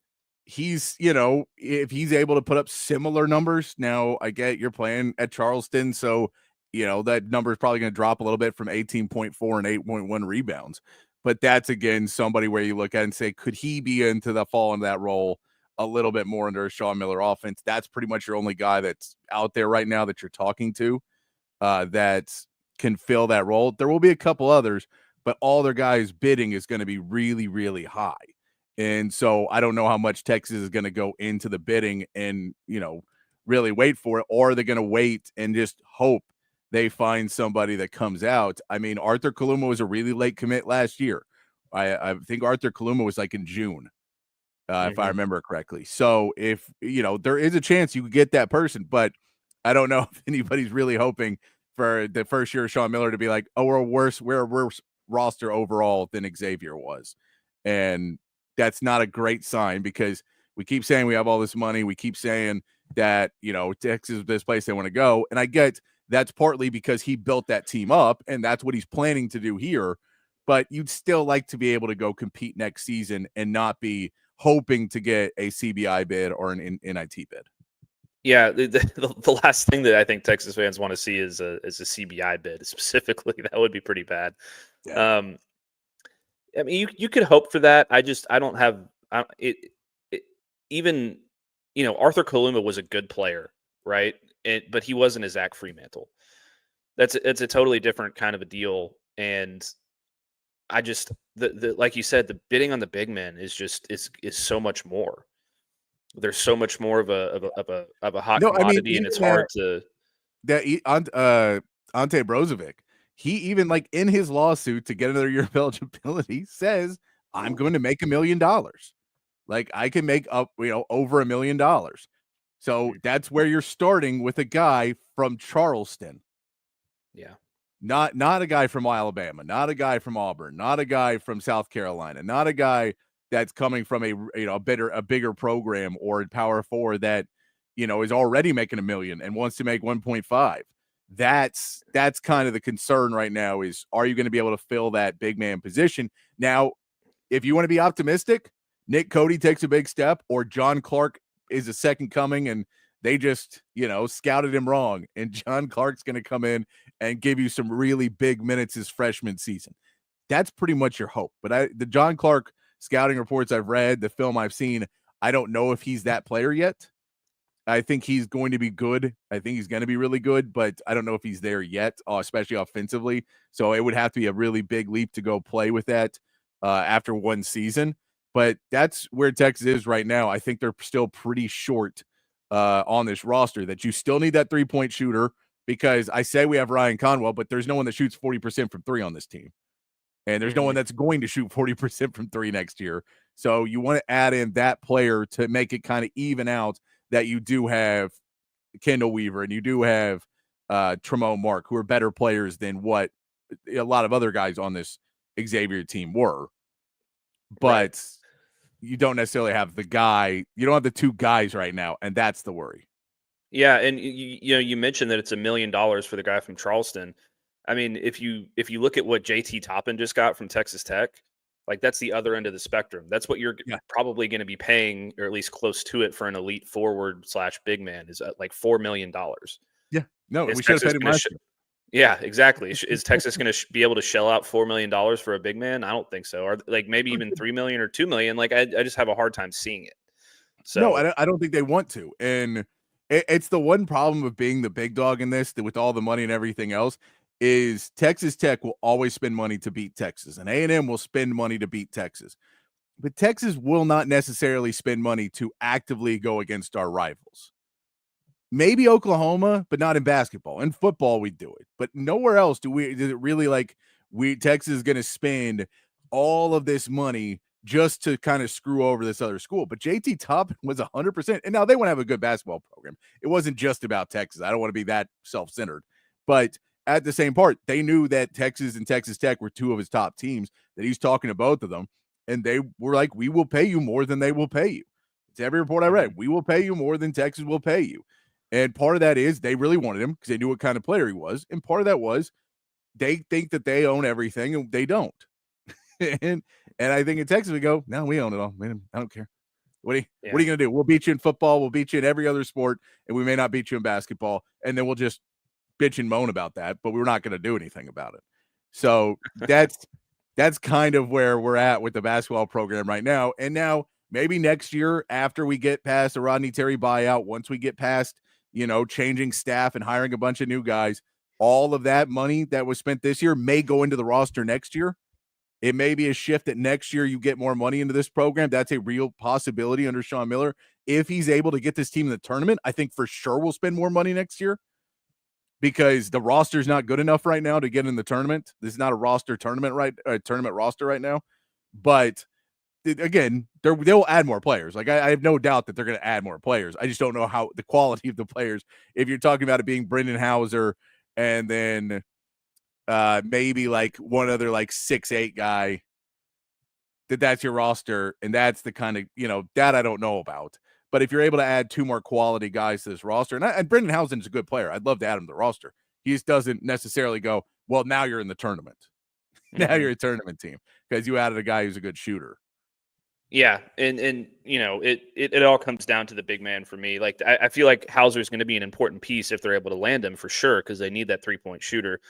he's, if he's able to put up similar numbers, now I get you're playing at Charleston, so that number is probably going to drop a little bit from 18.4 and 8.1 rebounds. But that's, again, somebody where you look at and say, could he be into that role a little bit more under a Sean Miller offense? That's pretty much your only guy that's out there right now that you're talking to that can fill that role. There will be a couple others, but all their guys bidding is going to be really, really high. And so I don't know how much Texas is going to go into the bidding and, really wait for it, or are they going to wait and just hope they find somebody that comes out? I mean, Arthur Kaluma was a really late commit last year. I think Arthur Kaluma was like in June. If I remember correctly. So if, there is a chance you could get that person, but I don't know if anybody's really hoping for the first year of Sean Miller to be like, oh, we're a worse roster overall than Xavier was. And that's not a great sign, because we keep saying we have all this money. We keep saying that, Texas is this place they want to go. And I get that's partly because he built that team up and that's what he's planning to do here. But you'd still like to be able to go compete next season and not be hoping to get a CBI bid or an NIT bid. Yeah, the last thing that I think Texas fans want to see is a CBI bid specifically. That would be pretty bad. Yeah. I mean, you could hope for that. I don't have even Arthur Kaluma was a good player, right? But he wasn't a Zach Fremantle. It's a totally different kind of a deal. And I just like you said, the bidding on the big men is so much more. There's so much more of a hot commodity, and it's hard to. That Ante Brozovic, he even, like, in his lawsuit to get another year of eligibility, says, "I'm going to make $1 million. Like, I can make up over $1 million." So that's where you're starting with a guy from Charleston. Yeah. Not a guy from Alabama, not a guy from Auburn, not a guy from South Carolina, not a guy that's coming from a bigger program or a Power 4 that is already making $1 million and wants to make 1.5. That's kind of the concern right now is, are you going to be able to fill that big man position? Now, if you want to be optimistic, Nick Cody takes a big step, or John Clark is a second coming and they just, scouted him wrong, and John Clark's going to come in and give you some really big minutes his freshman season. That's pretty much your hope. But the John Clark scouting reports I've read, the film I've seen, I don't know if he's that player yet. I think he's going to be good. I think he's going to be really good, but I don't know if he's there yet, especially offensively. So it would have to be a really big leap to go play with that after one season. But that's where Texas is right now. I think they're still pretty short on this roster, that you still need that three-point shooter, because I say we have Ryan Conwell, but there's no one that shoots 40% from three on this team. And there's no one that's going to shoot 40% from three next year. So you want to add in that player to make it kind of even out, that you do have Kendall Weaver and you do have Tremont Mark, who are better players than what a lot of other guys on this Xavier team were. But you don't necessarily have the guy. You don't have the two guys right now, and that's the worry. Yeah, and you mentioned that it's $1 million for the guy from Charleston. I mean, if you look at what JT Toppin just got from Texas Tech, like, that's the other end of the spectrum. That's what you're probably going to be paying, or at least close to it, for an elite forward / big man, is like $4 million. Yeah, no, we should have paid him last year. Yeah, exactly. Is Texas going to be able to shell out $4 million for a big man? I don't think so. Or like maybe even $3 million or $2 million. Like, I just have a hard time seeing it. So no, I don't think they want to. And it's the one problem of being the big dog in this, that with all the money and everything else, is Texas Tech will always spend money to beat Texas, and A&M will spend money to beat Texas. But Texas will not necessarily spend money to actively go against our rivals. Maybe Oklahoma, but not in basketball. In football, we do it, but nowhere else is it really like Texas is going to spend all of this money just to kind of screw over this other school. But JT Toppin was 100%. And now they want to have a good basketball program. It wasn't just about Texas. I don't want to be that self-centered. But at the same part, they knew that Texas and Texas Tech were two of his top teams, that he's talking to both of them. And they were like, we will pay you more than they will pay you. It's every report I read. We will pay you more than Texas will pay you. And part of that is they really wanted him because they knew what kind of player he was. And part of that was they think that they own everything, and they don't. and I think in Texas we go, no, we own it all. Man, I don't care. What are you going to do? We'll beat you in football. We'll beat you in every other sport, and we may not beat you in basketball. And then we'll just bitch and moan about that, but we're not going to do anything about it. So that's kind of where we're at with the basketball program right now. And now maybe next year, after we get past the Rodney Terry buyout, once we get past, changing staff and hiring a bunch of new guys, all of that money that was spent this year may go into the roster next year. It may be a shift that next year you get more money into this program. That's a real possibility under Sean Miller. If he's able to get this team in the tournament, I think for sure we'll spend more money next year, because the roster is not good enough right now to get in the tournament. This is not a tournament roster right now. But again, they'll add more players. Like, I have no doubt that they're going to add more players. I just don't know how the quality of the players, if you're talking about it being Brendan Hauser and then maybe like one other like 6'8" guy, that's your roster. And that's the kind of, that I don't know about. But if you're able to add two more quality guys to this roster, and Brendan Hausen's a good player, I'd love to add him to the roster. He just doesn't necessarily go, well, now you're in the tournament. Now you're a tournament team because you added a guy who's a good shooter. Yeah, and it all comes down to the big man for me. Like, I feel like Hauser is going to be an important piece if they're able to land him, for sure, because they need that 3-point shooter.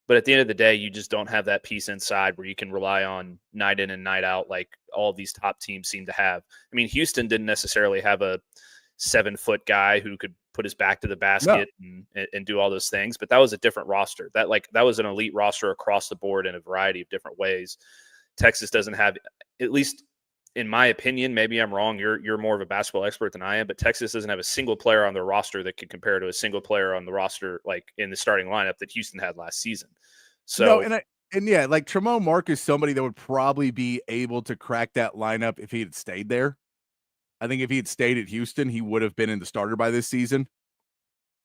But at the end of the day, you just don't have that piece inside where you can rely on night in and night out like all of these top teams seem to have. I mean, Houston didn't necessarily have a 7-foot guy who could put his back to the basket and do all those things, but that was a different roster. That was an elite roster across the board in a variety of different ways. Texas doesn't have, at least in my opinion, maybe I'm wrong. You're more of a basketball expert than I am, but Texas doesn't have a single player on their roster that could compare to a single player on the roster, like in the starting lineup, that Houston had last season. So, no, like Tremont Mark is somebody that would probably be able to crack that lineup if he had stayed there. I think if he had stayed at Houston, he would have been in the starter by this season.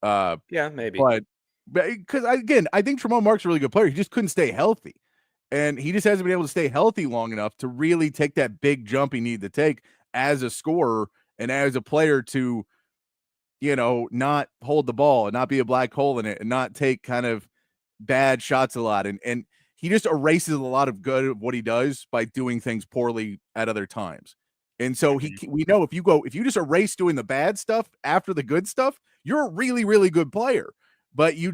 Yeah, maybe. But because I think Tremont Mark's a really good player. He just couldn't stay healthy. And he just hasn't been able to stay healthy long enough to really take that big jump he needed to take as a scorer and as a player to, not hold the ball and not be a black hole in it and not take kind of bad shots a lot. And he just erases a lot of good of what he does by doing things poorly at other times. And so we know if you just erase doing the bad stuff after the good stuff, you're a really, really good player. But you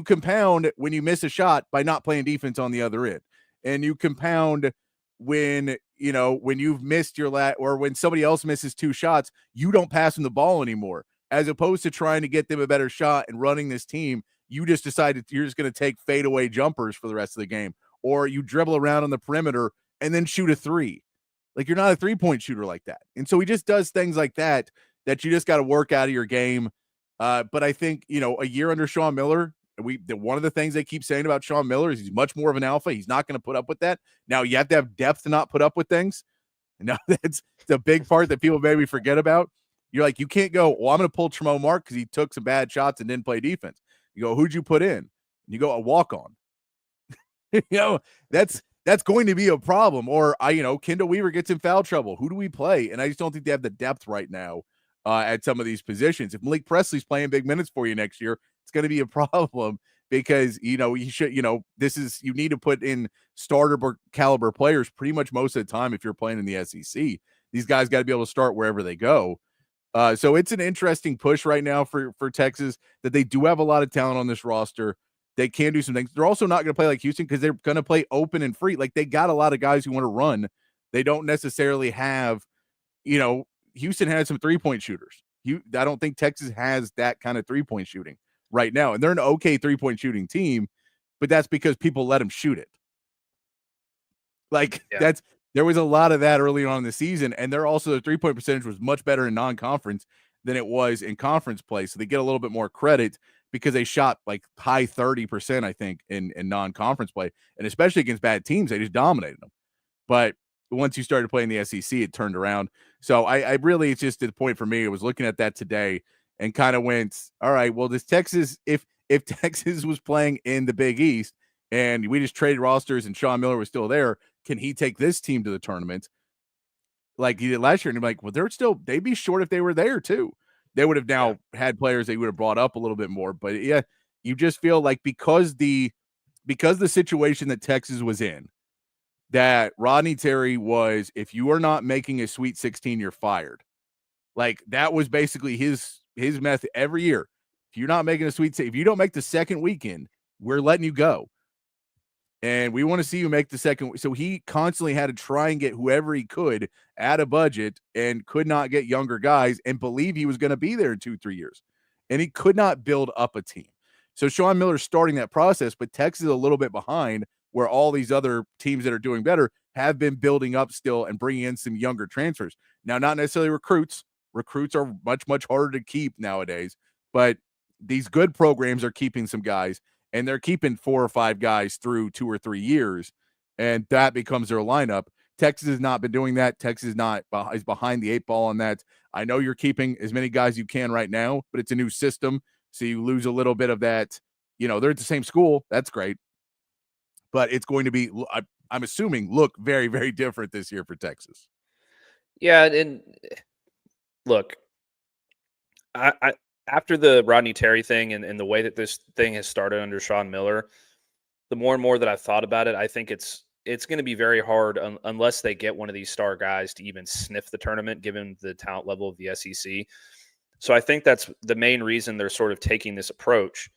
compound when you miss a shot by not playing defense on the other end. And you compound when you've missed your or when somebody else misses 2 shots, you don't pass them the ball anymore. As opposed to trying to get them a better shot and running this team, you just decided you're just going to take fadeaway jumpers for the rest of the game. Or you dribble around on the perimeter and then shoot a 3. Like, you're not a 3-point shooter like that. And so he just does things like that you just got to work out of your game. But I think, a year under Sean Miller, one of the things they keep saying about Sean Miller is he's much more of an alpha. He's not going to put up with that. Now, you have to have depth to not put up with things. Now, that's the big part that people maybe forget about. You're like, you can't go, well, I'm going to pull Tremont Mark because he took some bad shots and didn't play defense. You go, who'd you put in? And you go, a walk-on. That's going to be a problem. Or, Kendall Weaver gets in foul trouble. Who do we play? And I just don't think they have the depth right now at some of these positions. If Malik Presley's playing big minutes for you next year, it's going to be a problem because, you need to put in starter caliber players pretty much most of the time if you're playing in the SEC. These guys got to be able to start wherever they go. So it's an interesting push right now for Texas that they do have a lot of talent on this roster. They can do some things. They're also not going to play like Houston because they're going to play open and free. Like, they got a lot of guys who want to run. They don't necessarily have, Houston has some 3-point shooters. I don't think Texas has that kind of 3-point shooting right now. And they're an okay 3-point shooting team, but that's because people let them shoot it. There was a lot of that early on in the season. And they're also, the 3-point percentage was much better in non-conference than it was in conference play. So they get a little bit more credit because they shot like high 30%, I think, in non-conference play. And especially against bad teams, they just dominated them. But once you started playing the SEC, it turned around. So I really, it's just the point for me. I was looking at that today and kind of went, all right, well, this Texas, if Texas was playing in the Big East and we just traded rosters and Sean Miller was still there, can he take this team to the tournament like he did last year? And I'm like, well, they'd be short if they were there too. They would have now had players they would have brought up a little bit more. But yeah, you just feel like because the situation that Texas was in, that Rodney Terry was, if you are not making a Sweet 16, you're fired. Like, that was basically his method every year. If you're not making a Sweet 16, if you don't make the second weekend, we're letting you go. And we want to see you make the second. So he constantly had to try and get whoever he could at a budget and could not get younger guys and believe he was going to be there in 2-3 years. And he could not build up a team. So Sean Miller's starting that process, but Texas is a little bit behind where all these other teams that are doing better have been building up still and bringing in some younger transfers. Now, not necessarily recruits. Recruits are much, much harder to keep nowadays, but these good programs are keeping some guys. And they're keeping 4 or 5 guys through 2 or 3 years, and that becomes their lineup. Texas has not been doing that. Texas is behind the 8 ball on that. I know you're keeping as many guys you can right now, but it's a new system, so you lose a little bit of that. They're at the same school. That's great. But it's going to be, I'm assuming, look very, very different this year for Texas. Yeah, and look, I after the Rodney Terry thing and the way that this thing has started under Sean Miller, the more and more that I've thought about it, I think it's going to be very hard unless they get one of these star guys to even sniff the tournament, given the talent level of the SEC. So I think that's the main reason they're sort of taking this approach,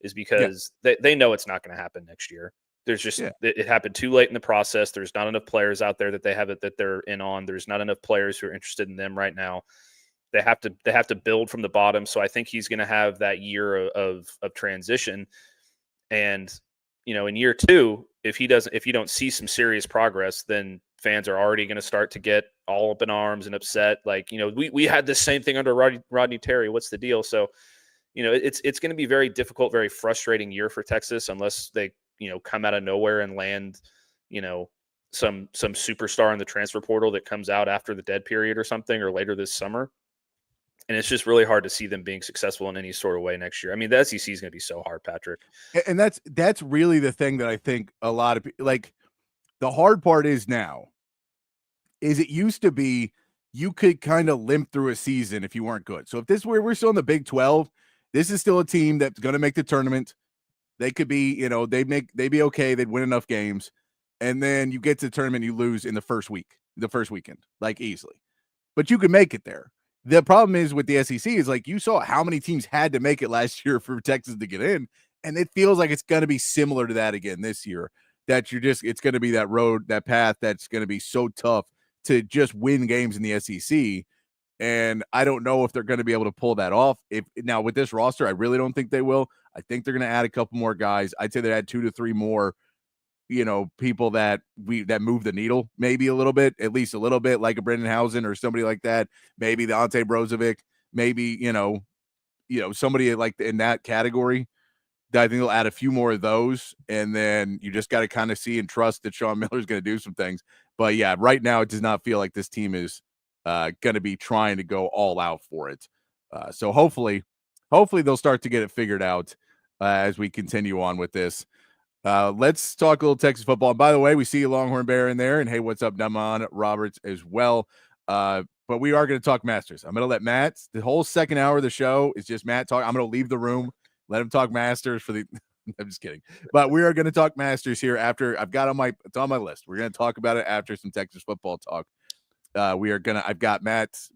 is because they know it's not going to happen next year. There's just it happened too late in the process. There's not enough players out there that they're in on. There's not enough players who are interested in them right now. They have to build from the bottom. So I think he's going to have that year of transition. And, in year 2, if you don't see some serious progress, then fans are already going to start to get all up in arms and upset. Like, we had the same thing under Rodney Terry. What's the deal? So, it's going to be very difficult, very frustrating year for Texas unless they, come out of nowhere and land, some superstar in the transfer portal that comes out after the dead period or something, or later this summer. And it's just really hard to see them being successful in any sort of way next year. I mean, the SEC is going to be so hard, Patrick. And that's really the thing that I think a lot of people like. The hard part is now is it used to be you could kind of limp through a season if you weren't good. So if this we're still in the Big 12, this is still a team that's going to make the tournament. They could be, they'd be okay. They'd win enough games. And then you get to the tournament, you lose in the first weekend, like easily. But you can make it there. The problem is with the SEC is like you saw how many teams had to make it last year for Texas to get in. And it feels like it's going to be similar to that again this year. That it's going to be that road, that path that's going to be so tough to just win games in the SEC. And I don't know if they're going to be able to pull that off. Now with this roster, I really don't think they will. I think they're going to add a couple more guys. I'd say they add 2 to 3 more, people that move the needle maybe a little bit, at least a little bit, like a Brendan Housen or somebody like that. Maybe the Ante Brozovic, maybe, somebody like in that category. I think they'll add a few more of those, and then you just got to kind of see and trust that Sean Miller is going to do some things. But yeah, right now it does not feel like this team is going to be trying to go all out for it. So hopefully they'll start to get it figured out as we continue on with this. Let's talk a little Texas football. And by the way, we see a Longhorn Bear in there, and hey, what's up, Damon Roberts as well. But we are going to talk Masters. I'm going to let Matt. The whole second hour of the show is just Matt talk. I'm going to leave the room. Let him talk Masters for the – I'm just kidding. But we are going to talk Masters here after – it's on my list. We're going to talk about it after some Texas football talk. I've got Matt's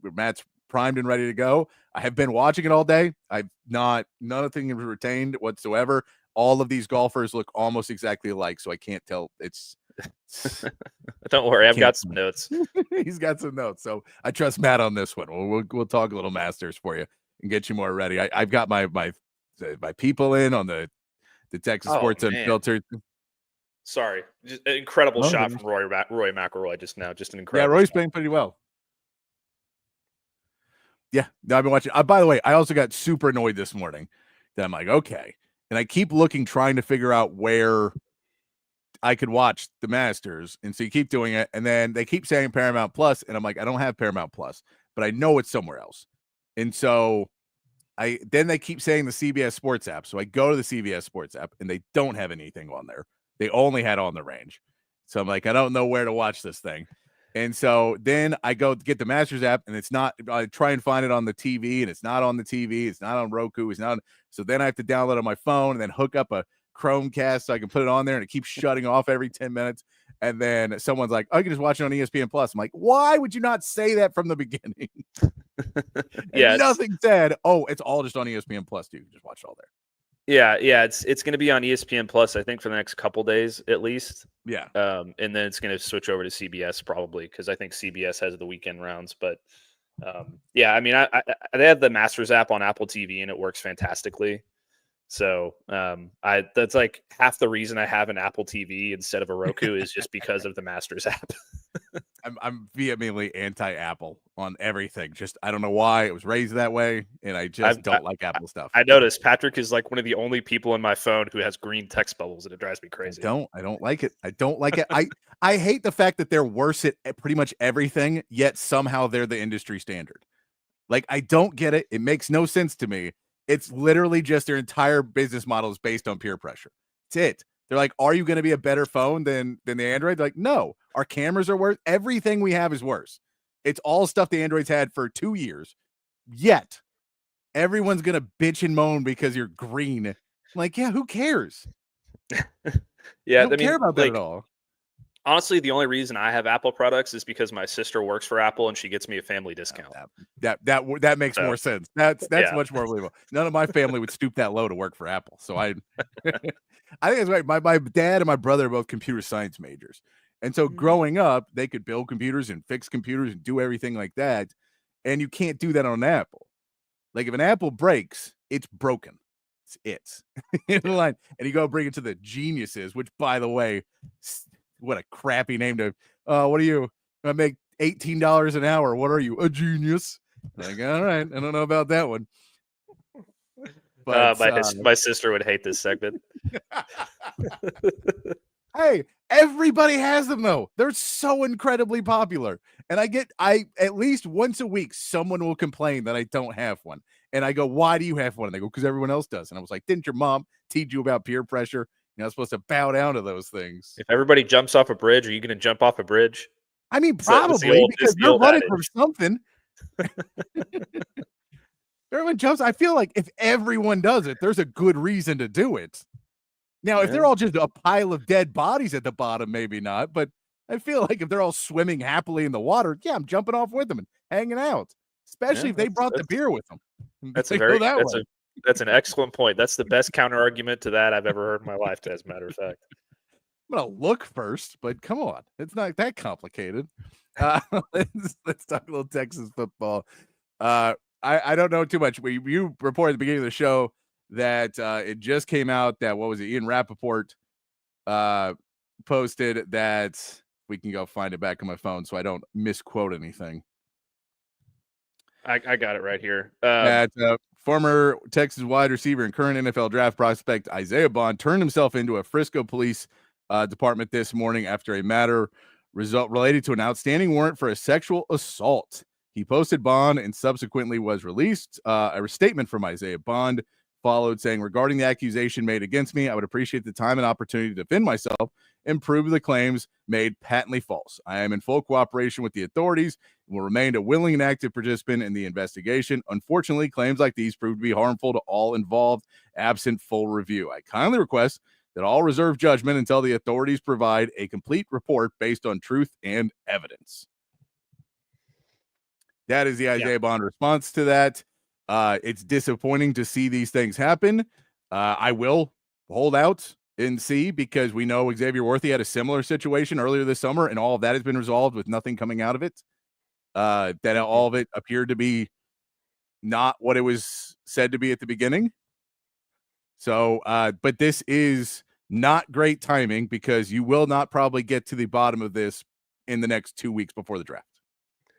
primed and ready to go. I have been watching it all day. Nothing retained whatsoever. All of these golfers look almost exactly alike, so I can't tell. Don't worry. I've got some notes. He's got some notes. So I trust Matt on this one. We'll talk a little Masters for you and get you more ready. I've got my people in on the Texas Sports Unfiltered. Sorry, just an incredible shot from Roy McIlroy just now. Just an incredible. Yeah, Roy's shot. playing pretty well. Yeah, no, I've been watching. By the way, I also got super annoyed this morning that I'm like, okay, and I keep looking, trying to figure out where I could watch the Masters, and so you keep doing it, and then they keep saying Paramount Plus, and I'm like, I don't have Paramount Plus, but I know it's somewhere else, and so. Then they keep saying the CBS Sports app. So I go to the CBS Sports app and they don't have anything on there. They only had On the Range. So I'm like, I don't know where to watch this thing. And so then I go get the Masters app and it's not, I try and find it on the TV and it's not on the TV. It's not on Roku. It's not. So then I have to download it on my phone and then hook up a Chromecast so I can put it on there and it keeps shutting off every 10 minutes. And then someone's like, oh, you can just watch it on ESPN Plus. I'm like, why would you not say that from the beginning? Yeah, nothing said, oh, it's all just on ESPN Plus, dude. You can just watch it all there. Yeah, it's going to be on ESPN Plus, I think, for the next couple days at least. Yeah. And then it's going to switch over to CBS probably because I think CBS has the weekend rounds. But yeah, I mean, they have the Masters app on Apple TV and it works fantastically. So that's like half the reason I have an Apple TV instead of a Roku is just because of the Masters app. I'm vehemently anti-Apple on everything. Just I don't know why it was raised that way, and I just don't like Apple stuff. I noticed Patrick is like one of the only people in my phone who has green text bubbles, and it drives me crazy. I don't like it. I don't like it. I hate the fact that they're worse at pretty much everything, yet somehow they're the industry standard. Like I don't get it. It makes no sense to me. It's literally just their entire business model is based on peer pressure. That's it. They're like, are you going to be a better phone than the Android? They're like, no, our cameras are worse. Everything we have is worse. It's all stuff the Androids had for 2 years. Yet everyone's going to bitch and moan because you're green. I'm like, yeah, who cares? Yeah, I don't care about that at all. Honestly, the only reason I have Apple products is because my sister works for Apple and she gets me a family discount. That makes more sense. That's much more believable. None of my family would stoop that low to work for Apple. So I think it's right. My dad and my brother are both computer science majors. And so growing up, they could build computers and fix computers and do everything like that. And you can't do that on an Apple. Like if an Apple breaks, it's broken. It's in the line. And you go bring it to the geniuses, which by the way, what a crappy name to, what are you? I make $18 an hour. What are you? A genius? Like, all right. I don't know about that one. But my sister would hate this segment. Hey, Everybody has them though. They're so incredibly popular. And I at least once a week, someone will complain that I don't have one. And I go, why do you have one? And they go, because everyone else does. And I was like, didn't your mom teach you about peer pressure? You're not supposed to bow down to those things. If everybody jumps off a bridge, are you going to jump off a bridge? I mean, probably because they're running from something. Everyone jumps. I feel like if everyone does it, there's a good reason to do it. Now, if they're all just a pile of dead bodies at the bottom, maybe not. But I feel like if they're all swimming happily in the water, yeah, I'm jumping off with them and hanging out. Especially if they brought the beer with them. That's an excellent point. That's the best counter argument to that I've ever heard in my life, as a matter of fact. I'm gonna look first, but come on, it's not that complicated. Let's talk a little Texas football. I don't know too much. You reported at the beginning of the show that it just came out that Ian Rappaport posted that we can go find it back on my phone so I don't misquote anything. I got it right here. That former Texas wide receiver and current NFL draft prospect Isaiah Bond turned himself into a Frisco police department this morning after a matter related to an outstanding warrant for a sexual assault. He posted bond and subsequently was released. A statement from Isaiah Bond followed saying, regarding the accusation made against me, I would appreciate the time and opportunity to defend myself and prove the claims made patently false. I am in full cooperation with the authorities and will remain a willing and active participant in the investigation. Unfortunately, claims like these prove to be harmful to all involved, absent full review. I kindly request that all reserve judgment until the authorities provide a complete report based on truth and evidence. That is the Isaiah Bond response to that. It's disappointing to see these things happen. I will hold out and see, because we know Xavier Worthy had a similar situation earlier this summer, and all of that has been resolved with nothing coming out of it. That all of it appeared to be not what it was said to be at the beginning. So, but this is not great timing, because you will not probably get to the bottom of this in the next 2 weeks before the draft.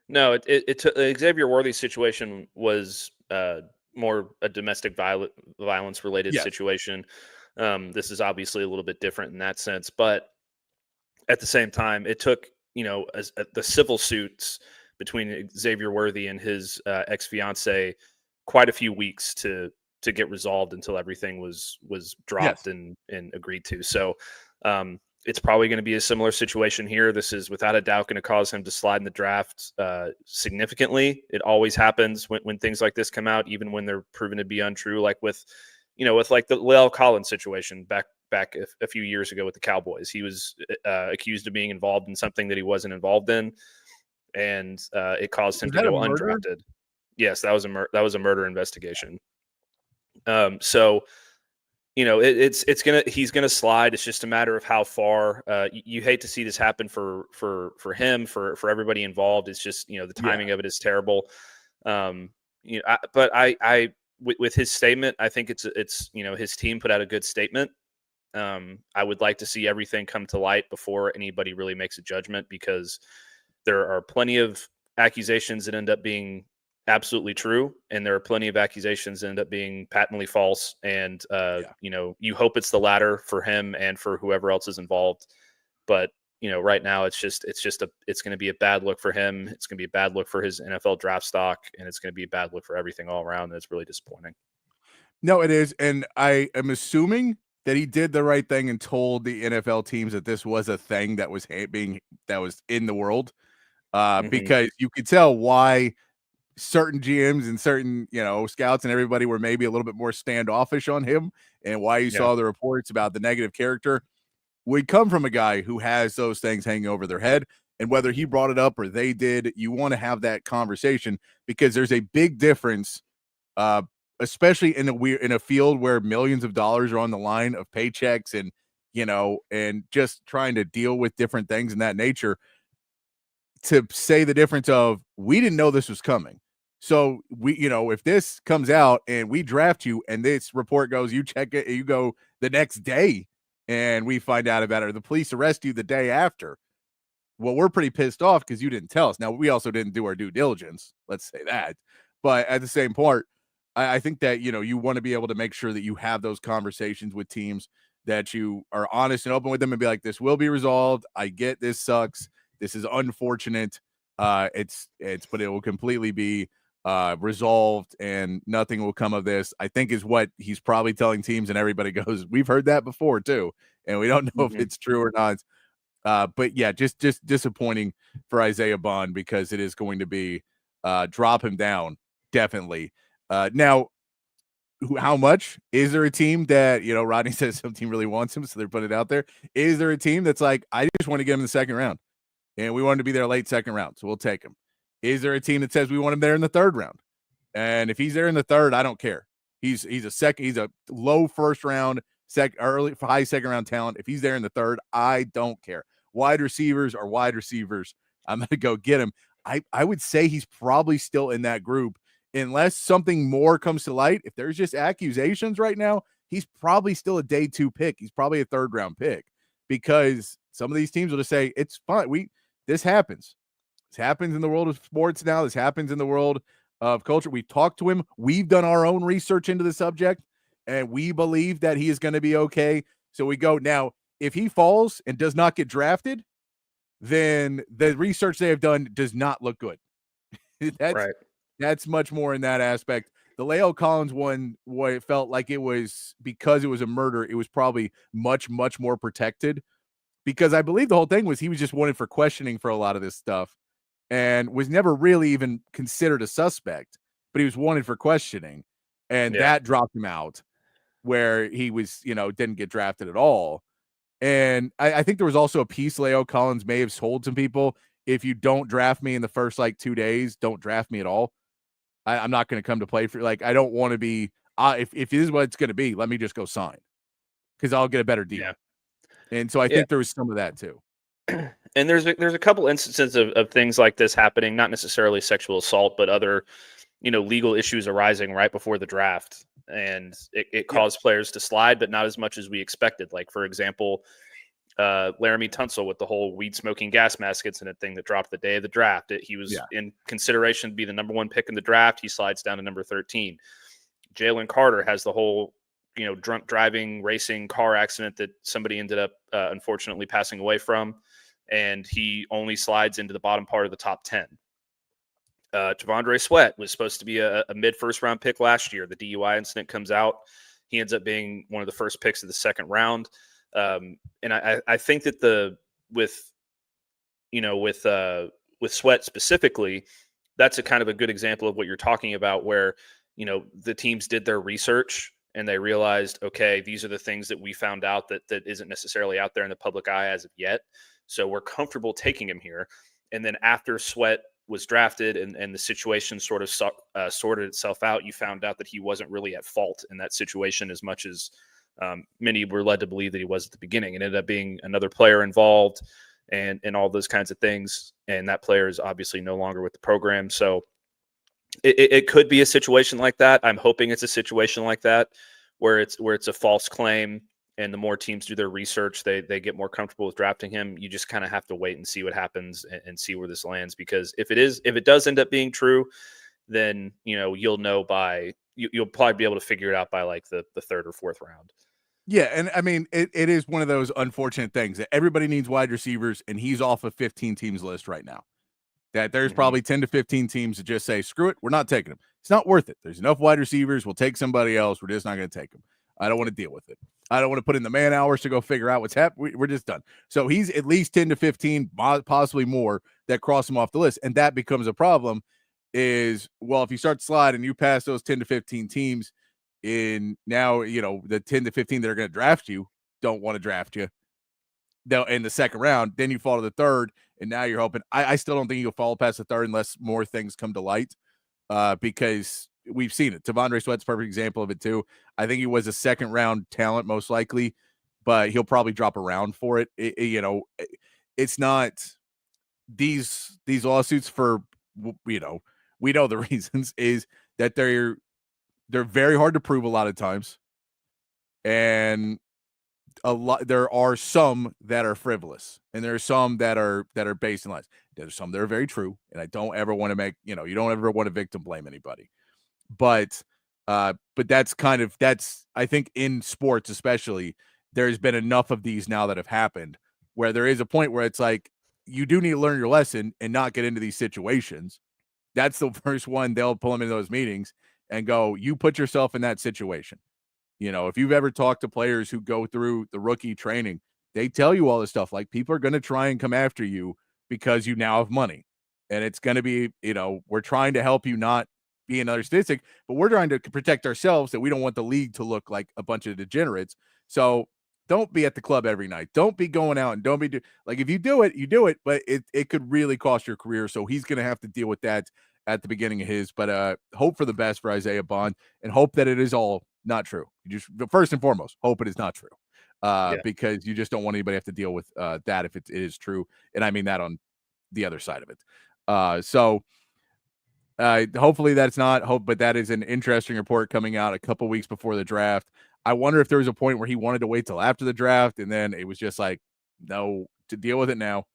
No, it took Xavier Worthy's situation was more a domestic violence related situation. This is obviously a little bit different in that sense, but at the same time, it took, the civil suits between Xavier Worthy and his ex-fiance quite a few weeks to get resolved until everything was dropped and agreed to. So it's probably going to be a similar situation here. This is without a doubt going to cause him to slide in the draft significantly. It always happens when things like this come out, even when they're proven to be untrue, like with like the La'el Collins situation back a few years ago with the Cowboys. He was accused of being involved in something that he wasn't involved in, and it caused him to go undrafted. Yes, that was a murder investigation. So he's gonna slide. It's just a matter of how far. You hate to see this happen for him, for everybody involved. It's just the timing of it is terrible. But with his statement, I think it's his team put out a good statement. I would like to see everything come to light before anybody really makes a judgment, because there are plenty of accusations that end up being absolutely true, and there are plenty of accusations that end up being patently false. And you hope it's the latter for him and for whoever else is involved. But right now it's going to be a bad look for him. It's going to be a bad look for his NFL draft stock, and it's going to be a bad look for everything all around. And it's really disappointing. No, it is, and I am assuming that he did the right thing and told the NFL teams that this was a thing that was in the world, because you could tell why certain GMs and certain, scouts and everybody were maybe a little bit more standoffish on him, and why you saw the reports about the negative character would come from a guy who has those things hanging over their head. And whether he brought it up or they did, you want to have that conversation, because there's a big difference, especially in a field where millions of dollars are on the line of paychecks and, and just trying to deal with different things in that nature, to say the difference of, we didn't know this was coming. So we, if this comes out and we draft you and this report goes, you check it, you go the next day and we find out about it, or the police arrest you the day after. Well, we're pretty pissed off because you didn't tell us. Now, we also didn't do our due diligence. Let's say that. But at the same part, I think that, you want to be able to make sure that you have those conversations with teams that you are honest and open with them and be like, this will be resolved. I get this sucks. This is unfortunate. But it will completely be resolved and nothing will come of this, I think is what he's probably telling teams, and everybody goes, we've heard that before too. And we don't know if it's true or not. But yeah, just disappointing for Isaiah Bond, because it is going to be drop him down. Definitely. Now, how much? Is there a team that, Rodney says some team really wants him, so they're putting it out there. Is there a team that's like, I just want to get him in the second round, and we want him to be there late second round, so we'll take him? Is there a team that says we want him there in the third round? And if he's there in the third, I don't care. He's a low first round, early high second round talent. If he's there in the third, I don't care. Wide receivers are wide receivers. I'm going to go get him. I would say he's probably still in that group, unless something more comes to light. If there's just accusations right now, he's probably still a day 2 pick. He's probably a third round pick, because some of these teams will just say, it's fine. This happens. This happens in the world of sports now. This happens in the world of culture. We talked to him. We've done our own research into the subject, and we believe that he is going to be okay. So we go. Now, if he falls and does not get drafted, then the research they have done does not look good. That's much more in that aspect. The La'el Collins one, what it felt like, it was because it was a murder, it was probably much, much more protected, because I believe the whole thing was he was just wanted for questioning for a lot of this stuff and was never really even considered a suspect, but he was wanted for questioning, and that dropped him out, where he was, didn't get drafted at all. And I think there was also a piece La'el Collins may have told some people, if you don't draft me in the first 2 days, don't draft me at all. I'm not going to come to play for, I don't want to be, if this is what it's going to be, let me just go sign, because I'll get a better deal. And so I think there was some of that too. And there's a couple instances of things like this happening, not necessarily sexual assault, but other, legal issues arising right before the draft. And it caused players to slide, but not as much as we expected. Like, for example, Laramie Tunsil with the whole weed smoking gas mask incident thing that dropped the day of the draft. He was in consideration to be the number 1 pick in the draft. He slides down to number 13. Jalen Carter has the whole, drunk driving, racing car accident that somebody ended up unfortunately passing away from. And he only slides into the bottom part of the top 10. T'Vondre Sweat was supposed to be a mid-first round pick last year. The DUI incident comes out. He ends up being one of the first picks of the second round. And I think that with Sweat specifically, that's a kind of a good example of what you're talking about, where, the teams did their research and they realized, okay, these are the things that we found out that isn't necessarily out there in the public eye as of yet. So we're comfortable taking him here. And then after Sweat was drafted and the situation sort of sorted itself out, you found out that he wasn't really at fault in that situation as much as many were led to believe that he was at the beginning. It ended up being another player involved and all those kinds of things. And that player is obviously no longer with the program. So it could be a situation like that. I'm hoping it's a situation like that where it's a false claim. And the more teams do their research, they get more comfortable with drafting him. You just kind of have to wait and see what happens and see where this lands. Because if it does end up being true, then you'll know you'll probably be able to figure it out by the third or fourth round. Yeah, and I mean it is one of those unfortunate things that everybody needs wide receivers, and he's off of 15 teams list right now. That there's probably 10 to 15 teams that just say, screw it, we're not taking him. It's not worth it. There's enough wide receivers. We'll take somebody else. We're just not going to take him. I don't want to deal with it. I don't want to put in the man hours to go figure out what's happening. We're just done. So he's at least 10 to 15, possibly more, that cross him off the list. And that becomes a problem is, well, if you start to slide and you pass those 10 to 15 teams in now, the 10 to 15 that are going to draft you don't want to draft you in the second round, then you fall to the third. And now you're hoping, I still don't think you'll fall past the third unless more things come to light because we've seen it. T'Vondre Sweat's a perfect example of it too. I think he was a second round talent most likely, but he'll probably drop a round for it. It's not these lawsuits for, we know the reasons is that they're very hard to prove a lot of times. And there are some that are frivolous and there are some that are based in lies. There's some that are very true. And I don't ever want to make, you don't ever want to victim blame anybody. But that's I think in sports especially, there's been enough of these now that have happened where there is a point where it's like, you do need to learn your lesson and not get into these situations. That's the first one. They'll pull them into those meetings and go, you put yourself in that situation. You know, if you've ever talked to players who go through the rookie training, they tell you all this stuff. Like, people are going to try and come after you because you now have money. And it's going to be, you know, we're trying to help you not be another statistic, but we're trying to protect ourselves, that we don't want the league to look like a bunch of degenerates. So don't be at the club every night. Don't be going out, and don't be like, if you do it, you do it, but it could really cost your career. So he's going to have to deal with that at the beginning of his, but hope for the best for Isaiah Bond, and hope that it is all not true. You just, first and foremost, hope it is not true, because you just don't want anybody to have to deal with that if it is true. And I mean that on the other side of it. So hopefully that's not hope, but that is an interesting report coming out a couple weeks before the draft. I wonder if there was a point where he wanted to wait till after the draft, and then it was just like, no, to deal with it now,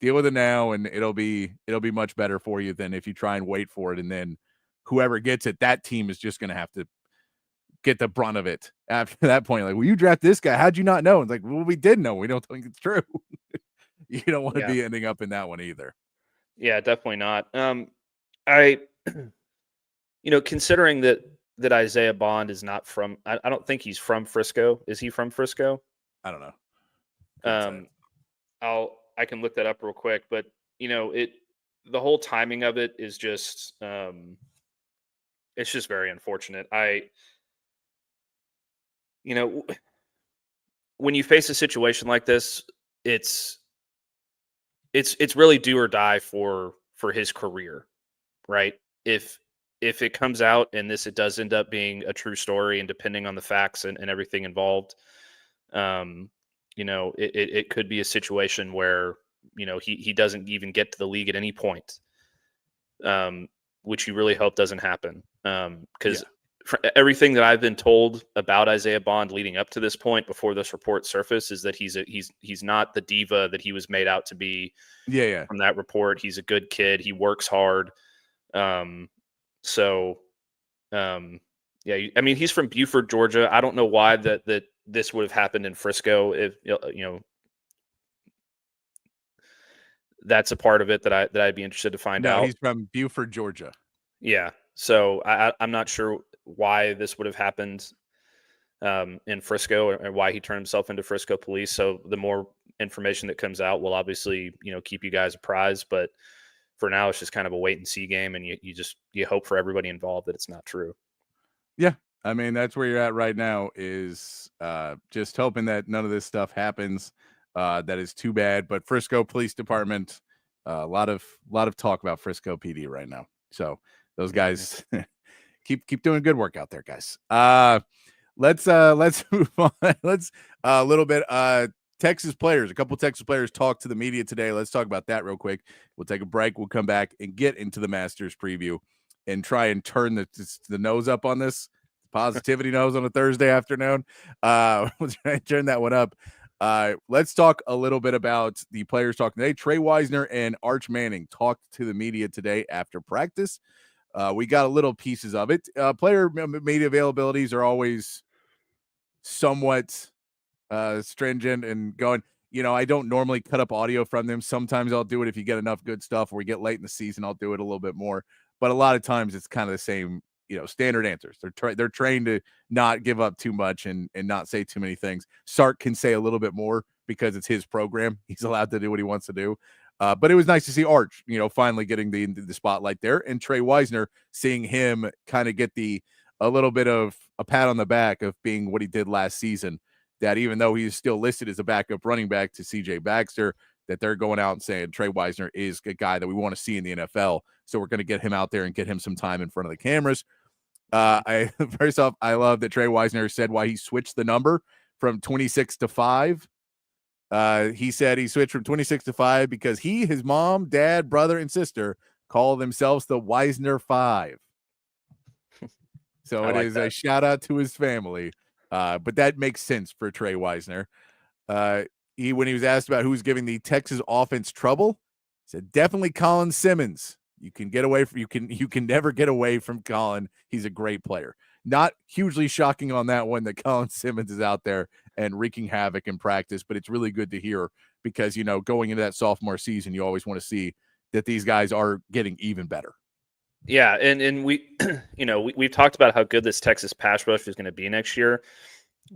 and it'll be much better for you than if you try and wait for it. And then whoever gets it, that team is just going to have to get the brunt of it after that point. Like, well, you draft this guy. How'd you not know? It's like, well, we did know. We don't think it's true. You don't want to be ending up in that one either. Yeah, definitely not. Considering that Isaiah Bond is not from, I don't think he's from Frisco. Is he from Frisco? I don't know. I can look that up real quick, but the whole timing of it is just, it's just very unfortunate. When you face a situation like this, it's really do or die for his career, right? If it comes out and it does end up being a true story, and depending on the facts and everything involved, it could be a situation where, he doesn't even get to the league at any point, which you really hope doesn't happen. Because everything that I've been told about Isaiah Bond leading up to this point, before this report surfaced, is that he's not the diva that he was made out to be. Yeah. From that report, he's a good kid. He works hard. He's from Buford, Georgia. I don't know why that this would have happened in Frisco. If that's a part of it that I'd be interested to find out. He's from Buford, Georgia. Yeah. So I'm not sure why this would have happened in Frisco, or why he turned himself into Frisco police. So the more information that comes out will obviously, keep you guys apprised. But for now, it's just kind of a wait and see game. And you hope for everybody involved that it's not true. Yeah. I mean, that's where you're at right now, is just hoping that none of this stuff happens. That is too bad. But Frisco Police Department, a lot of talk about Frisco PD right now. So those guys keep doing good work out there, guys. Let's move on. Let's a little bit. Texas players, a couple Texas players talked to the media today. Let's talk about that real quick. We'll take a break. We'll come back and get into the Masters preview and try and turn the nose up on this positivity nose on a Thursday afternoon. We'll try and turn that one up. Let's talk a little bit about the players talking today. Trey Wisner and Arch Manning talked to the media today after practice. We got a little pieces of it. Player media availabilities are always somewhat stringent and going, I don't normally cut up audio from them. Sometimes I'll do it if you get enough good stuff, or we get late in the season, I'll do it a little bit more. But a lot of times it's kind of the same, standard answers. They're trained to not give up too much and not say too many things. Sark can say a little bit more because it's his program. He's allowed to do what he wants to do. But it was nice to see Arch, finally getting the spotlight there, and Trey Wisner, seeing him kind of get a little bit of a pat on the back of being what he did last season, that even though he's still listed as a backup running back to CJ Baxter, that they're going out and saying Trey Wisner is a guy that we want to see in the NFL. So we're going to get him out there and get him some time in front of the cameras. First off, I love that Trey Wisner said why he switched the number from 26 to 5. He said he switched from 26 to 5 because his mom, dad, brother, and sister call themselves the Wisner 5. So it is a shout out to his family. But that makes sense for Trey Wisner. When he was asked about who's giving the Texas offense trouble, he said definitely Colin Simmons. You can never get away from Colin. He's a great player. Not hugely shocking on that one that Colin Simmons is out there and wreaking havoc in practice. But it's really good to hear because, you know, going into that sophomore season, you always want to see that these guys are getting even better. Yeah, and we, you know, we've talked about how good this Texas pass rush is going to be next year,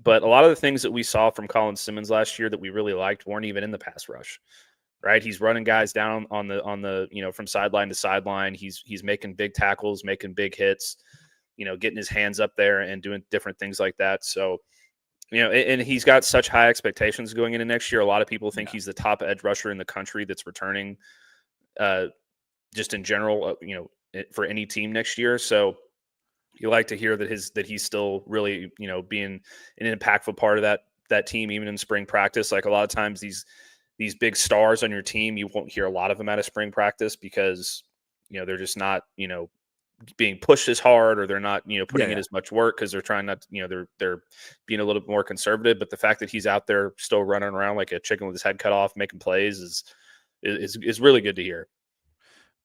but a lot of the things that we saw from Colin Simmons last year that we really liked weren't even in the pass rush, right? He's running guys down on the you know, from sideline to sideline. He's making big tackles, making big hits, you know, getting his hands up there and doing different things like that. So, you know, and he's got such high expectations going into next year. A lot of people think he's the top edge rusher in the country that's returning, just in general, you know, for any team next year. So you like to hear that he's still really, you know, being an impactful part of that team, even in spring practice. Like a lot of times these big stars on your team, you won't hear a lot of them out of spring practice because, you know, they're just not, you know, being pushed as hard, or they're not, you know, putting in as much work because they're trying not to, you know, they're being a little bit more conservative. But the fact that he's out there still running around like a chicken with his head cut off, making plays is really good to hear.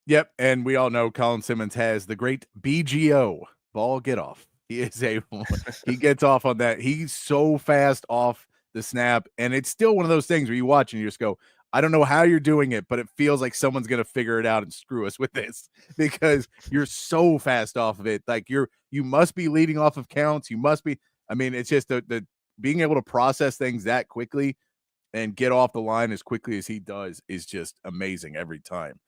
Yep, and we all know Colin Simmons has the great BGO, ball get off. He gets off on that. He's so fast off the snap, and it's still one of those things where you watch and you just go, I don't know how you're doing it, but it feels like someone's going to figure it out and screw us with this because you're so fast off of it. Like you must be leading off of counts. You must be, I mean, it's just the being able to process things that quickly and get off the line as quickly as he does is just amazing every time.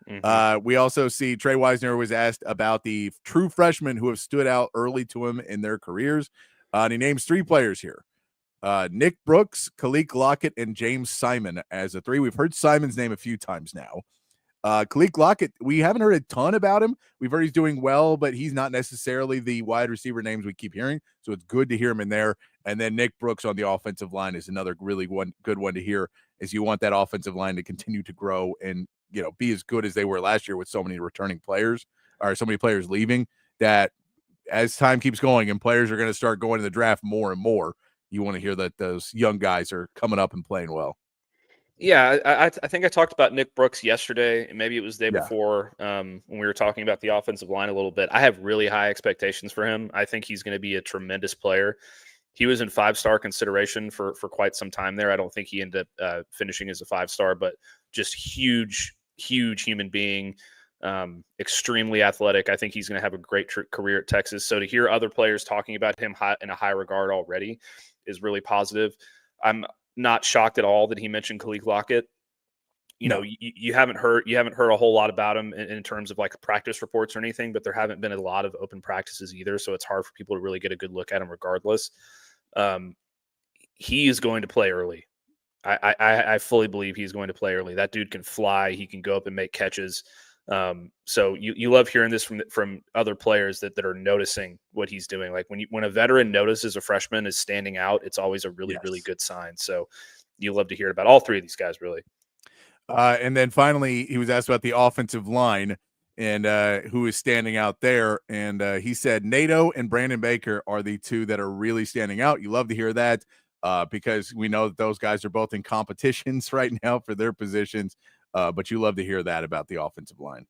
Mm-hmm. We also see Trey Wisner was asked about the true freshmen who have stood out early to him in their careers. And he names 3 players here. Nick Brooks, Kalik Lockett, and James Simon as a 3. We've heard Simon's name a few times now. Kalik Lockett, we haven't heard a ton about him. We've heard he's doing well, but he's not necessarily the wide receiver names we keep hearing. So it's good to hear him in there. And then Nick Brooks on the offensive line is another really good one to hear, as you want that offensive line to continue to grow and, you know, be as good as they were last year with so many returning players or so many players leaving, that as time keeps going and players are going to start going to the draft more and more, you want to hear that those young guys are coming up and playing well. Yeah, I think I talked about Nick Brooks yesterday, and maybe it was the day before when we were talking about the offensive line a little bit. I have really high expectations for him. I think he's going to be a tremendous player. He was in 5-star consideration for quite some time there. I don't think he ended up finishing as a 5-star, but just huge human being, extremely athletic. I think he's going to have a great career at Texas. So to hear other players talking about him in a high regard already is really positive. I'm not shocked at all that he mentioned Kalik Lockett. You know, you haven't heard a whole lot about him in terms of like practice reports or anything, but there haven't been a lot of open practices either. So it's hard for people to really get a good look at him regardless. He is going to play early. I fully believe he's going to play early. That dude can fly. He can go up and make catches. So you love hearing this from other players that are noticing what he's doing. Like when a veteran notices a freshman is standing out, it's always a really good sign. So you love to hear about all 3 of these guys, really. And then finally, he was asked about the offensive line and who is standing out there. And he said NATO and Brandon Baker are the 2 that are really standing out. You love to hear that because we know that those guys are both in competitions right now for their positions. But you love to hear that about the offensive line.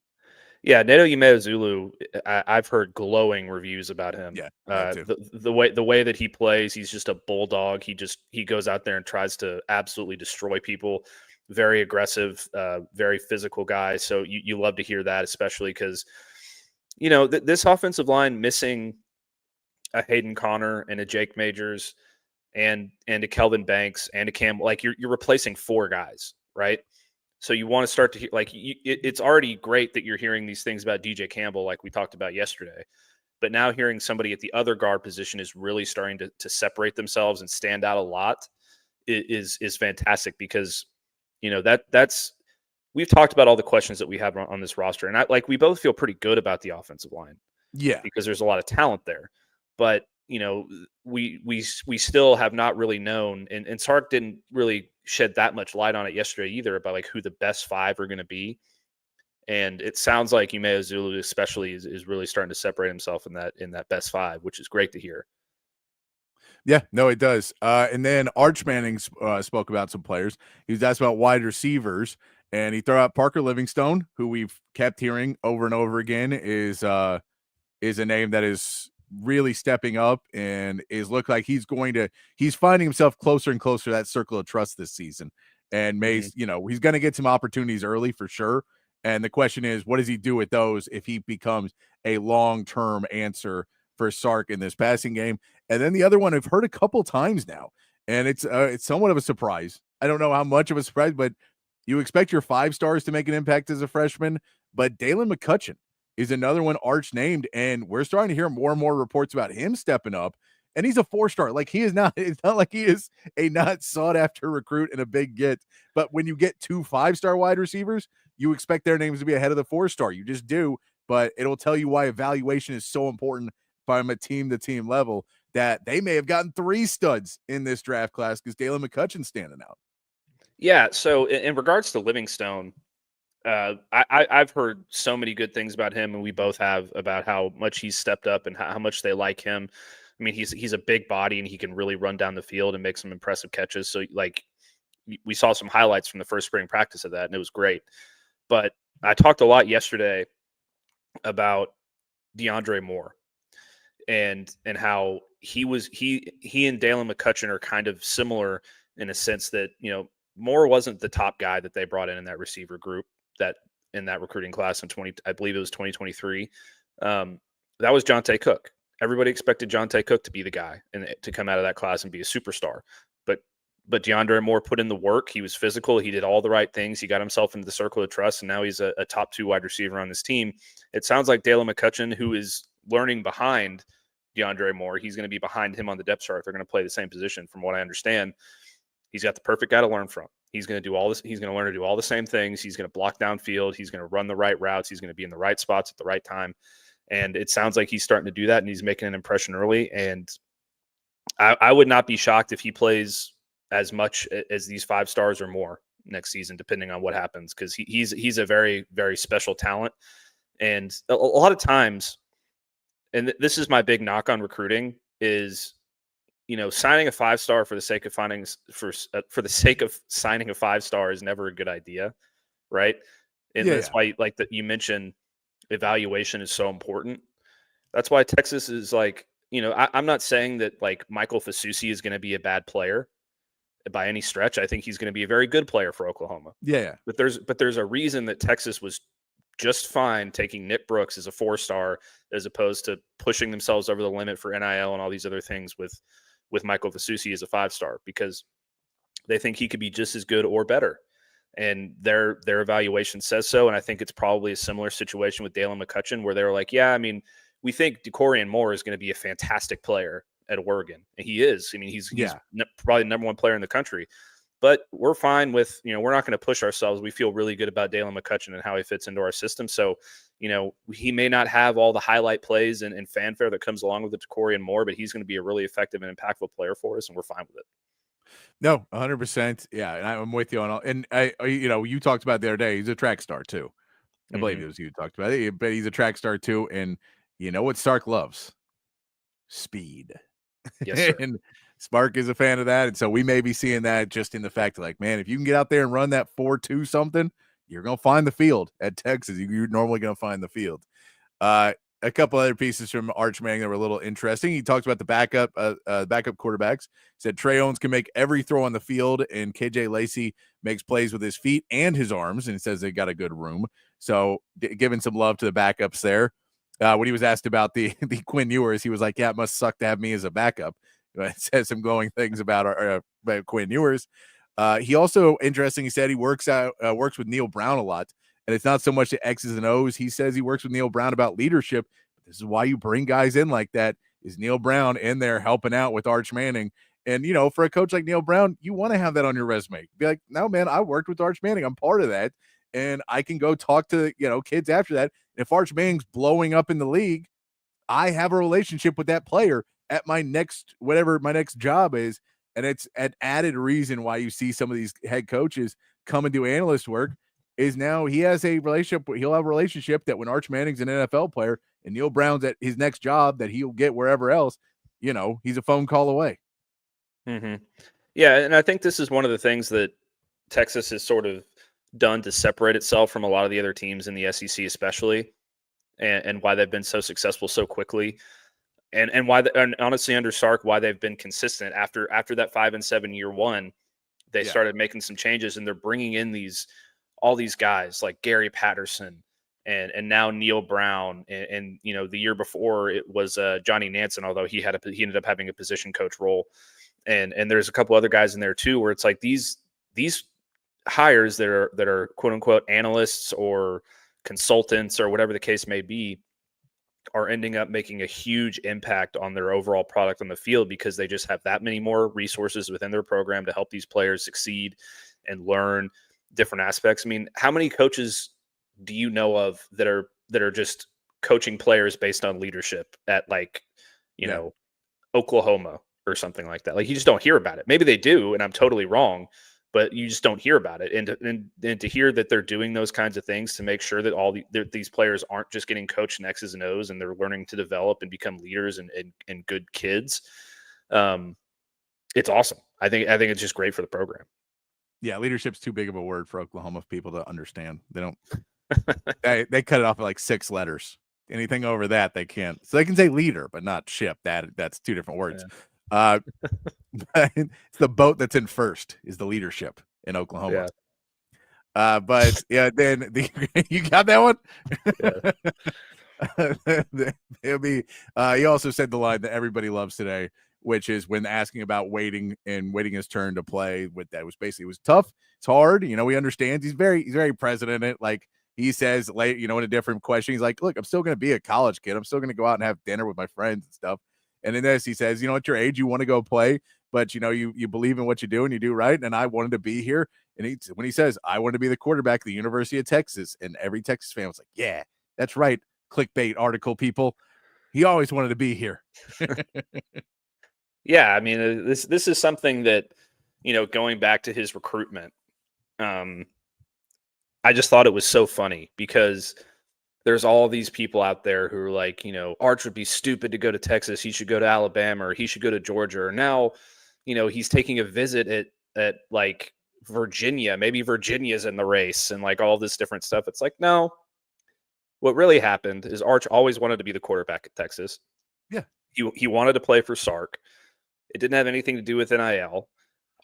Yeah, Neto Umeozulu, I've heard glowing reviews about him. Yeah, the way that he plays, he's just a bulldog. He goes out there and tries to absolutely destroy people. Very aggressive, very physical guy. So you love to hear that, especially because, you know, this offensive line missing a Hayden Connor and a Jake Majors and a Kelvin Banks and a Cam, like you're replacing 4 guys, right? So you want to start to hear, like, it's already great that you're hearing these things about DJ Campbell, like we talked about yesterday. But now hearing somebody at the other guard position is really starting to separate themselves and stand out a lot is fantastic because, you know, that's we've talked about all the questions that we have on this roster. And we both feel pretty good about the offensive line. Yeah. Because there's a lot of talent there. But, you know, we still have not really known, and Sark didn't really shed that much light on it yesterday either about like who the best 5 are going to be. And it sounds like Umeozulu especially is really starting to separate himself in that best 5, which is great to hear. Yeah, no, it does. And then Arch Manning spoke about some players. He was asked about wide receivers, and he threw out Parker Livingstone, who we've kept hearing over and over again is a name that is really stepping up and is look like he's finding himself closer and closer to that circle of trust this season. And Mace, you know, he's going to get some opportunities early for sure. And the question is, what does he do with those if he becomes a long-term answer for Sark in this passing game? And then the other one I've heard a couple times now, and it's somewhat of a surprise. I don't know how much of a surprise, but you expect your 5 stars to make an impact as a freshman, but Dalen McCutcheon is another one Arch named, and we're starting to hear more and more reports about him stepping up. And he's a 4-star. Like, he is not, it's not like he is a not sought after recruit and a big get. But when you get 2 5-star wide receivers, you expect their names to be ahead of the 4-star. You just do. But it'll tell you why evaluation is so important from a team to team level, that they may have gotten 3 studs in this draft class because Dalen McCutcheon's standing out. Yeah. So in regards to Livingstone, I've heard so many good things about him, and we both have, about how much he's stepped up and how much they like him. I mean, he's a big body and he can really run down the field and make some impressive catches. So, like, we saw some highlights from the first spring practice of that, and it was great. But I talked a lot yesterday about DeAndre Moore and how he and Dalen McCutcheon are kind of similar in a sense that, you know, Moore wasn't the top guy that they brought in that receiver group in that recruiting class I believe it was 2023. That was Jonte Cook. Everybody expected Jonte Cook to be the guy and to come out of that class and be a superstar. But DeAndre Moore put in the work. He was physical. He did all the right things. He got himself into the circle of trust, and now he's a top 2 wide receiver on this team. It sounds like Dalen McCutcheon, who is learning behind DeAndre Moore, he's going to be behind him on the depth chart. They're going to play the same position from what I understand. He's got the perfect guy to learn from. He's going to do all this. He's going to learn to do all the same things. He's going to block downfield. He's going to run the right routes. He's going to be in the right spots at the right time. And it sounds like he's starting to do that, and he's making an impression early. And I would not be shocked if he plays as much as these 5 stars or more next season, depending on what happens, because he's a very, very special talent. And a lot of times, and this is my big knock on recruiting, is, you know, signing a 5-star for the sake of for the sake of signing a 5-star is never a good idea, right? And that's why, like that you mentioned, evaluation is so important. That's why Texas is, like, you know, I'm not saying that, like, Michael Fasusi is going to be a bad player by any stretch. I think he's going to be a very good player for Oklahoma. Yeah. But there's a reason that Texas was just fine taking Nick Brooks as a 4-star as opposed to pushing themselves over the limit for NIL and all these other things with Michael Fasusi as a 5-star, because they think he could be just as good or better. And their evaluation says so. And I think it's probably a similar situation with Dalen McCutcheon, where they're like, yeah, I mean, we think DeCorian Moore is going to be a fantastic player at Oregon. And he is. I mean, he's probably the number 1 player in the country. But we're fine with, you know, we're not going to push ourselves. We feel really good about Dalen McCutcheon and how he fits into our system. So, you know, he may not have all the highlight plays and fanfare that comes along with the DeCorian Moore, but he's going to be a really effective and impactful player for us, and we're fine with it. No, 100%. Yeah, and I'm with you on all. And you know, you talked about the other day, he's a track star too. I believe it was you talked about it, but he's a track star too. And you know what Sark loves? Speed. Yes, sir. And Spark is a fan of that. And so we may be seeing that just in the fact that, like, man, if you can get out there and run that 4.2 something, you're going to find the field at Texas. You're normally going to find the field. A couple other pieces from Arch Manning that were a little interesting. He talks about the backup quarterbacks. Said Trey Owens can make every throw on the field, and KJ Lacey makes plays with his feet and his arms, and he says they got a good room. So giving some love to the backups there. When he was asked about the Quinn Ewers, he was like, yeah, it must suck to have me as a backup. It says some glowing things about Quinn Ewers. He also, interesting, he said he works with Neil Brown a lot. And it's not so much the X's and O's. He says he works with Neil Brown about leadership. This is why you bring guys in like that, is Neil Brown in there helping out with Arch Manning. And, you know, for a coach like Neil Brown, you want to have that on your resume. Be like, no, man, I worked with Arch Manning. I'm part of that. And I can go talk to, you know, kids after that. If Arch Manning's blowing up in the league, I have a relationship with that player at my next, whatever my next job is. And it's an added reason why you see some of these head coaches come and do analyst work, is now he has a relationship. He'll have a relationship that when Arch Manning's an NFL player and Neil Brown's at his next job that he'll get wherever else, you know, he's a phone call away. Mm-hmm. Yeah. And I think this is one of the things that Texas has sort of done to separate itself from a lot of the other teams in the SEC, especially, and why they've been so successful so quickly. and and honestly under Sark, why they've been consistent after that 5-7 year one, they started making some changes, and they're bringing in all these guys like Gary Patterson and now Neil Brown, and the year before it was Johnny Nansen, although he ended up having a position coach role, and there's a couple other guys in there too, where it's like these hires that are quote unquote analysts or consultants or whatever the case may be are ending up making a huge impact on their overall product on the field, because they just have that many more resources within their program to help these players succeed and learn different aspects. I mean, how many coaches do you know of that are just coaching players based on leadership at Oklahoma or something like that? Like, you just don't hear about it. Maybe they do, and I'm totally wrong, but you just don't hear about it. And to hear that they're doing those kinds of things to make sure that these players aren't just getting coached in X's and O's, and they're learning to develop and become leaders and good kids. It's awesome. I think it's just great for the program. Yeah, leadership's too big of a word for Oklahoma people to understand. They don't. they cut it off at like 6 letters. Anything over that, they can't. So they can say leader, but not ship. That's 2 different words. Yeah. It's the boat that's in first is the leadership in Oklahoma. Yeah. But yeah, then you got that one. Yeah. It'll be. He also said the line that everybody loves today, which is when asking about waiting his turn to play. With that, it was tough. It's hard. We understand. He's very present in it. Like he says, in a different question, he's like, "Look, I'm still going to be a college kid. I'm still going to go out and have dinner with my friends and stuff." And in this, he says, at your age, you want to go play, but you believe in what you do and you do right. And I wanted to be here. And when he says, I want to be the quarterback at the University of Texas, and every Texas fan was like, yeah, that's right. Clickbait article people. He always wanted to be here. Yeah. I mean, this is something that, going back to his recruitment, I just thought it was so funny, because there's all these people out there who are like, Arch would be stupid to go to Texas. He should go to Alabama, or he should go to Georgia. Or now, he's taking a visit at like Virginia. Maybe Virginia's in the race and like all this different stuff. It's like, no, what really happened is Arch always wanted to be the quarterback at Texas. Yeah. He wanted to play for Sark. It didn't have anything to do with NIL.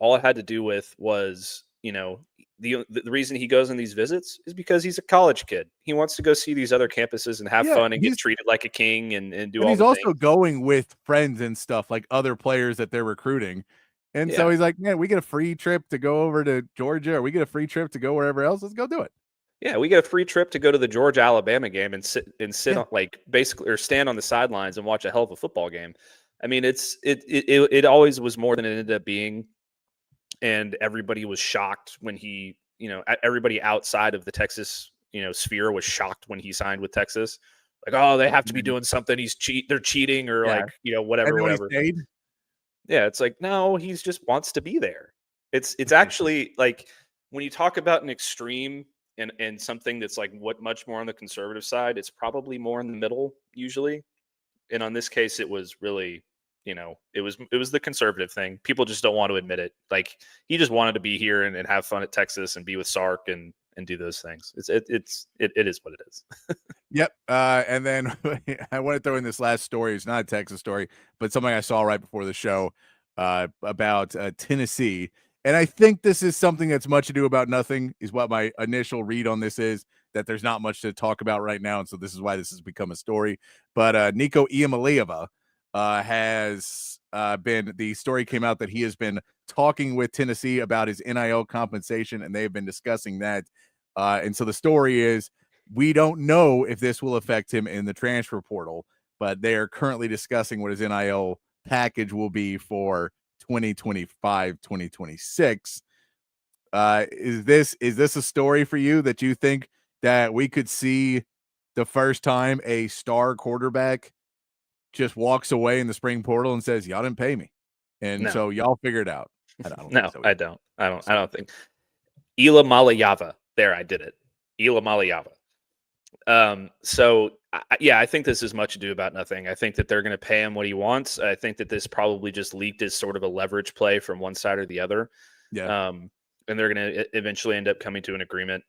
All it had to do with was, the reason he goes on these visits is because he's a college kid. He wants to go see these other campuses and have fun and get treated like a king and do all the things. He's also things. going with friends and stuff, like other players that they're recruiting. And so he's like, man, we get a free trip to go over to Georgia, or we get a free trip to go wherever else. Let's go do it. Yeah, we get a free trip to go to the Georgia-Alabama game and sit on, like, basically, or stand on the sidelines and watch a hell of a football game. I mean, it always was more than it ended up being. And everybody was shocked when he, everybody outside of the Texas, sphere was shocked when he signed with Texas. Like, oh, they have to be doing something. They're cheating, or like, whatever. Yeah, it's like, no, he's just wants to be there. It's actually like, when you talk about an extreme and something that's like much more on the conservative side, it's probably more in the middle usually. And on this case, it was really, it was the conservative thing. People just don't want to admit it. Like, he just wanted to be here and have fun at Texas and be with Sark and do those things. It is what it is. Yep. And then I want to throw in this last story. It's not a Texas story, but something I saw right before the show about Tennessee. And I think this is something that's much ado about nothing, is what my initial read on this is, that there's not much to talk about right now. And so this is why this has become a story. But Nico Iamaleava has been, the story came out that he has been talking with Tennessee about his NIL compensation, and they've been discussing that. And so the story is, we don't know if this will affect him in the transfer portal, but they are currently discussing what his NIL package will be for 2025, 2026. Is this a story for you that you think that we could see the first time a star quarterback just walks away in the spring portal and says, y'all didn't pay me, and so y'all figure it out? I don't think. Iamaleava. There, I did it. Iamaleava. So I think this is much ado about nothing. I think that they're going to pay him what he wants. I think that this probably just leaked as sort of a leverage play from one side or the other. Yeah. And they're going to eventually end up coming to an agreement.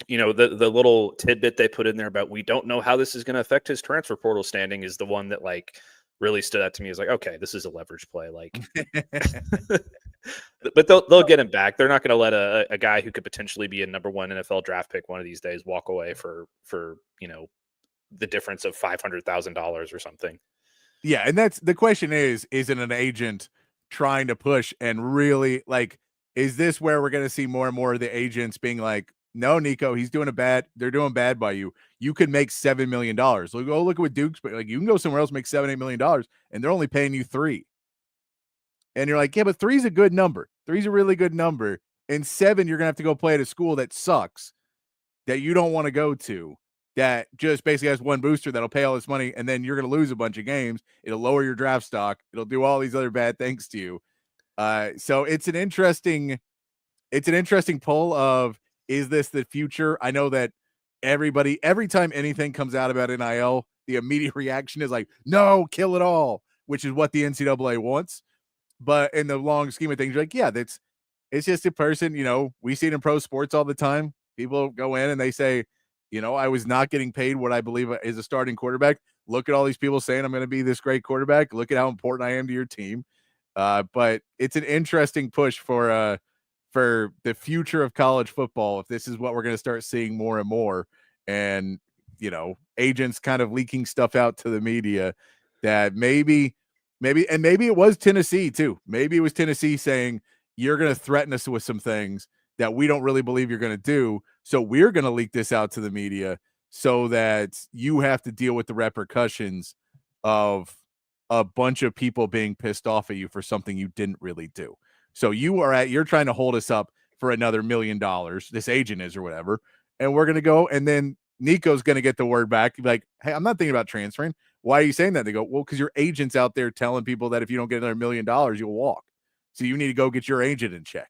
The little tidbit they put in there about, we don't know how this is going to affect his transfer portal standing, is the one that, like, really stood out to me is like, okay, this is a leverage play. Like, but they'll get him back. They're not going to let a guy who could potentially be a number 1 NFL draft pick one of these days walk away for the difference of $500,000 or something. Yeah, and that's the question is it an agent trying to push and really like, is this where we're going to see more and more of the agents being like, no, Nico, they're doing bad by you. You could make $7 million. Look at what Duke's, like you can go somewhere else, make $7-8 million, and they're only paying you $3 million. And you're like, yeah, but 3 is a good number. 3 is a really good number. And 7, you're gonna have to go play at a school that sucks, that you don't want to go to, that just basically has one booster that'll pay all this money, and then you're gonna lose a bunch of games. It'll lower your draft stock. It'll do all these other bad things to you. So it's an interesting poll of, is this the future? I know that every time anything comes out about NIL, the immediate reaction is like, no, kill it all, which is what the NCAA wants. But in the long scheme of things, you're like, yeah, it's just a person, we see it in pro sports all the time. People go in and they say, I was not getting paid what I believe is a starting quarterback. Look at all these people saying I'm going to be this great quarterback. Look at how important I am to your team. But it's an interesting push for the future of college football, if this is what we're going to start seeing more and more, and agents kind of leaking stuff out to the media that maybe it was Tennessee too. Maybe it was Tennessee saying, you're going to threaten us with some things that we don't really believe you're going to do, so we're going to leak this out to the media so that you have to deal with the repercussions of a bunch of people being pissed off at you for something you didn't really do. So you're trying to hold us up for another $1 million, this agent is or whatever, and we're going to go, and then Nico's going to get the word back, like, hey, I'm not thinking about transferring. Why are you saying that? They go, well, because your agent's out there telling people that if you don't get another $1 million, you'll walk. So you need to go get your agent in check.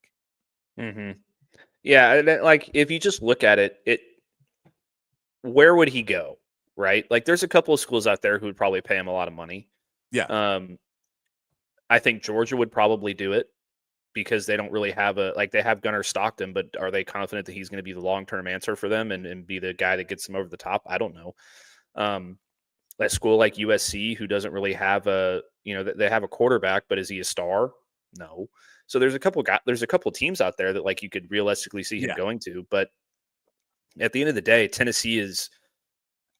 Mm-hmm. Yeah, and like if you just look at it, where would he go, right? Like there's a couple of schools out there who would probably pay him a lot of money. Yeah. I think Georgia would probably do it because they don't really have they have Gunnar Stockton, but are they confident that he's going to be the long-term answer for them and be the guy that gets them over the top? I don't know. A school like USC, who doesn't really have they have a quarterback, but is he a star? No. So there's a couple teams out there that like you could realistically see him going to, but at the end of the day, Tennessee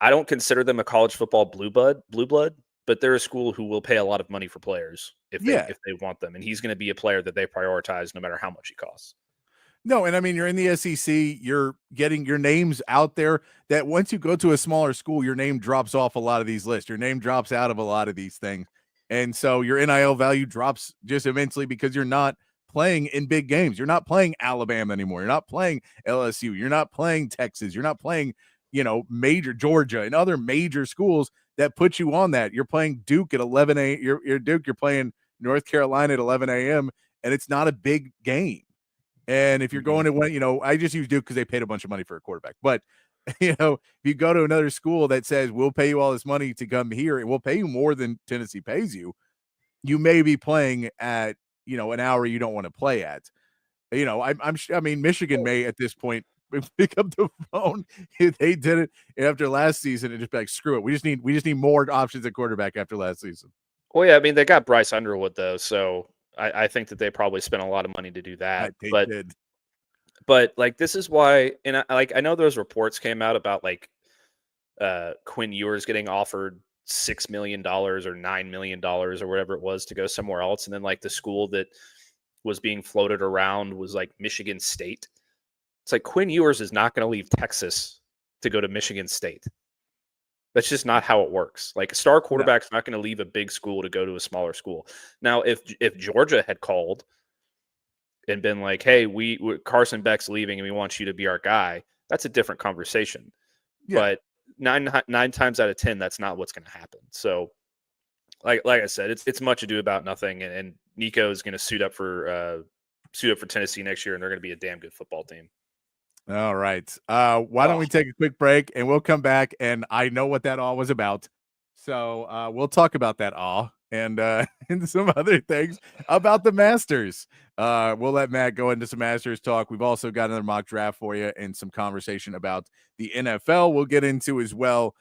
I don't consider them a college football blue blood, but they're a school who will pay a lot of money for players if they want them. And he's going to be a player that they prioritize no matter how much he costs. No, and I mean, you're in the SEC, you're getting your names out there that once you go to a smaller school, your name drops off a lot of these lists. Your name drops out of a lot of these things. And so your NIL value drops just immensely because you're not playing in big games. You're not playing Alabama anymore. You're not playing LSU. You're not playing Texas. You're not playing, major Georgia and other major schools that put you on that. You're playing Duke at 11 a.m. You're Duke. You're playing North Carolina at 11 a.m. and it's not a big game. And if you're going to win, I just use Duke because they paid a bunch of money for a quarterback. But, if you go to another school that says, we'll pay you all this money to come here and we'll pay you more than Tennessee pays you, you may be playing at, an hour you don't want to play at. I mean, Michigan may at this point pick up the phone if they did it after last season and just be like, screw it. We just need more options at quarterback after last season. Well, yeah, I mean, they got Bryce Underwood though, so I think that they probably spent a lot of money to do that. But like this is why, and I know those reports came out about like Quinn Ewers getting offered $6 million or $9 million or whatever it was to go somewhere else, and then like the school that was being floated around was like Michigan State. It's like Quinn Ewers is not going to leave Texas to go to Michigan State. That's just not how it works. Like a star quarterback's not going to leave a big school to go to a smaller school. Now, if Georgia had called and been like, "Hey, Carson Beck's leaving and we want you to be our guy," that's a different conversation. Yeah. But nine times out of 10, that's not what's going to happen. So, like I said, it's much ado about nothing. And Nico is going to suit up for Tennessee next year, and they're going to be a damn good football team. All right. Why don't we take a quick break and we'll come back, and I know what that all was about. So we'll talk about that all and some other things about the Masters. We'll let Matt go into some Masters talk. We've also got another mock draft for you and some conversation about the NFL we'll get into as well.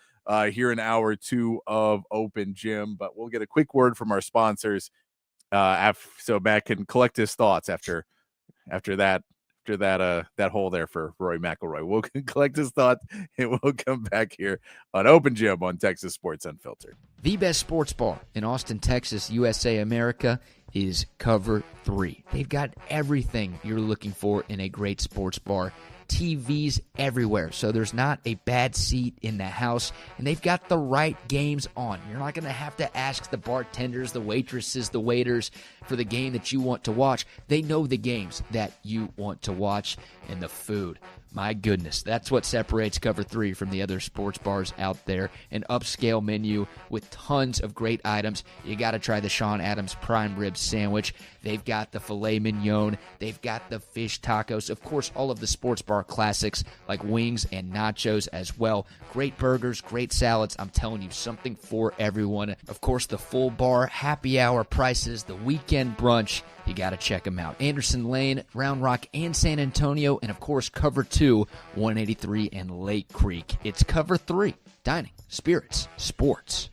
here in hour 2 of Open Gym. But we'll get a quick word from our sponsors so Matt can collect his thoughts after that hole there for Rory McIlroy. We'll collect his thoughts and we'll come back here on Open Gym on Texas Sports Unfiltered. The best sports bar in Austin, Texas, USA, America is Cover 3. They've got everything you're looking for in a great sports bar. TVs everywhere, so there's not a bad seat in the house, and they've got the right games on. You're not going to have to ask the bartenders, the waitresses, the waiters for the game that you want to watch. They know the games that you want to watch, and the food. My goodness, that's what separates Cover 3 from the other sports bars out there. An upscale menu with tons of great items. You got to try the Sean Adams prime rib sandwich. They've got the filet mignon. They've got the fish tacos. Of course, all of the sports bar classics like wings and nachos as well. Great burgers, great salads. I'm telling you, something for everyone. Of course, the full bar happy hour prices, the weekend brunch. You got to check them out. Anderson Lane, Round Rock, and San Antonio. And, of course, Cover 2, 183 and Lake Creek. It's Cover 3, dining, spirits, sports.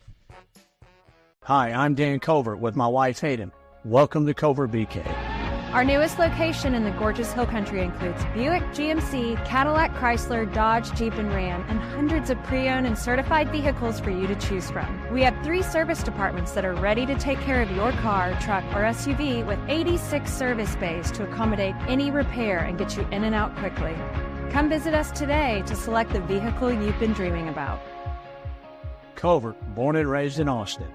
Hi, I'm Dan Covert with my wife Hayden. Welcome to Covert BK. Our newest location in the gorgeous Hill Country includes Buick, GMC, Cadillac, Chrysler, Dodge, Jeep, and Ram, and hundreds of pre-owned and certified vehicles for you to choose from. We have 3 service departments that are ready to take care of your car, truck, or SUV with 86 service bays to accommodate any repair and get you in and out quickly. Come visit us today to select the vehicle you've been dreaming about. Covert, born and raised in Austin.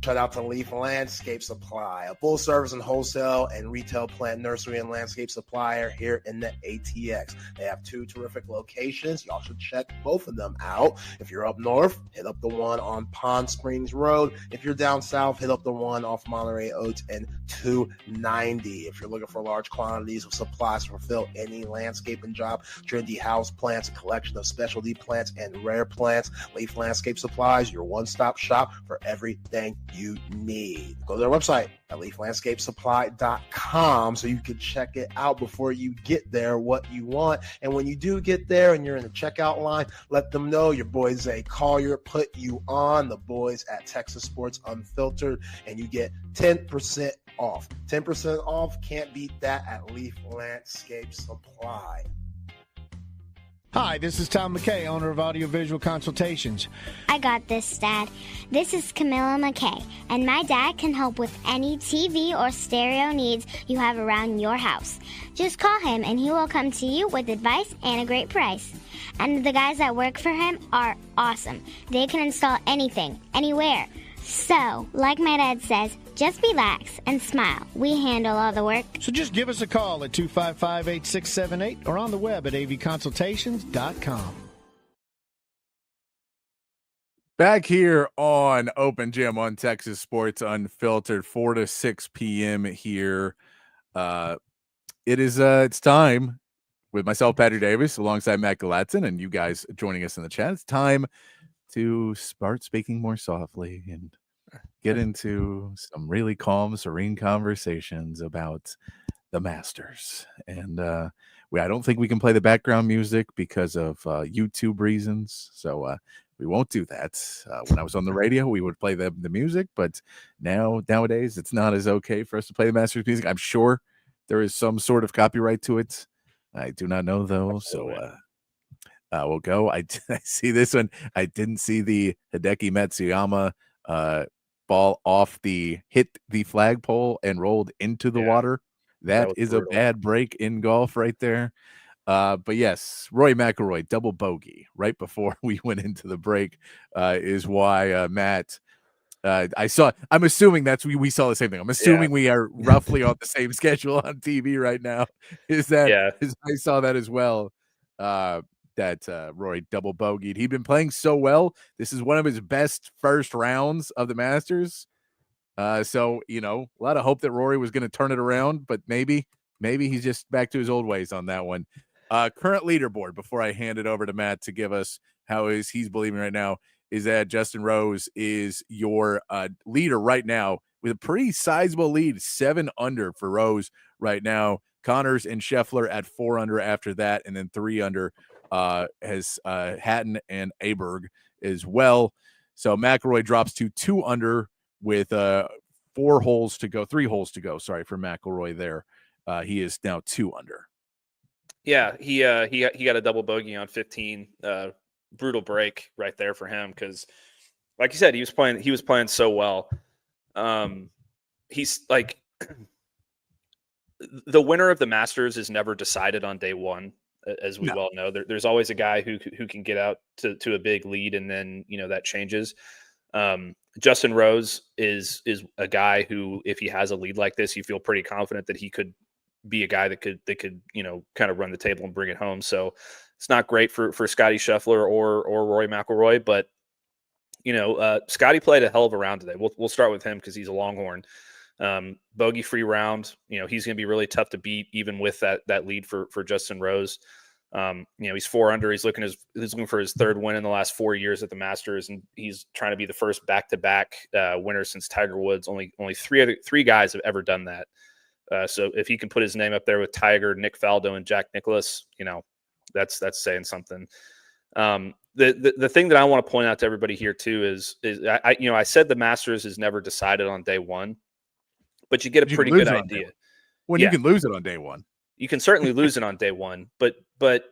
Shout out to Leaf Landscape Supply, a full service and wholesale and retail plant nursery and landscape supplier here in the ATX. They have 2 terrific locations. Y'all should check both of them out. If you're up north, hit up the one on Pond Springs Road. If you're down south, hit up the one off Monterey Oaks and 290. If you're looking for large quantities of supplies to fulfill any landscaping job, trendy house plants, a collection of specialty plants and rare plants, Leaf Landscape Supplies, your one-stop shop for everything you need. Go to their website at leaflandscapesupply.com so you can check it out before you get there what you want. And when you do get there and you're in the checkout line, let them know your boy Zay Collier put you on, the boys at Texas Sports Unfiltered, and you get 10% off. 10% off, can't beat that at Leaf Landscape Supply. Hi, this is Tom McKay, owner of Audiovisual Consultations. I got this, Dad. This is Camilla McKay, and my dad can help with any TV or stereo needs you have around your house. Just call him, and he will come to you with advice and a great price. And the guys that work for him are awesome. They can install anything, anywhere. So, like my dad says, just relax and smile. We handle all the work. So just give us a call at 255-8678 or on the web at avconsultations.com. Back here on Open Gym on Texas Sports Unfiltered, 4 to 6 p.m. here. It's time with myself, Patrick Davis, alongside Matt Galatzan, and you guys joining us in the chat. It's time to start speaking more softly and get into some really calm, serene conversations about the Masters. And I don't think we can play the background music because of YouTube reasons. So we won't do that. When I was on the radio, we would play the music, but nowadays it's not as okay for us to play the Masters music. I'm sure there is some sort of copyright to it. I do not know though. So we'll go. I see this one. I didn't see the Hideki Matsuyama ball hit the flagpole and rolled into the water. That is brutal. A bad break in golf right there. But yes, Rory McIlroy, double bogey right before we went into the break is why Matt, I'm assuming we saw the same thing. I'm assuming we are roughly on the same schedule on TV right now. I saw that as well. That Rory double bogeyed. He'd been playing so well. This is one of his best first rounds of the Masters. So, a lot of hope that Rory was going to turn it around, but maybe he's just back to his old ways on that one. Current leaderboard, before I hand it over to Matt to give us how he's believing right now, is that Justin Rose is your leader right now with a pretty sizable lead, 7 under for Rose right now. Connors and Scheffler at 4 under after that, and then 3 under has Hatton and Aberg as well. So McElroy drops to 2 under with 3 holes to go. Sorry for McElroy there. He is now 2 under. Yeah, he got a double bogey on 15. Brutal break right there for him because, like you said, he was playing so well. He's like the winner of the Masters is never decided on day one, as we well know. There's always a guy who can get out to a big lead, and then that changes. Justin Rose is a guy who, if he has a lead like this, you feel pretty confident that he could be a guy that could kind of run the table and bring it home. So it's not great for Scotty Scheffler or Rory McIlroy, but Scotty played a hell of a round today. We'll start with him because he's a Longhorn. Bogey free round. He's going to be really tough to beat, even with that lead for Justin Rose. He's 4 under. He's looking for his 3rd win in the last 4 years at the Masters, and he's trying to be the first back-to-back winner since Tiger Woods. Only 3 guys have ever done that. So if he can put his name up there with Tiger, Nick Faldo, and Jack Nicklaus, that's saying something. The thing that I want to point out to everybody here too is I said the Masters is never decided on day one, but you get a pretty good idea. You can lose it on day one. You can certainly lose it on day one, but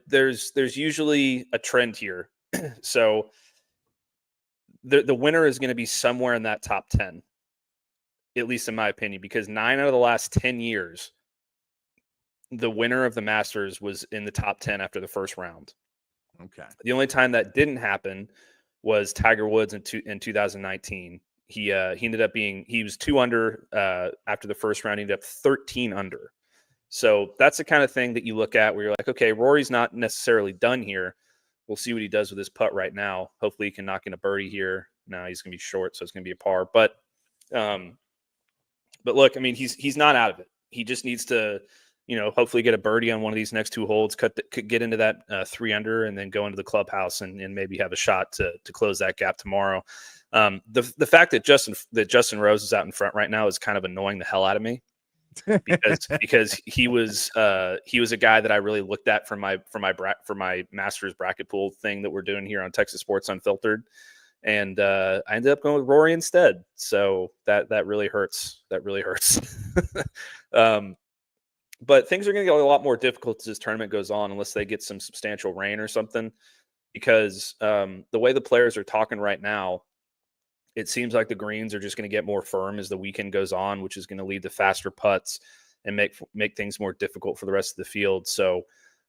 there's usually a trend here. So the winner is going to be somewhere in that top 10, at least in my opinion, because 9 out of the last 10 years, the winner of the Masters was in the top 10 after the first round. Okay. The only time that didn't happen was Tiger Woods in 2019. He was 2 under after the first round. He ended up 13 under. So that's the kind of thing that you look at where you're like, okay, Rory's not necessarily done here. We'll see what he does with his putt right now. Hopefully he can knock in a birdie here. Now he's going to be short, so it's going to be a par. But look, I mean, he's not out of it. He just needs to, hopefully get a birdie on one of these next 2 holes, get into that 3 under, and then go into the clubhouse and maybe have a shot to close that gap tomorrow. The fact that Justin Rose is out in front right now is kind of annoying the hell out of me. because he was a guy that I really looked at for my Masters bracket pool thing that we're doing here on Texas Sports Unfiltered, and I ended up going with Rory instead. So that really hurts. That really hurts. But things are going to get a lot more difficult as this tournament goes on, unless they get some substantial rain or something. Because the way the players are talking right now, it seems like the greens are just going to get more firm as the weekend goes on, which is going to lead to faster putts and make things more difficult for the rest of the field. So,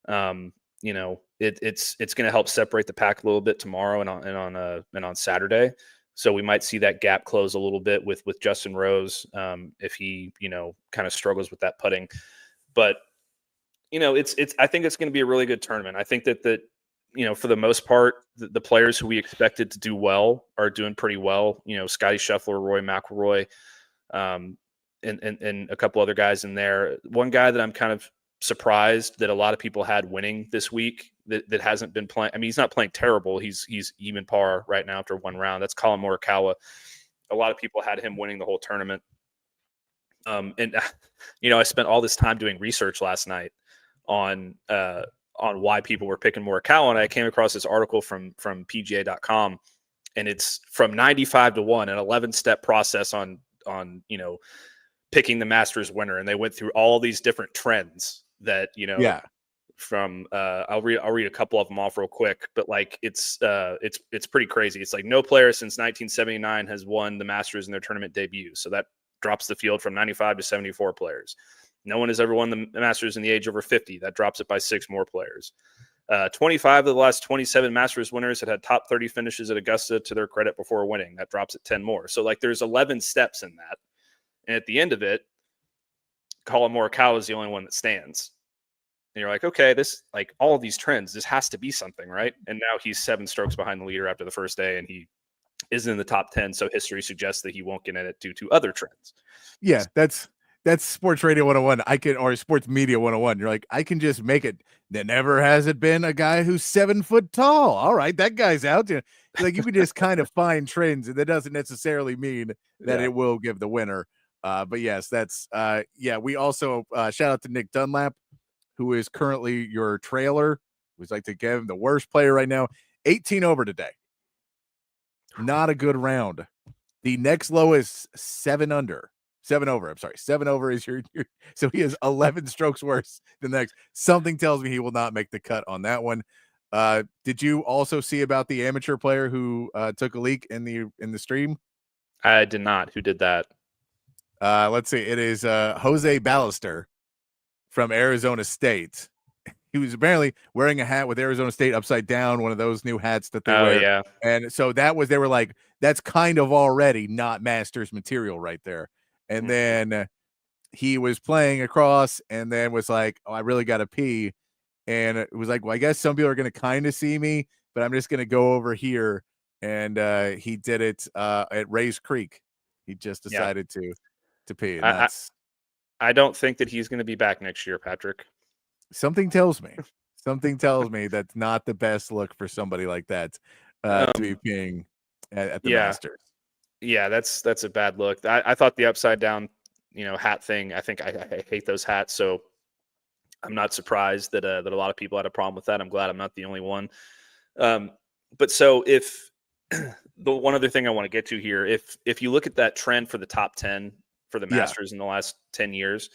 it's going to help separate the pack a little bit tomorrow and on Saturday. So we might see that gap close a little bit with Justin Rose if he kind of struggles with that putting. But I think it's going to be a really good tournament. I think that for the most part, the players who we expected to do well are doing pretty well. Scotty Scheffler, Rory McIlroy, and a couple other guys in there. One guy that I'm kind of surprised that a lot of people had winning this week that hasn't been playing. I mean, he's not playing terrible. He's even par right now after 1 round. That's Colin Morikawa. A lot of people had him winning the whole tournament. I spent all this time doing research last night on why people were picking Morikawa, and I came across this article from PGA.com, and it's from 95 to 1, an 11-step process on picking the Masters winner, and they went through all these different trends that from I'll read a couple of them off real quick, but like it's pretty crazy. It's like no player since 1979 has won the Masters in their tournament debut, so that drops the field from 95 to 74 players. No one has ever won the Masters in the age over 50. That drops it by 6 more players. 25 of the last 27 Masters winners had top 30 finishes at Augusta to their credit before winning. That drops it 10 more. So like there's 11 steps in that. And at the end of it, Colin Morikawa is the only one that stands. And you're like, okay, this, like all of these trends, this has to be something, right? And now he's 7 strokes behind the leader after the first day, and he isn't in the top 10. So history suggests that he won't get in it due to other trends. Yeah, that's Sports Radio 101. Or Sports Media 101. You're like, I can just make it. There never has it been a guy who's 7 foot tall. All right, that guy's out there. Like you can just kind of find trends, and that doesn't necessarily mean that it will give the winner. But yes, that's we also shout out to Nick Dunlap, who is currently your trailer. Who's like to give him the worst player right now. 18 over today. Not a good round. The next lowest 7 over. I'm sorry. 7 over is your so he is 11 strokes worse than the next. Something tells me he will not make the cut on that one. Did you also see about the amateur player who took a leak in the stream? I did not. Who did that? Let's see. It is Jose Ballester from Arizona State. He was apparently wearing a hat with Arizona State upside down, one of those new hats that they wear. Yeah. And so they were like, that's kind of already not Masters material right there. And then he was playing across and then was like, oh, I really got to pee. And it was like, well, I guess some people are going to kind of see me, but I'm just going to go over here. And he did it at Rays Creek. He just decided to pee. And I don't think that he's going to be back next year, Patrick. Something tells me that's not the best look for somebody like that to be peeing at the Masters. Yeah, that's a bad look. I thought the upside down, hat thing. I think I hate those hats, so I'm not surprised that a lot of people had a problem with that. I'm glad I'm not the only one. But so if the one other thing I want to get to here, if you look at that trend for the top 10 for the Masters in the last 10 years.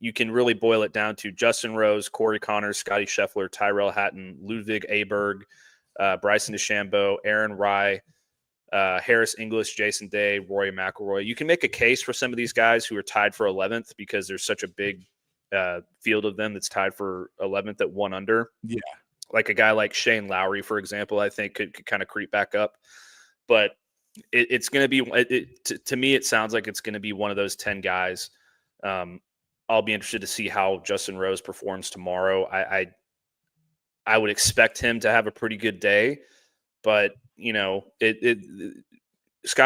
You can really boil it down to Justin Rose, Corey Connors, Scotty Scheffler, Tyrell Hatton, Ludwig Aberg, Bryson DeChambeau, Aaron Rye, Harris English, Jason Day, Rory McIlroy. You can make a case for some of these guys who are tied for 11th because there's such a big field of them that's tied for 11th at 1 under. Yeah. Like a guy like Shane Lowry, for example, I think could kind of creep back up. But it's going to be to me, it sounds like it's going to be one of those 10 guys. I'll be interested to see how Justin Rose performs tomorrow. I would expect him to have a pretty good day, but Scotty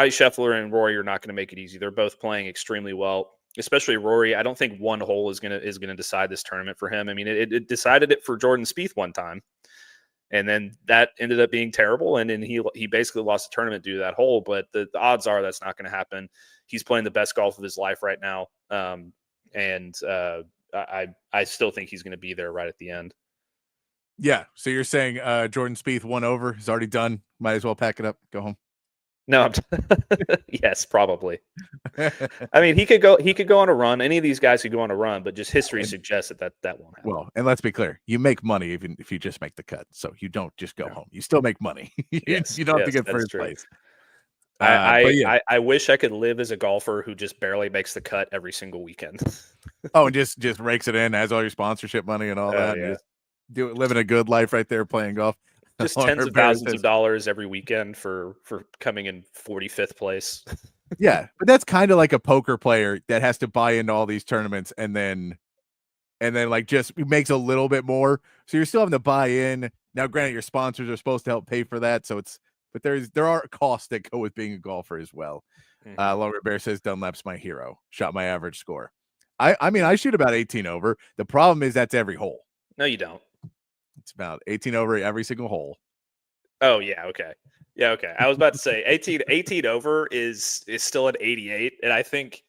Scheffler and Rory are not going to make it easy. They're both playing extremely well, especially Rory. I don't think one hole is going to decide this tournament for him. I mean, it decided it for Jordan Spieth one time, and then that ended up being terrible. And then he basically lost the tournament due to that hole. But the odds are that's not going to happen. He's playing the best golf of his life right now. And I still think he's going to be there right at the end. Yeah. So you're saying Jordan Spieth 1 over is already done. Might as well pack it up, go home. No, yes, probably. I mean, he could go on a run. Any of these guys could go on a run, but just history suggests that won't happen. Well, and let's be clear, you make money even if you just make the cut. So you don't just go home. You still make money. Yes, you don't have to get first place. I wish I could live as a golfer who just barely makes the cut every single weekend. Oh, and just rakes it in, has all your sponsorship money and all that. Yeah. Just living a good life right there playing golf. Just tens of thousands of dollars every weekend for coming in 45th place. Yeah, but that's kind of like a poker player that has to buy into all these tournaments and then like just makes a little bit more. So you're still having to buy in. Now, granted, your sponsors are supposed to help pay for that, but there are costs that go with being a golfer as well. Longer Bear says Dunlap's my hero. Shot my average score. I mean, I shoot about 18 over. The problem is that's every hole. No, you don't. It's about 18 over every single hole. Oh, yeah. Okay. Yeah. Okay. I was about to say 18 over is still at 88. And I think,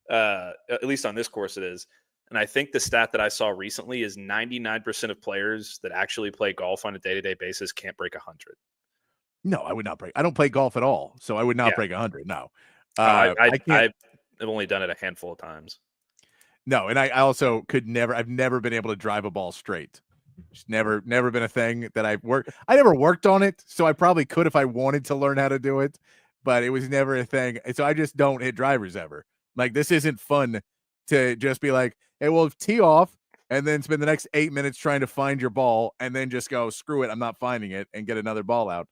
at least on this course it is. And I think the stat that I saw recently is 99% of players that actually play golf on a day-to-day basis can't break 100. No, I would not break. I don't play golf at all. So I would not break 100. No. I've only done it a handful of times. No. And I also I've never been able to drive a ball straight. It's never been a thing that I never worked on it, so I probably could if I wanted to learn how to do it, but it was never a thing. So I just don't hit drivers ever. Like, this isn't fun to just be like, hey, well, tee off and then spend the next 8 minutes trying to find your ball and then just go, screw it, I'm not finding it, and get another ball out.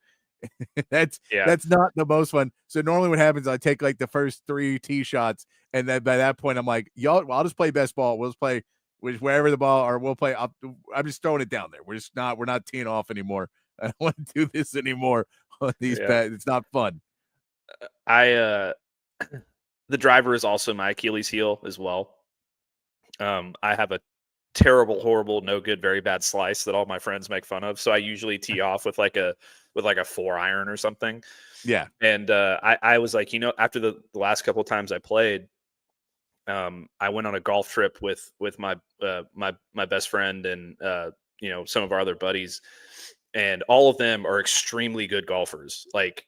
That's not the most fun. So normally what happens, I take like the first 3 tee shots, and then by that point I'm like, I'll just play best ball. We'll just play wherever the ball, or we'll play. I'm just throwing it down there. We're not teeing off anymore. I don't want to do this anymore on these pads. It's not fun. The driver is also my Achilles heel as well. I have a terrible, horrible, no good, very bad slice that all my friends make fun of. So I usually tee off with like a 4-iron or something. Yeah. And I was like, after the last couple of times I played, I went on a golf trip with my best friend and some of our other buddies, and all of them are extremely good golfers. Like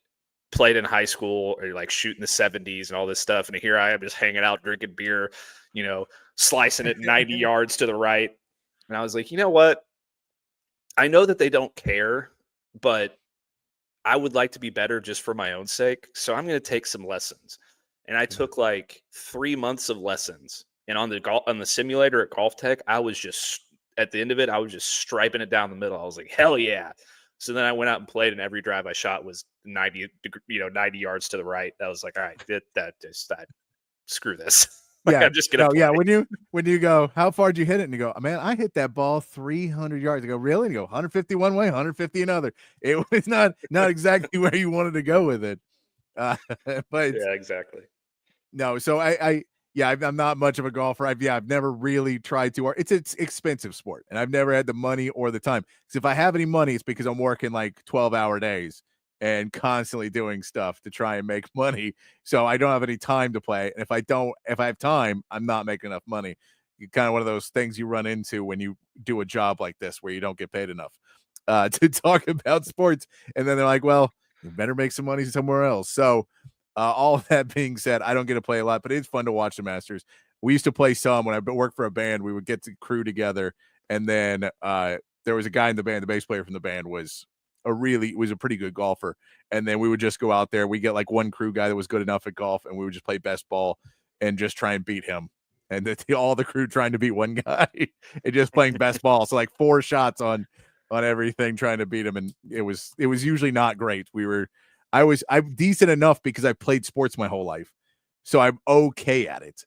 played in high school or like shooting the 70s and all this stuff. And here I am just hanging out, drinking beer, slicing it 90 yards to the right. And I was like, you know what? I know that they don't care, but I would like to be better just for my own sake. So I'm going to take some lessons. And I took like 3 months of lessons. And on the simulator at Golf Tech, I was just at the end of it, I was just striping it down the middle. I was like, hell yeah. So then I went out and played, and every drive I shot was 90 yards to the right. I was like, all right, screw this. Like, Yeah, I'm just gonna. Yeah. When you go, how far did you hit it? And you go, man, I hit that ball 300 yards. I go, really? And you go, 150 one way, 150 another. It was not exactly where you wanted to go with it. But yeah, exactly. No, so I'm not much of a golfer. I've never really tried to. It's an expensive sport, and I've never had the money or the time. Because if I have any money, it's because I'm working like 12-hour days and constantly doing stuff to try and make money. So I don't have any time to play. And if I have time, I'm not making enough money. Kind of one of those things you run into when you do a job like this where you don't get paid enough to talk about sports. And then they're like, well, you better make some money somewhere else. So all of that being said, I don't get to play a lot, but it's fun to watch the Masters. We used to play some when I worked for a band. We would get to crew together, and then there was a guy in the band. The bass player from the band was a pretty good golfer, and then we would just go out there. We get like one crew guy that was good enough at golf, and we would just play best ball and just try and beat him. And all the crew trying to beat one guy and just playing best ball. So like 4 shots on everything trying to beat him, and it was usually not great. I'm decent enough because I played sports my whole life. So I'm okay at it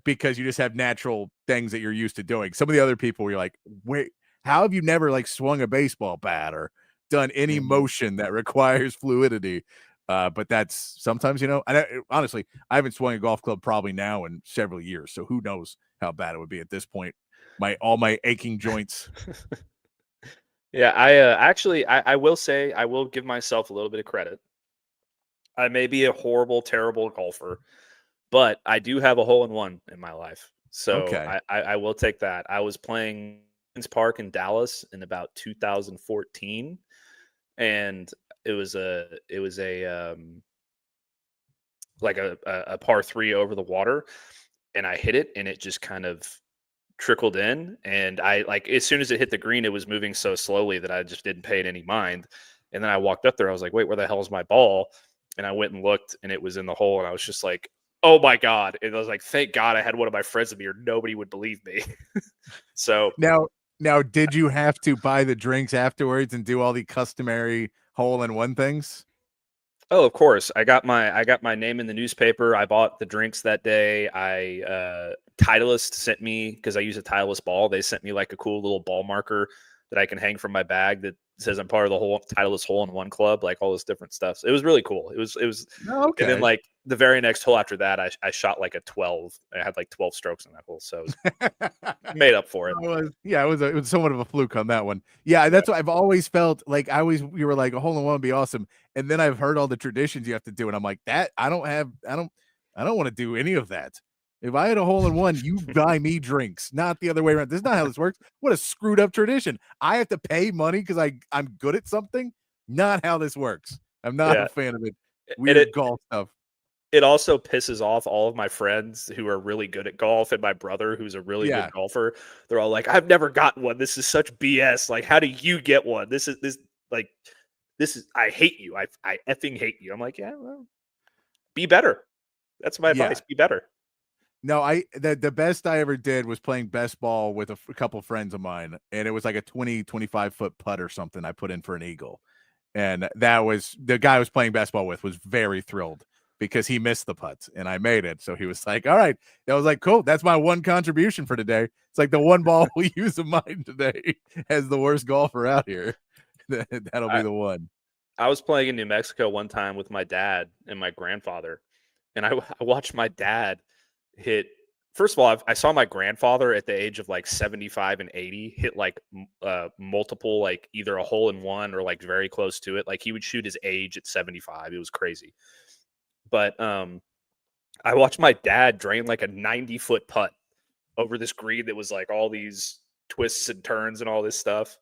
because you just have natural things that you're used to doing. Some of the other people you're like, wait, how have you never like swung a baseball bat or done any motion that requires fluidity? But that's sometimes, honestly, I haven't swung a golf club probably now in several years. So who knows how bad it would be at this point. All my aching joints. Yeah, I will say, I will give myself a little bit of credit. I may be a horrible, terrible golfer, but I do have a hole-in-one in my life. So okay. I will take that. I was playing Park in Dallas in about 2014, and it was a par 3 over the water, and I hit it, and it just kind of trickled in, and I as soon as it hit the green, it was moving so slowly that I just didn't pay it any mind. And then I walked up there, I was like, wait, where the hell is my ball? And I went and looked, and it was in the hole, and I was just like, oh my God. And I was like, thank God I had one of my friends with me, or nobody would believe me. So now did you have to buy the drinks afterwards and do all the customary hole-in-one things? Oh, of course. I got my name in the newspaper. I bought the drinks that day. Titleist sent me, because I use a Titleist ball, they sent me like a cool little ball marker that I can hang from my bag that says I'm part of the whole Titleist hole-in-one club, like all this different stuff. So it was really cool. It was okay. And then like the very next hole after that, I shot like a 12. I had like 12 strokes in that hole, so it was made up for it. It was somewhat of a fluke on that one. Yeah, that's what I've always felt like. We were like, a hole-in-one would be awesome, and then I've heard all the traditions you have to do, and I'm like, that I don't want to do any of that. If I had a hole-in-one, you buy me drinks, not the other way around. This is not how this works. What a screwed up tradition. I have to pay money because I'm good at something. Not how this works. I'm not a fan of it. Weird golf stuff. It also pisses off all of my friends who are really good at golf, and my brother, who's a really good golfer. They're all like, I've never gotten one. This is such BS. Like, how do you get one? This is I hate you. I effing hate you. I'm like, yeah, well, be better. That's my advice. Be better. No, the best I ever did was playing best ball with a couple friends of mine, and it was like a 25 foot putt or something I put in for an eagle. And that was the guy I was playing best ball with was very thrilled because he missed the putt and I made it. So he was like, all right. I was like, cool. That's my one contribution for today. It's like the one ball we use of mine today as the worst golfer out here. That'll be the one. I was playing in New Mexico one time with my dad and my grandfather, and I watched my dad hit. First of all, I saw my grandfather at the age of like 75 and 80 hit like multiple, like either a hole-in-one or like very close to it. Like he would shoot his age at 75. It was crazy. But I watched my dad drain like a 90-foot putt over this green that was like all these twists and turns and all this stuff.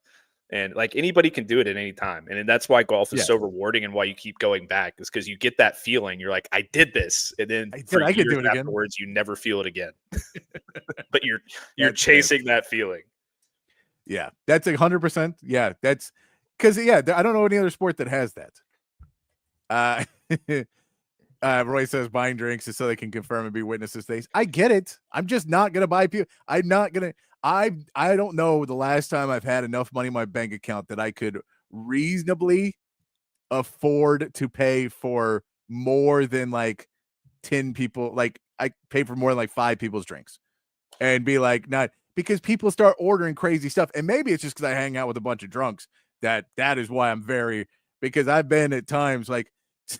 And like anybody can do it at any time. And that's why golf is so rewarding and why you keep going back is because you get that feeling. You're like, I did this. And then for I can years do it again. afterwards, you never feel it again. But you're chasing that feeling. Yeah, that's 100%. Yeah, that's because I don't know any other sport that has that. Roy says buying drinks is so they can confirm and be witnesses. Things. I get it. I'm just not gonna buy people. I'm not gonna. I don't know the last time I've had enough money in my bank account that I could reasonably afford to pay for more than like 10 people. Like I pay for more than like 5 people's drinks and be like, not because people start ordering crazy stuff. And maybe it's just because I hang out with a bunch of drunks that is why I'm because I've been at times like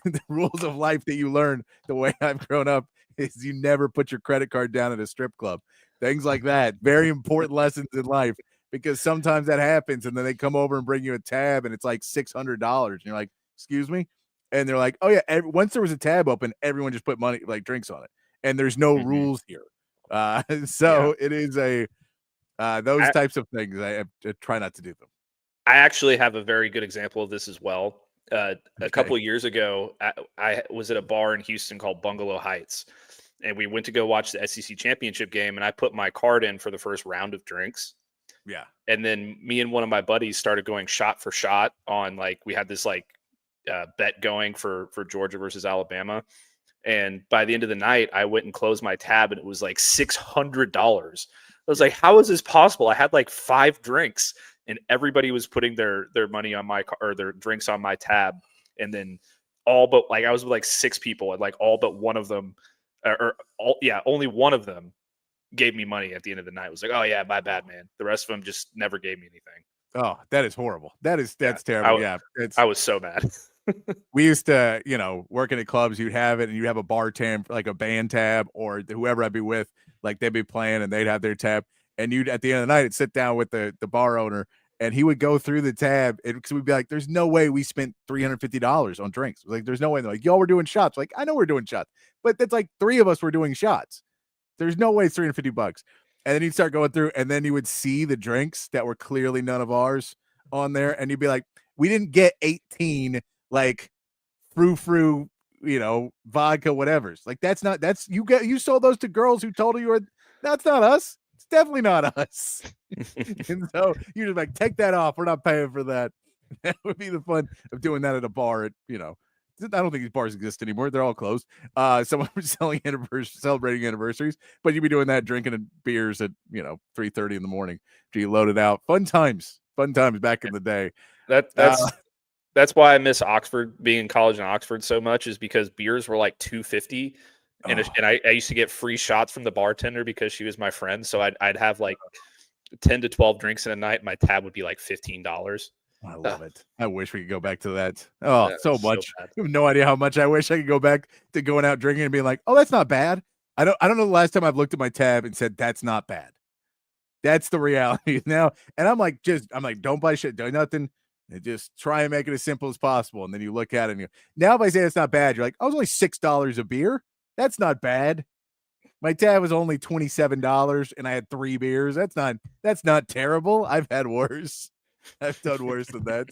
the rules of life that you learn the way I've grown up is you never put your credit card down at a strip club. Things like that. Very important lessons in life because sometimes that happens and then they come over and bring you a tab and it's like $600 and you're like, excuse me? And they're like, oh yeah. Once there was a tab open, everyone just put money, like drinks on it. And there's no rules here. It is those types of things. I try not to do them. I actually have a very good example of this as well. A couple of years ago, I was at a bar in Houston called Bungalow Heights. And we went to go watch the SEC championship game, and I put my card in for the first round of drinks. Yeah. And then me and one of my buddies started going shot for shot on we had this bet going for Georgia versus Alabama. And by the end of the night, I went and closed my tab and it was like $600. I was like, how is this possible? I had like 5 drinks and everybody was putting their money on or their drinks on my tab. And then I was with like 6 people and like all but one of them only one of them gave me money at the end of the night. It was like, oh yeah, my bad, man. The rest of them just never gave me anything. Oh, that is horrible. That's terrible. I was so mad. We used to, working at clubs, you'd have it and you'd have a bar tab, like a band tab or whoever I'd be with, like they'd be playing and they'd have their tab. And you'd, at the end of the night, sit down with the bar owner and he would go through the tab and we'd be like, there's no way we spent $350 on drinks. Like, there's no way. They're like, y'all were doing shots. Like, I know we're doing shots, but that's like 3 of us were doing shots. There's no way it's $350. And then he'd start going through and then you would see the drinks that were clearly none of ours on there. And you'd be like, we didn't get 18, like frou, vodka, whatever's like, you sold those to girls who told you that's not us. It's definitely not us. And so you're just like, take that off. We're not paying for that. That would be the fun of doing that at a bar at, I don't think these bars exist anymore. They're all closed. Someone was celebrating anniversaries, but you'd be doing that, drinking beers at 3:30 in the morning. You load it out. Fun times back in the day. That's why I miss Oxford, being in college in Oxford so much, is because beers were like $2.50, and I used to get free shots from the bartender because she was my friend. So I'd have like 10 to 12 drinks in a night. My tab would be like $15. I love it. I wish we could go back to that. Oh, Yeah, so so much. bad. You have no idea how much I wish I could go back to going out drinking and being like, oh, that's not bad. I don't know the last time I've looked at my tab and said that's not bad. That's the reality now. And I'm like, don't buy shit, do nothing. And just try and make it as simple as possible. And then you look at it and now if I say it's not bad, you're like, oh, it was only $6 a beer. That's not bad. My tab was only $27 and I had 3 beers. That's not terrible. I've had worse. I've done worse than that.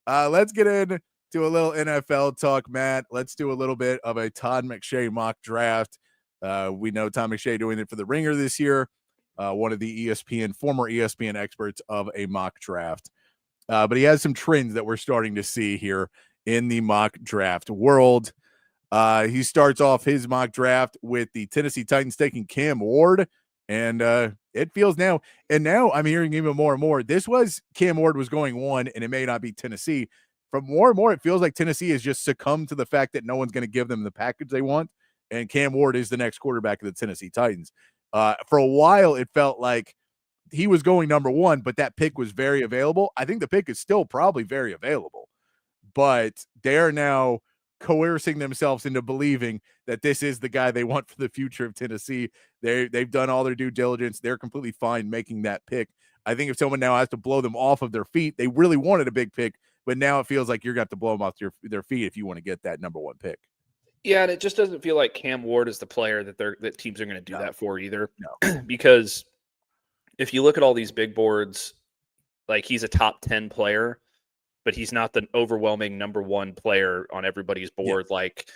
Let's get into a little NFL talk, Matt. Let's do a little bit of a Todd McShay mock draft. We know Todd McShay doing it for the Ringer this year. One of the former ESPN experts of a mock draft. But he has some trends that we're starting to see here in the mock draft world. He starts off his mock draft with the Tennessee Titans taking Cam Ward. And it feels now, and now I'm hearing even more and more. This was Cam Ward was going 1, and it may not be Tennessee. From more and more, it feels like Tennessee has just succumbed to the fact that no one's going to give them the package they want, and Cam Ward is the next quarterback of the Tennessee Titans. For a while, it felt like he was going number 1, but that pick was very available. I think the pick is still probably very available, but they are now coercing themselves into believing that this is the guy they want for the future of Tennessee. They've done all their due diligence. They're completely fine making that pick. I think if someone now has to blow them off of their feet, they really wanted a big pick, but now it feels like you're going to have to blow them off their feet if you want to get that number 1 pick. Yeah, and it just doesn't feel like Cam Ward is the player that teams are going to do that for either. No. Because if you look at all these big boards, like he's a top 10 player, but he's not the overwhelming number one player on everybody's board like,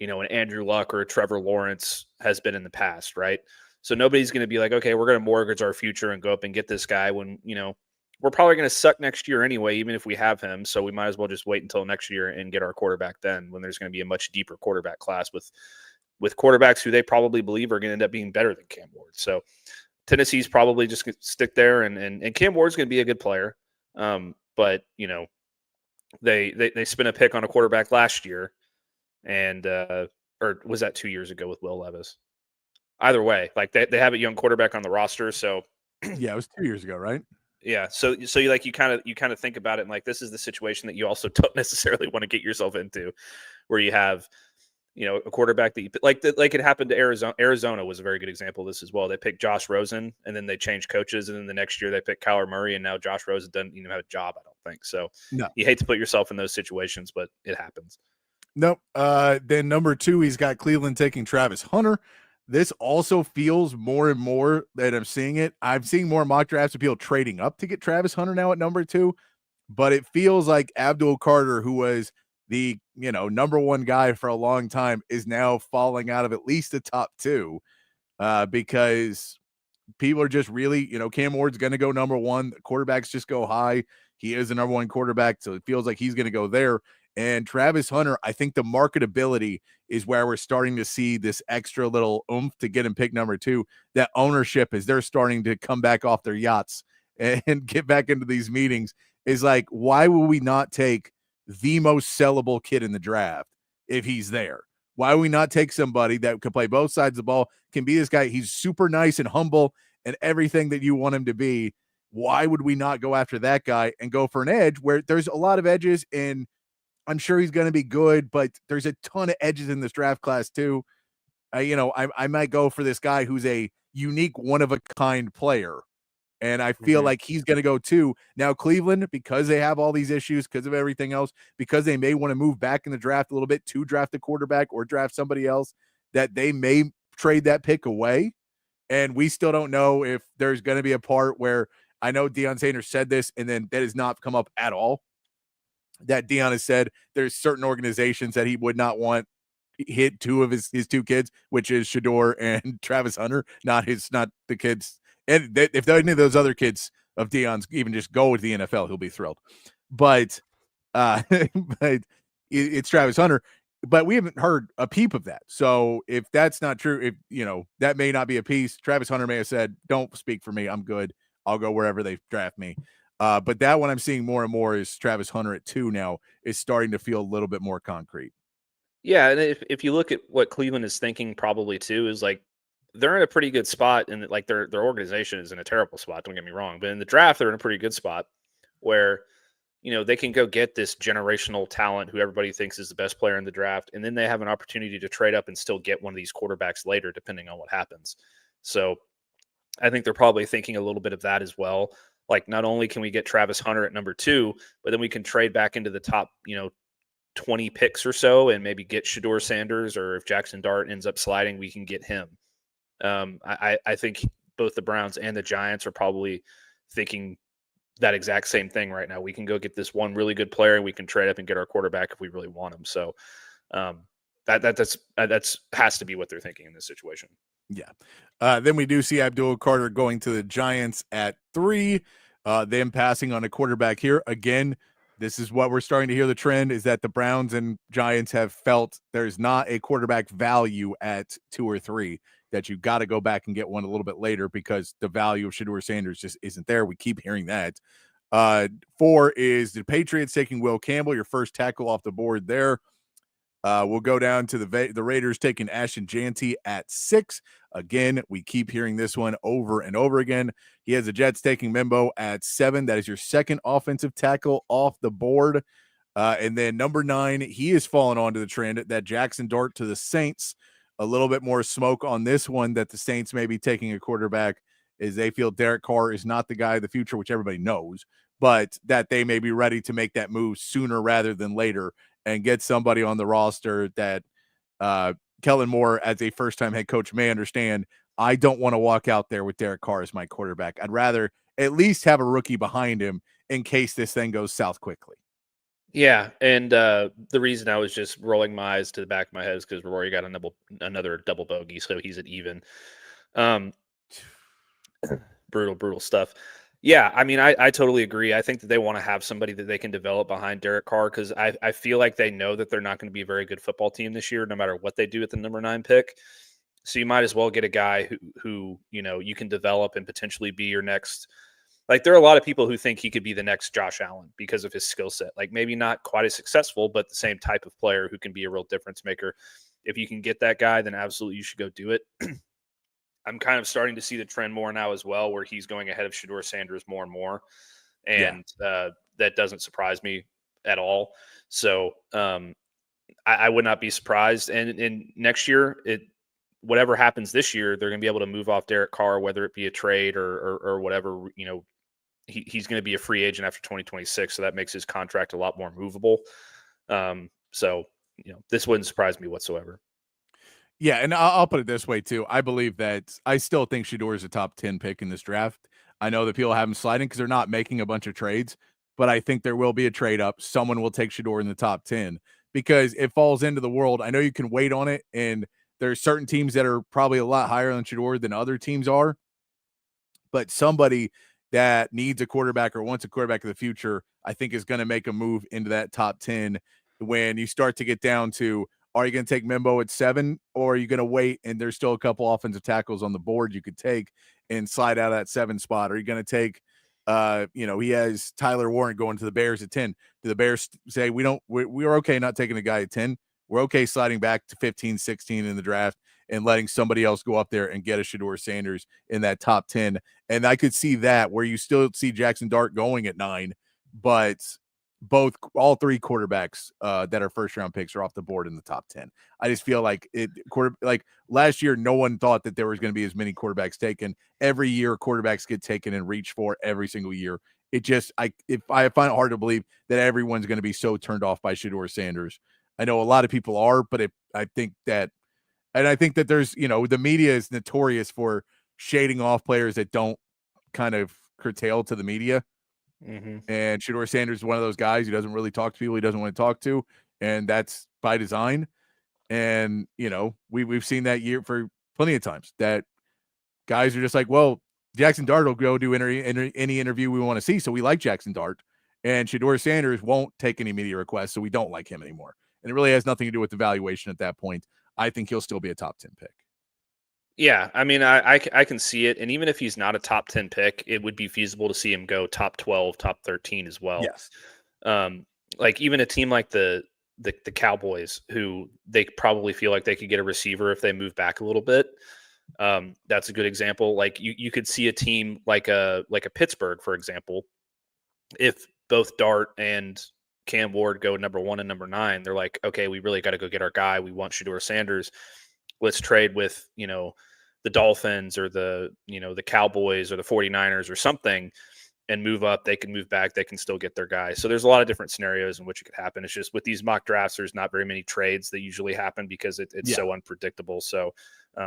an Andrew Luck or a Trevor Lawrence has been in the past, right? So nobody's going to be like, okay, we're going to mortgage our future and go up and get this guy when, we're probably going to suck next year anyway, even if we have him. So we might as well just wait until next year and get our quarterback then, when there's going to be a much deeper quarterback class with quarterbacks who they probably believe are going to end up being better than Cam Ward. So Tennessee's probably just going to stick there, and Cam Ward's going to be a good player. But, they spent a pick on a quarterback last year, and or was that 2 years ago with Will Levis? Either way, like they have a young quarterback on the roster. So yeah, it was 2 years ago, right? Yeah. So you kind of think about it, and like, this is the situation that you also don't necessarily want to get yourself into, where you have, a quarterback that like it happened to Arizona. Arizona was a very good example of this as well. They picked Josh Rosen, and then they changed coaches, and then the next year they picked Kyler Murray, and now Josh Rosen doesn't even have a job, I don't think. So no. You hate to put yourself in those situations, but it happens. Nope. Then number 2, he's got Cleveland taking Travis Hunter. This also feels more and more that I'm seeing it. I'm seeing more mock drafts of people trading up to get Travis Hunter now at number 2, but it feels like Abdul Carter, who was the, number 1 guy for a long time, is now falling out of at least the top 2 because people are just really, Cam Ward's going to go number 1. The quarterbacks just go high. He is the number 1 quarterback, so it feels like he's going to go there. And Travis Hunter, I think the marketability is where we're starting to see this extra little oomph to get him picked number 2. That ownership, as they're starting to come back off their yachts and get back into these meetings, is like, why will we not take the most sellable kid in the draft if he's there? Why would we not take somebody that could play both sides of the ball, can be this guy? He's super nice and humble and everything that you want him to be. Why would we not go after that guy and go for an edge where there's a lot of edges, and I'm sure he's going to be good, but there's a ton of edges in this draft class too. I might go for this guy who's a unique, one-of-a-kind player, and I feel like he's going to go too. Now, Cleveland, because they have all these issues, because of everything else, because they may want to move back in the draft a little bit to draft a quarterback or draft somebody else, that they may trade that pick away, and we still don't know if there's going to be a part where, I know Deion Sanders said this, and then that has not come up at all, that Deion has said there's certain organizations that he would not want hit 2 of his 2 kids, which is Shador and Travis Hunter, not the kids. And if any of those other kids of Deion's even just go with the NFL, he'll be thrilled. But it's Travis Hunter. But we haven't heard a peep of that. So if that's not true, if that may not be a piece. Travis Hunter may have said, "Don't speak for me. I'm good. I'll go wherever they draft me." But that one I'm seeing more and more is Travis Hunter at 2 now is starting to feel a little bit more concrete. Yeah, and if you look at what Cleveland is thinking probably too, is like they're in a pretty good spot, and like their organization is in a terrible spot, don't get me wrong, but in the draft they're in a pretty good spot where they can go get this generational talent who everybody thinks is the best player in the draft, and then they have an opportunity to trade up and still get one of these quarterbacks later depending on what happens. So I think they're probably thinking a little bit of that as well. Like, not only can we get Travis Hunter at number 2, but then we can trade back into the top, 20 picks or so and maybe get Shador Sanders, or if Jackson Dart ends up sliding, we can get him. I think both the Browns and the Giants are probably thinking that exact same thing right now. We can go get this one really good player, and we can trade up and get our quarterback if we really want him. So that's has to be what they're thinking in this situation. Yeah. Then we do see Abdul Carter going to the Giants at 3, them passing on a quarterback here. Again, this is what we're starting to hear. The trend is that the Browns and Giants have felt there's not a quarterback value at 2 or 3, that you got to go back and get one a little bit later because the value of Shador Sanders just isn't there. We keep hearing that. 4 is the Patriots taking Will Campbell, your first tackle off the board there. We'll go down to the Raiders taking Ashton Janty at 6. Again, we keep hearing this one over and over again. He has the Jets taking Mimbo at 7. That is your second offensive tackle off the board. And then number 9, he is falling onto the trend that Jackson Dart to the Saints. A little bit more smoke on this one that the Saints may be taking a quarterback, is they feel Derek Carr is not the guy of the future, which everybody knows, but that they may be ready to make that move sooner rather than later and get somebody on the roster that Kellen Moore, as a first-time head coach, may understand. I don't want to walk out there with Derek Carr as my quarterback. I'd rather at least have a rookie behind him in case this thing goes south quickly. Yeah, and the reason I was just rolling my eyes to the back of my head is because Rory got another double bogey, so he's at even. Brutal stuff. Yeah, I mean, I totally agree. I think that they want to have somebody that they can develop behind Derek Carr because I feel like they know that they're not going to be a very good football team this year, no matter what they do at the number 9 pick. So you might as well get a guy who you can develop and potentially be your next. Like, there are a lot of people who think he could be the next Josh Allen because of his skill set. Like, maybe not quite as successful, but the same type of player who can be a real difference maker. If you can get that guy, then absolutely you should go do it. I'm kind of starting to see the trend more now as well, where he's going ahead of Shedeur Sanders more and more. And that doesn't surprise me at all. So I would not be surprised. And next year, whatever happens this year, they're going to be able to move off Derek Carr, whether it be a trade or whatever. He's going to be a free agent after 2026, so that makes his contract a lot more movable. So this wouldn't surprise me whatsoever. Yeah, and I'll put it this way, too. I believe that I still think Shedeur is a top 10 pick in this draft. I know that people have him sliding because they're not making a bunch of trades, but I think there will be a trade up. Someone will take Shedeur in the top 10 because it falls into the world. I know you can wait on it, and there's certain teams that are probably a lot higher on Shedeur than other teams are, but somebody that needs a quarterback or wants a quarterback of the future, I think is going to make a move into that top 10 when you start to get down to, are you going to take Membo at 7, or are you going to wait and there's still a couple offensive tackles on the board you could take and slide out of that 7 spot? Are you going to take, he has Tyler Warren going to the Bears at 10. Do the Bears say, we're okay not taking a guy at 10? We're okay sliding back to 15, 16 in the draft and letting somebody else go up there and get a Shedeur Sanders in that top 10. And I could see that where you still see Jackson Dart going at 9, but all 3 quarterbacks that are first round picks are off the board in the top 10. I just feel like last year, no one thought that there was going to be as many quarterbacks taken. Every year quarterbacks get taken and reached for every single year. I find it hard to believe that everyone's going to be so turned off by Shedeur Sanders. I know a lot of people are, but I think that there's, the media is notorious for shading off players that don't kind of curtail to the media. Mm-hmm. And Shedeur Sanders is one of those guys who doesn't really talk to people he doesn't want to talk to, and that's by design. And we've seen that year for plenty of times that guys are just like, well, Jackson Dart will go do any interview we want to see, so we like Jackson Dart, and Shedeur Sanders won't take any media requests, so we don't like him anymore. And it really has nothing to do with the valuation at that point. I think he'll still be a top 10 pick. Yeah, I mean, I can see it. And even if he's not a top 10 pick, it would be feasible to see him go top 12, top 13 as well. Yes. Like even a team like the Cowboys, who they probably feel like they could get a receiver if they move back a little bit. That's a good example. Like you could see a team like a Pittsburgh, for example, if both Dart and Cam Ward go number 1 and number 9, they're like, okay, we really got to go get our guy. We want Shedeur Sanders. Let's trade with, the Dolphins or the Cowboys or the 49ers or something and move up. They can move back. They can still get their guy. So there's a lot of different scenarios in which it could happen. It's just with these mock drafts, there's not very many trades that usually happen because it's so unpredictable. So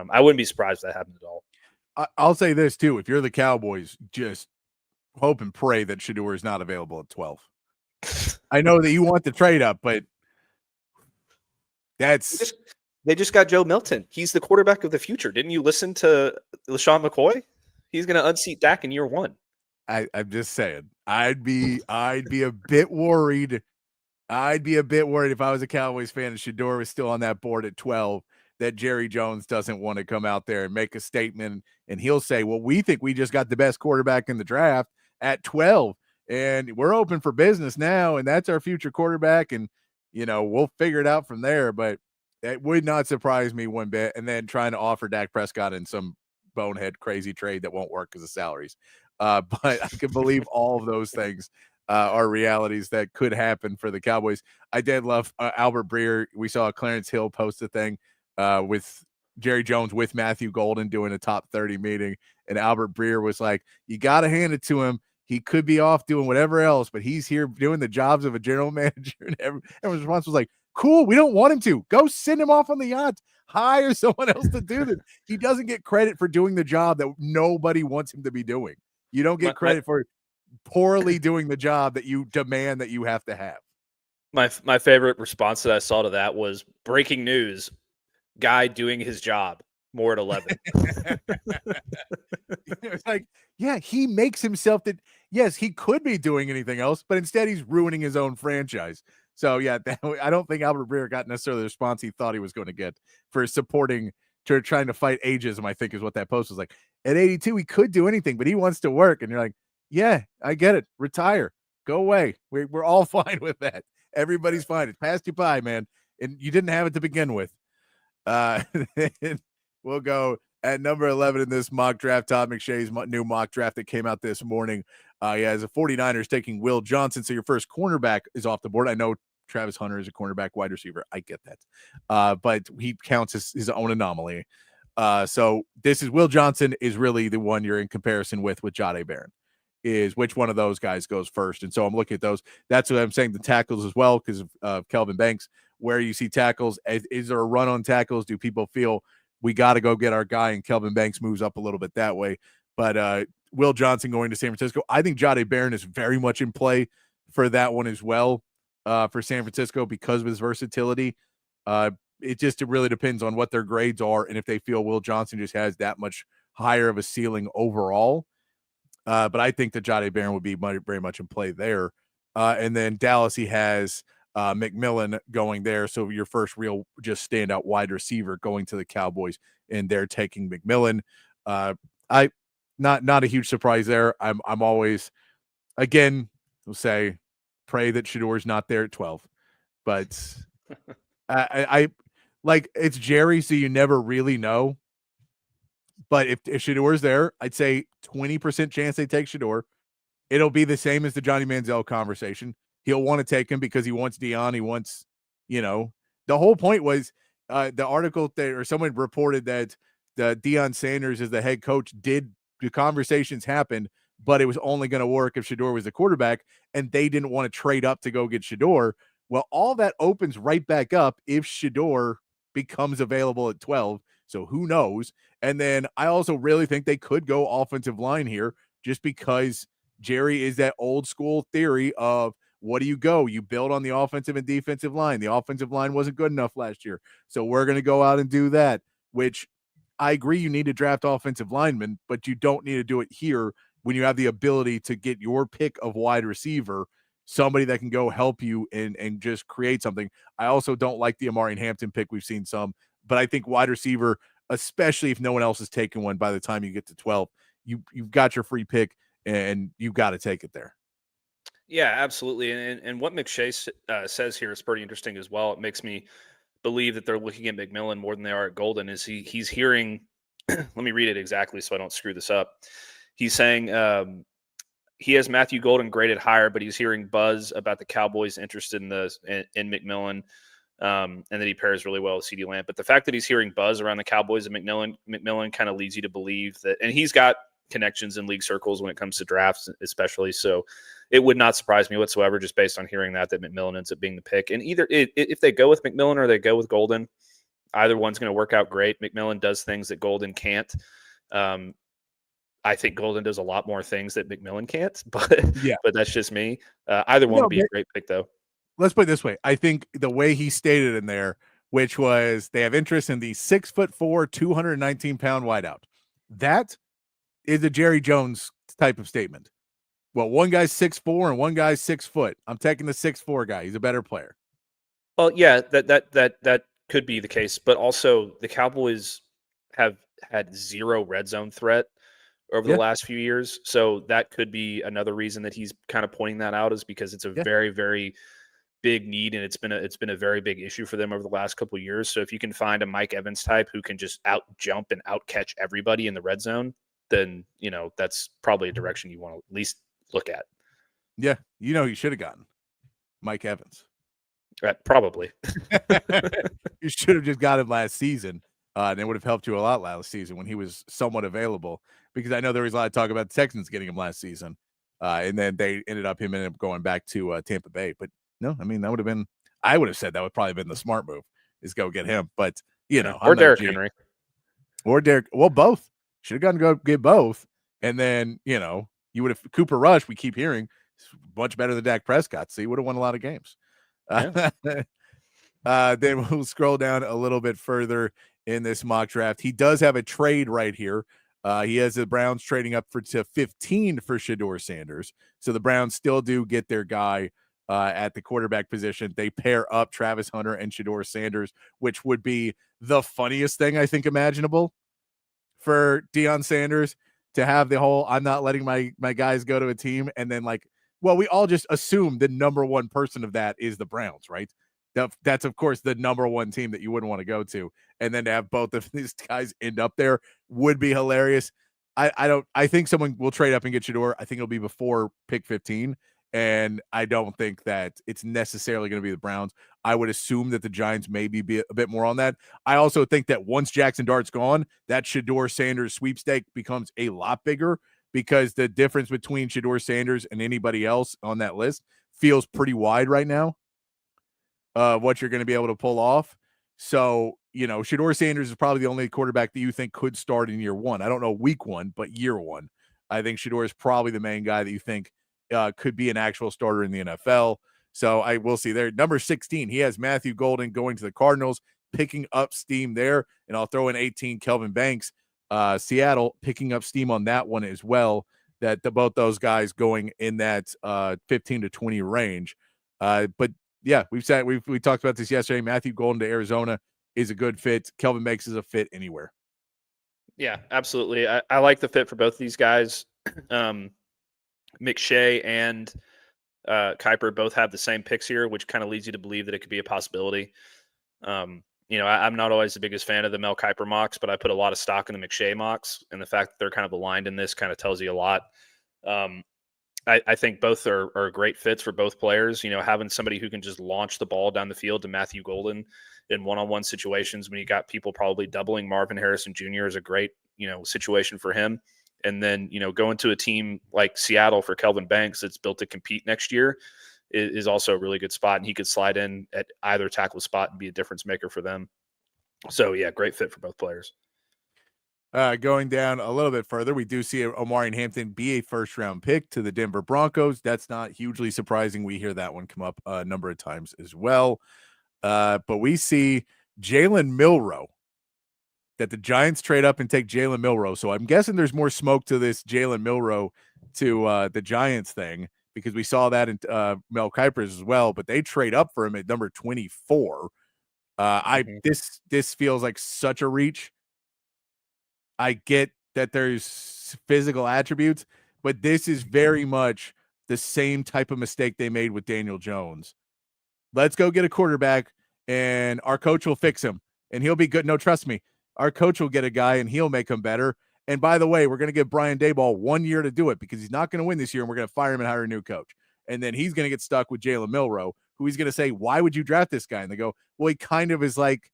I wouldn't be surprised if that happened at all. I'll say this too. If you're the Cowboys, just hope and pray that Shedeur is not available at 12. I know that you want the trade up, but They just got Joe Milton. He's the quarterback of the future. Didn't you listen to LaShawn McCoy? He's going to unseat Dak in year 1. I'm just saying. I'd be a bit worried. I'd be a bit worried if I was a Cowboys fan and Shedeur was still on that board at 12 that Jerry Jones doesn't want to come out there and make a statement, and he'll say, well, we think we just got the best quarterback in the draft at 12, and we're open for business now, and that's our future quarterback, and we'll figure it out from there. But it would not surprise me one bit. And then trying to offer Dak Prescott in some bonehead crazy trade that won't work because of salaries. But I can believe all of those things are realities that could happen for the Cowboys. I did love Albert Breer. We saw Clarence Hill post a thing with Jerry Jones with Matthew Golden doing a top 30 meeting. And Albert Breer was like, you got to hand it to him. He could be off doing whatever else, but he's here doing the jobs of a general manager. And everyone's response was like, cool, we don't want him to. Go send him off on the yacht. Hire someone else to do this. He doesn't get credit for doing the job that nobody wants him to be doing. You don't get credit for poorly doing the job that you demand that you have to have. My favorite response that I saw to that was breaking news: guy doing his job. More at 11. It's like, yeah, he makes himself that. Yes, he could be doing anything else, but instead he's ruining his own franchise. So yeah, I don't think Albert Breer got necessarily the response he thought he was going to get for supporting, trying to fight ageism. I think is what that post was like. At 82, he could do anything, but he wants to work. And you're like, yeah, I get it. Retire, go away. We're all fine with that. Everybody's fine. It passed you by, man, and you didn't have it to begin with. We'll go at number 11 in this mock draft, Todd McShay's new mock draft that came out this morning. As a 49ers taking Will Johnson. So your first cornerback is off the board. I know Travis Hunter is a cornerback wide receiver. I get that. But he counts as his own anomaly. So this is Will Johnson is really the one you're in comparison with Jahdae Barron, is which one of those guys goes first. And so I'm looking at those. That's what I'm saying. The tackles as well, because of Kelvin Banks, where you see tackles. Is there a run on tackles? Do people feel we got to go get our guy, and Kelvin Banks moves up a little bit that way? But Will Johnson going to San Francisco. I think Jahdae Barron is very much in play for that one as well, for San Francisco, because of his versatility. It really depends on what their grades are and if they feel Will Johnson just has that much higher of a ceiling overall. But I think that Jahdae Barron would be very much in play there. And then Dallas, he has McMillan going there. So your first real just standout wide receiver going to the Cowboys, and they're taking McMillan. Not a huge surprise there. I'm always, again, we'll say, pray that Shadour's not there at 12. But I like, it's Jerry, so you never really know. But if Shadour's there, I'd say 20% chance they take Shador. It'll be the same as the Johnny Manziel conversation. He'll want to take him because he wants Deion. He wants, the whole point was the article or someone reported that the Deion Sanders as the head coach the conversations happened, but it was only going to work if Shador was the quarterback, and they didn't want to trade up to go get Shador. Well, all that opens right back up if Shador becomes available at 12. So who knows? And then I also really think they could go offensive line here, just because Jerry is that old school theory of, what do you go? You build on the offensive and defensive line. The offensive line wasn't good enough last year, so we're going to go out and do that, which I agree you need to draft offensive linemen, but you don't need to do it here when you have the ability to get your pick of wide receiver, somebody that can go help you and just create something. I also don't like the Amari Hampton pick. We've seen some, but I think wide receiver, especially if no one else is taking one by the time you get to 12, you've got your free pick and you've got to take it there. Yeah, absolutely. And what McShay says here is pretty interesting as well. It makes me believe that they're looking at McMillan more than they are at Golden. Is he's hearing, let me read it exactly so I don't screw this up. He's saying he has Matthew Golden graded higher, but he's hearing buzz about the Cowboys interested in McMillan, and that he pairs really well with CeeDee Lamb. But the fact that he's hearing buzz around the Cowboys and McMillan kind of leads you to believe that, and he's got connections in league circles when it comes to drafts, especially. So it would not surprise me whatsoever, just based on hearing that McMillan ends up being the pick. And either if they go with McMillan or they go with Golden, either one's going to work out great. McMillan does things that Golden can't. I think Golden does a lot more things that McMillan can't, but that's just me. Either one would be a great pick, though. Let's put it this way. I think the way he stated in there, which was they have interest in the 6'4", 219-pound wideout. That is a Jerry Jones type of statement. Well, one guy's 6'4" and one guy's 6 foot. I'm taking the 6'4" guy. He's a better player. Well, yeah, that could be the case, but also the Cowboys have had zero red zone threat over the last few years, so that could be another reason that he's kind of pointing that out, is because it's a very, very big need, and it's been a very big issue for them over the last couple of years. So if you can find a Mike Evans type who can just out jump and out catch everybody in the red zone, then that's probably a direction you want to at least look at. Yeah, you should have gotten Mike Evans. Probably. You should have just got him last season, and it would have helped you a lot last season when he was somewhat available, because I know there was a lot of talk about the Texans getting him last season, and then they ended up going back to Tampa Bay. But no, I mean, that would have been, I would have said that would probably have been the smart move, is go get him. But, or Derrick Henry. Or Derrick, well, both. Should have gone to go get both. And then, You would have Cooper Rush. We keep hearing much better than Dak Prescott. So he would have won a lot of games. Yeah. Then we'll scroll down a little bit further in this mock draft. He does have a trade right here. He has the Browns trading up to 15 for Shedeur Sanders. So the Browns still do get their guy at the quarterback position. They pair up Travis Hunter and Shedeur Sanders, which would be the funniest thing I think imaginable for Deion Sanders to have the whole I'm not letting my guys go to a team. And then we all just assume the number one person of that is the Browns, right? That's, of course, the number one team that you wouldn't want to go to. And then to have both of these guys end up there would be hilarious. I think someone will trade up and get Shedeur. I think it'll be before pick 15. And I don't think that it's necessarily going to be the Browns. I would assume that the Giants maybe be a bit more on that. I also think that once Jackson Dart's gone, that Shedeur Sanders sweepstake becomes a lot bigger because the difference between Shedeur Sanders and anybody else on that list feels pretty wide right now. What you're going to be able to pull off. So, Shedeur Sanders is probably the only quarterback that you think could start in year one. I don't know week one, but year one. I think Shedeur is probably the main guy that you think could be an actual starter in the NFL. So I will see there. Number 16, he has Matthew Golden going to the Cardinals, picking up steam there. And I'll throw in 18, Kelvin Banks, Seattle, picking up steam on that one as well. That both those guys going in that 15 to 20 range. But yeah, we talked about this yesterday. Matthew Golden to Arizona is a good fit. Kelvin Banks is a fit anywhere. Yeah, absolutely. I like the fit for both of these guys. McShay and Kiper both have the same picks here, which kind of leads you to believe that it could be a possibility. I'm not always the biggest fan of the Mel Kiper mocks, but I put a lot of stock in the McShay mocks, and the fact that they're kind of aligned in this kind of tells you a lot. I think both are great fits for both players. Having somebody who can just launch the ball down the field to Matthew Golden in one-on-one situations when you got people probably doubling Marvin Harrison Jr. is a great, situation for him. And then, going to a team like Seattle for Kelvin Banks that's built to compete next year is also a really good spot. And he could slide in at either tackle spot and be a difference maker for them. So, yeah, great fit for both players. Going down a little bit further, we do see Omarion Hampton be a first-round pick to the Denver Broncos. That's not hugely surprising. We hear that one come up a number of times as well. But we see Jalen Milroe, that the Giants trade up and take Jalen Milroe. So I'm guessing there's more smoke to this Jalen Milroe to the Giants thing because we saw that in Mel Kiper's as well. But they trade up for him at number 24. This feels like such a reach. I get that there's physical attributes, but this is very much the same type of mistake they made with Daniel Jones. Let's go get a quarterback, and our coach will fix him, and he'll be good. No, trust me. Our coach will get a guy, and he'll make him better. And by the way, we're going to give Brian Daboll 1 year to do it because he's not going to win this year, and we're going to fire him and hire a new coach. And then he's going to get stuck with Jalen Milroe, who he's going to say, why would you draft this guy? And they go, well, he kind of is like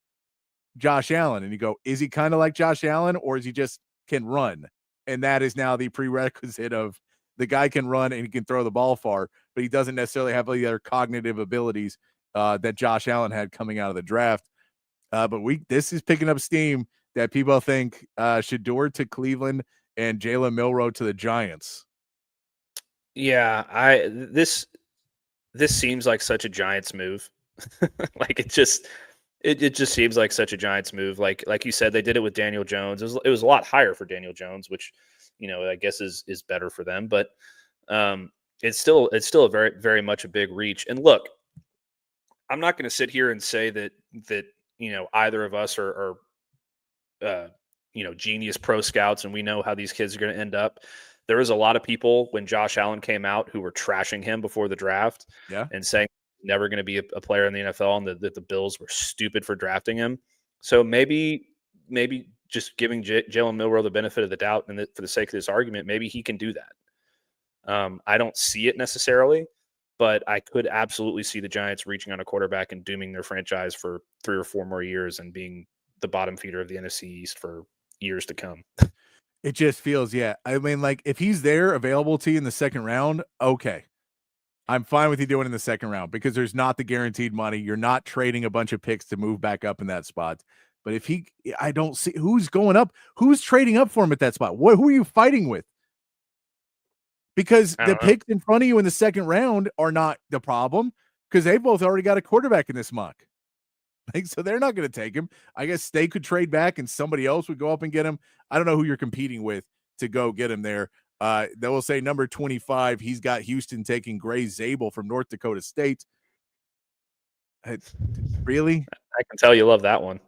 Josh Allen. And you go, is he kind of like Josh Allen, or is he just can run? And that is now the prerequisite of the guy can run and he can throw the ball far, but he doesn't necessarily have the other cognitive abilities that Josh Allen had coming out of the draft. But this is picking up steam that people think Shedeur to Cleveland and Jalen Milroe to the Giants. Yeah, this seems like such a Giants move. Like it just seems like such a Giants move. Like you said, they did it with Daniel Jones. It was a lot higher for Daniel Jones, which I guess is better for them. But it's still a very, very much a big reach. And look, I'm not going to sit here and say that either of us are genius pro scouts and we know how these kids are going to end up. There was a lot of people when Josh Allen came out who were trashing him before the draft and saying he's never going to be a player in the NFL and that the Bills were stupid for drafting him. So maybe just giving Jalen Milroe the benefit of the doubt and for the sake of this argument, maybe he can do that. I don't see it necessarily, but I could absolutely see the Giants reaching on a quarterback and dooming their franchise for 3 or 4 more years and being the bottom feeder of the NFC East for years to come. It just feels, I mean, like if he's there available to you in the second round, okay. I'm fine with you doing it in the second round because there's not the guaranteed money. You're not trading a bunch of picks to move back up in that spot. But I don't see who's going up, who's trading up for him at that spot. Who are you fighting with? because the picks in front of you in the second round are not the problem because they both already got a quarterback in this mock. Like, so they're not going to take him. I guess they could trade back and somebody else would go up and get him. I don't know who you're competing with to go get him there. They will say number 25. He's got Houston taking Gray Zabel from North Dakota State. Really? I can tell you love that one.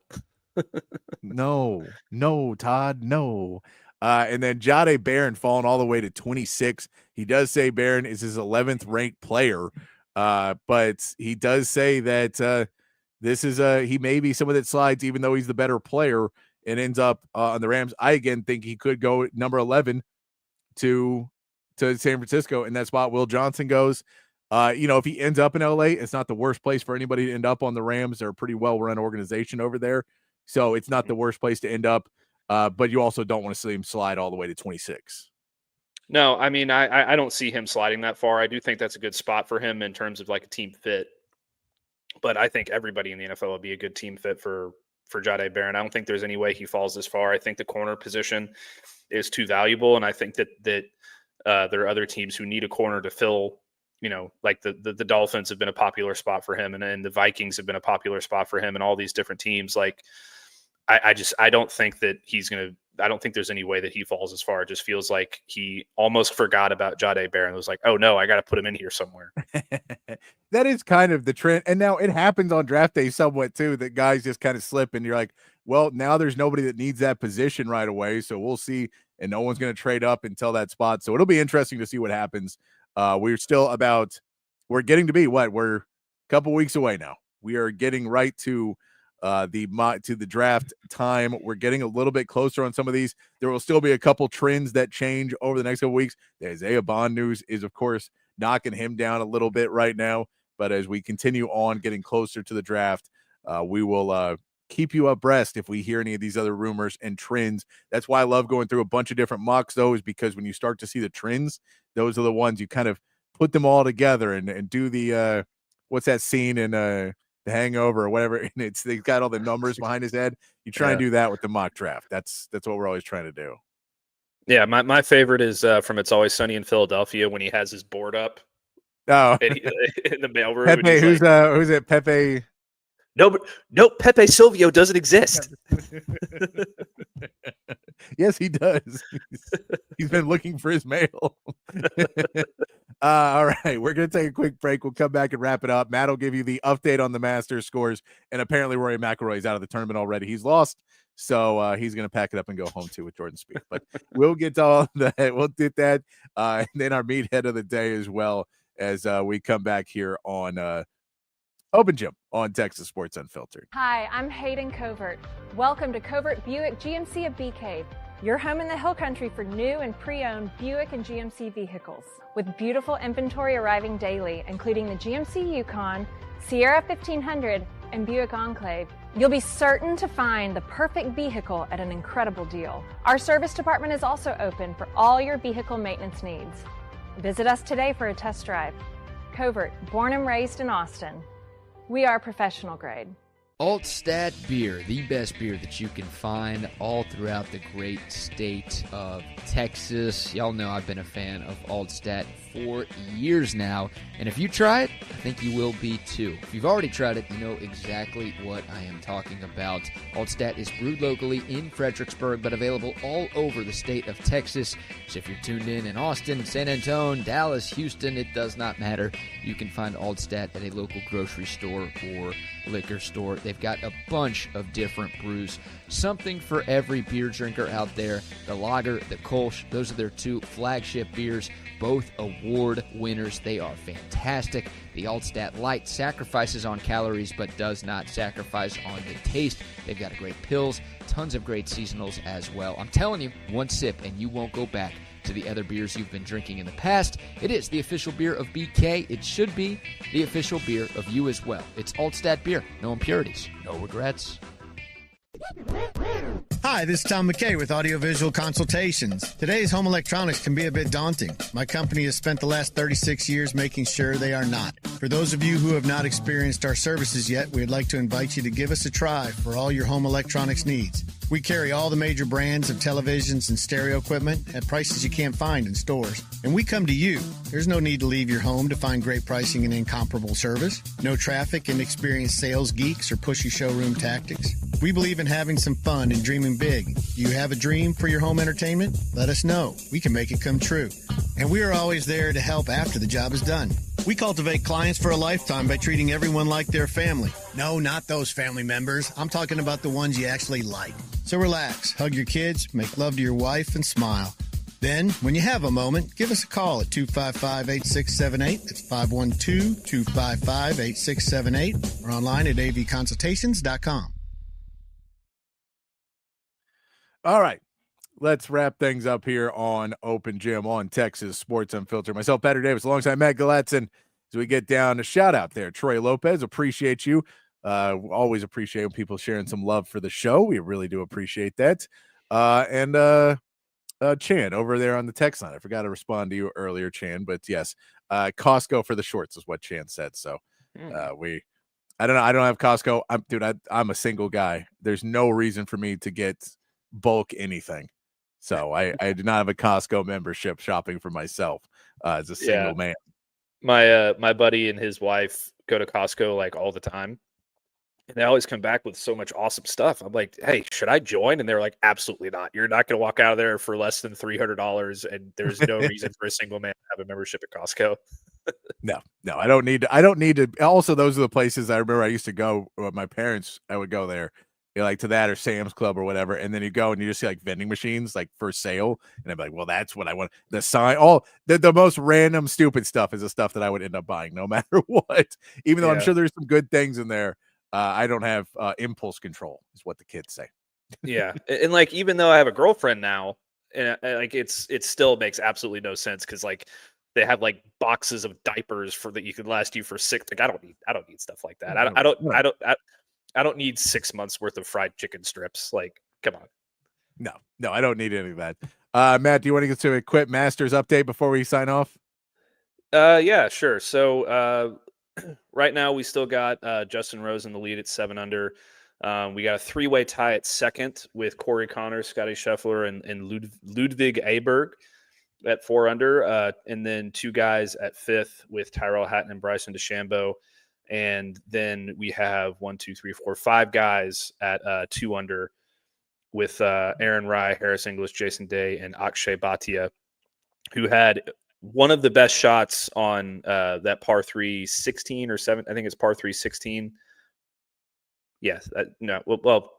No, Todd, no. And then Jahdae Barron falling all the way to 26. He does say Barron is his 11th ranked player, but he does say that this is he may be someone that slides even though he's the better player and ends up on the Rams. I again think he could go number 11 to San Francisco, and that spot Will Johnson goes. If he ends up in LA, it's not the worst place for anybody to end up on the Rams. They're a pretty well-run organization over there. So it's not the worst place to end up. But you also don't want to see him slide all the way to 26. No, I mean, I don't see him sliding that far. I do think that's a good spot for him in terms of like a team fit. But I think everybody in the NFL would be a good team fit for Jahdae Barron. I don't think there's any way he falls this far. I think the corner position is too valuable. And I think that there are other teams who need a corner to fill, like the Dolphins have been a popular spot for him, and the Vikings have been a popular spot for him, and all these different teams. Like, I don't think that I don't think there's any way that he falls as far. It just feels like he almost forgot about Jahdae Barron. It was like, oh no, I got to put him in here somewhere. That is kind of the trend. And now it happens on draft day somewhat too, that guys just kind of slip and you're like, well, now there's nobody that needs that position right away. So we'll see. And no one's going to trade up until that spot. So it'll be interesting to see what happens. We're getting to be we're a couple weeks away now. We are getting right to the draft time. We're getting a little bit closer on some of these. There will still be a couple trends that change over the next couple weeks. The Isaiah Bond news is, of course, knocking him down a little bit right now. But as we continue on getting closer to the draft, we will keep you abreast if we hear any of these other rumors and trends. That's why I love going through a bunch of different mocks, though, is because when you start to see the trends, those are the ones you kind of put them all together and do the what's that scene in The Hangover or whatever, and they've got all the numbers behind his head. You try and do that with the mock draft. That's what we're always trying to do. Yeah, my favorite is from It's Always Sunny in Philadelphia when he has his board up. Oh, in the mailroom. Pepe, who's it? Pepe. No, Pepe Silvio doesn't exist. Yes, he does. He's been looking for his mail. All right, we're going to take a quick break. We'll come back and wrap it up. Matt will give you the update on the Masters scores, and apparently Rory McIlroy's out of the tournament already. He's lost, so he's going to pack it up and go home too with Jordan Spieth. But we'll get to all that. We'll do that, and then our meathead of the day as well as we come back here on Open Gym on Texas Sports Unfiltered. Hi, I'm Hayden Covert. Welcome to Covert Buick GMC of Bee Cave, your home in the Hill Country for new and pre-owned Buick and GMC vehicles. With beautiful inventory arriving daily, including the GMC Yukon, Sierra 1500, and Buick Enclave, you'll be certain to find the perfect vehicle at an incredible deal. Our service department is also open for all your vehicle maintenance needs. Visit us today for a test drive. Covert, born and raised in Austin. We are professional grade. Altstat Beer, the best beer that you can find all throughout the great state of Texas. Y'all know I've been a fan of Altstat for years now, and if you try it, I think you will be too. If you've already tried it, you know exactly what I am talking about. Altstat is brewed locally in Fredericksburg, but available all over the state of Texas. So if you're tuned in Austin, San Antonio, Dallas, Houston, it does not matter. You can find Altstat at a local grocery store or liquor store. They've got a bunch of different brews, something for every beer drinker out there. The lager, the Kolsch, those are their two flagship beers, both award winners. They are fantastic. The Altstat Light sacrifices on calories but does not sacrifice on the taste. They've got great pills, tons of great seasonals as well. I'm telling you, one sip and you won't go back to the other beers you've been drinking in the past. It is the official beer of BK. It should be the official beer of you as well. It's Altstat Beer. No impurities, no regrets. Hi, this is Tom McKay with Audiovisual Consultations. Today's home electronics can be a bit daunting. My company has spent the last 36 years making sure they are not. For those of you who have not experienced our services yet, we'd like to invite you to give us a try for all your home electronics needs. We carry all the major brands of televisions and stereo equipment at prices you can't find in stores. And we come to you. There's no need to leave your home to find great pricing and incomparable service. No traffic and experienced sales geeks or pushy showroom tactics. We believe in having some fun and dreaming big. Do you have a dream for your home entertainment? Let us know. We can make it come true. And we are always there to help after the job is done. We cultivate clients for a lifetime by treating everyone like their family. No, not those family members. I'm talking about the ones you actually like. So relax, hug your kids, make love to your wife, and smile. Then, when you have a moment, give us a call at 255-8678. That's 512-255-8678. Or online at avconsultations.com. All right. Let's wrap things up here on Open Gym on Texas Sports Unfiltered. Myself, Patrick Davis, alongside Matt Galatzan, as we get down. A shout out there, Troy Lopez. Appreciate you. Always appreciate when people sharing some love for the show. We really do appreciate that. And Chan over there on the text line. I forgot to respond to you earlier, Chan, but yes, Costco for the shorts is what Chan said. So I don't know. I don't have Costco. I'm a single guy. There's no reason for me to get bulk anything. So I do not have a Costco membership shopping for myself as a single man. My buddy and his wife go to Costco like all the time. And they always come back with so much awesome stuff. I'm like, hey, should I join? And they're like, absolutely not. You're not going to walk out of there for less than $300. And there's no reason for a single man to have a membership at Costco. No, I don't need to. Also, those are the places I remember I used to go with my parents. I would go there. Like to that or Sam's Club or whatever, and then you go and you just see like vending machines like for sale, and I'm like, well, that's what I want. The sign, the most random stupid stuff is the stuff that I would end up buying no matter what. Even though I'm sure there's some good things in there, I don't have impulse control, is what the kids say. Yeah, and like even though I have a girlfriend now, and like it still makes absolutely no sense because like they have like boxes of diapers for that you could last you for 6. Like I don't need stuff like that. I don't need 6 months worth of fried chicken strips. Like, come on. No, I don't need any of that. Matt, do you want to get to a quick Masters update before we sign off? Yeah, sure. So right now we still got Justin Rose in the lead at 7 under. We got a 3-way tie at second with Corey Connors, Scotty Scheffler, and Ludwig Aberg at 4 under. And then 2 guys at 5th with Tyrell Hatton and Bryson DeChambeau. And then we have 5 guys at 2 under with Aaron Rai, Harris English, Jason Day, and Akshay Bhatia, who had one of the best shots on that par 3 16 or 7. I think it's par 3 16. Yes,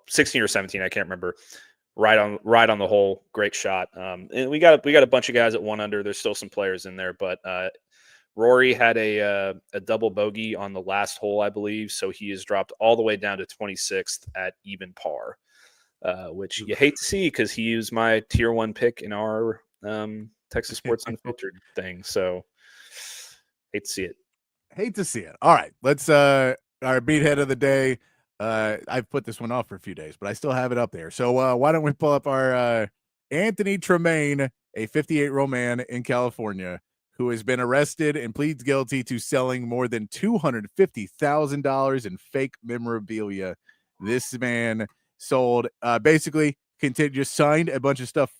16 or 17. I can't remember. Right on the hole. Great shot. And we got a bunch of guys at 1 under. There's still some players in there, but Rory had a double bogey on the last hole, I believe, so he has dropped all the way down to 26th at even par, which you hate to see because he was my tier 1 pick in our Texas Sports Unfiltered thing. So hate to see it. All right, let's our beathead of the day. I've put this one off for a few days, but I still have it up there. So why don't we pull up our Anthony Tremaine, a 58-year-old man in California, who has been arrested and pleads guilty to selling more than $250,000 in fake memorabilia. This man sold, just signed a bunch of stuff,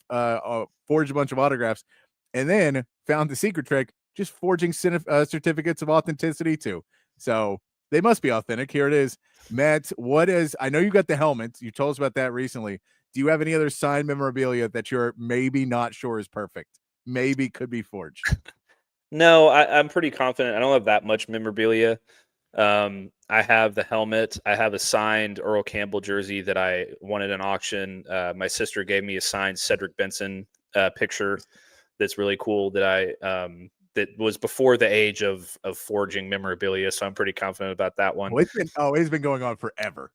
forged a bunch of autographs, and then found the secret trick, just forging certificates of authenticity too. So they must be authentic. Here it is. Matt, I know you got the helmet. You told us about that recently. Do you have any other signed memorabilia that you're maybe not sure is perfect? Maybe could be forged? No, I'm pretty confident. I don't have that much memorabilia. I have the helmet. I have a signed Earl Campbell jersey that I won at an auction. My sister gave me a signed Cedric Benson picture that's really cool that that was before the age of forging memorabilia. So I'm pretty confident about that one. It's been going on forever.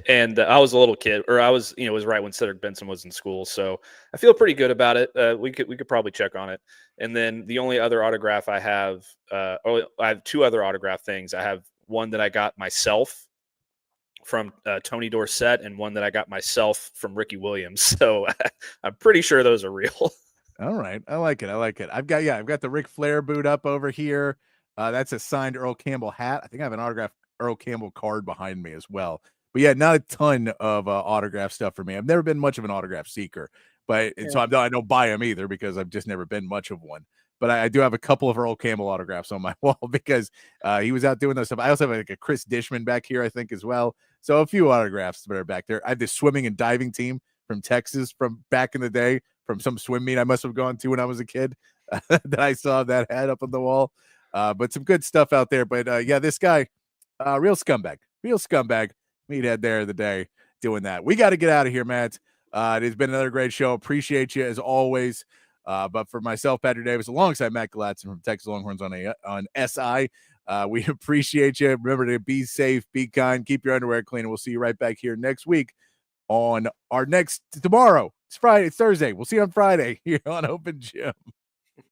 And I was a little kid, or I was, it was right when Cedric Benson was in school. So I feel pretty good about it. We could probably check on it. And then the only other autograph I have, I have 2 other autograph things. I have one that I got myself from Tony Dorsett and one that I got myself from Ricky Williams. So I'm pretty sure those are real. All right. I like it. I've got the Ric Flair boot up over here. That's a signed Earl Campbell hat. I think I have an autographed Earl Campbell card behind me as well. But yeah, not a ton of autograph stuff for me. I've never been much of an autograph seeker, but so I don't buy them either because I've just never been much of one. But I do have a couple of Earl Campbell autographs on my wall because he was out doing those stuff. I also have like a Chris Dishman back here, I think, as well. So a few autographs that are back there. I have this swimming and diving team from Texas from back in the day, from some swim meet I must have gone to when I was a kid that I saw that had up on the wall. But some good stuff out there. But yeah, this guy, real scumbag. Meathead there the day doing that. We got to get out of here, Matt. It has been another great show. Appreciate you as always. But for myself, Patrick Davis, alongside Matt Galatzan from Texas Longhorns on SI, we appreciate you. Remember to be safe, be kind, keep your underwear clean, and we'll see you right back here next week on our tomorrow. It's Friday, it's Thursday. We'll see you on Friday here on Open Gym.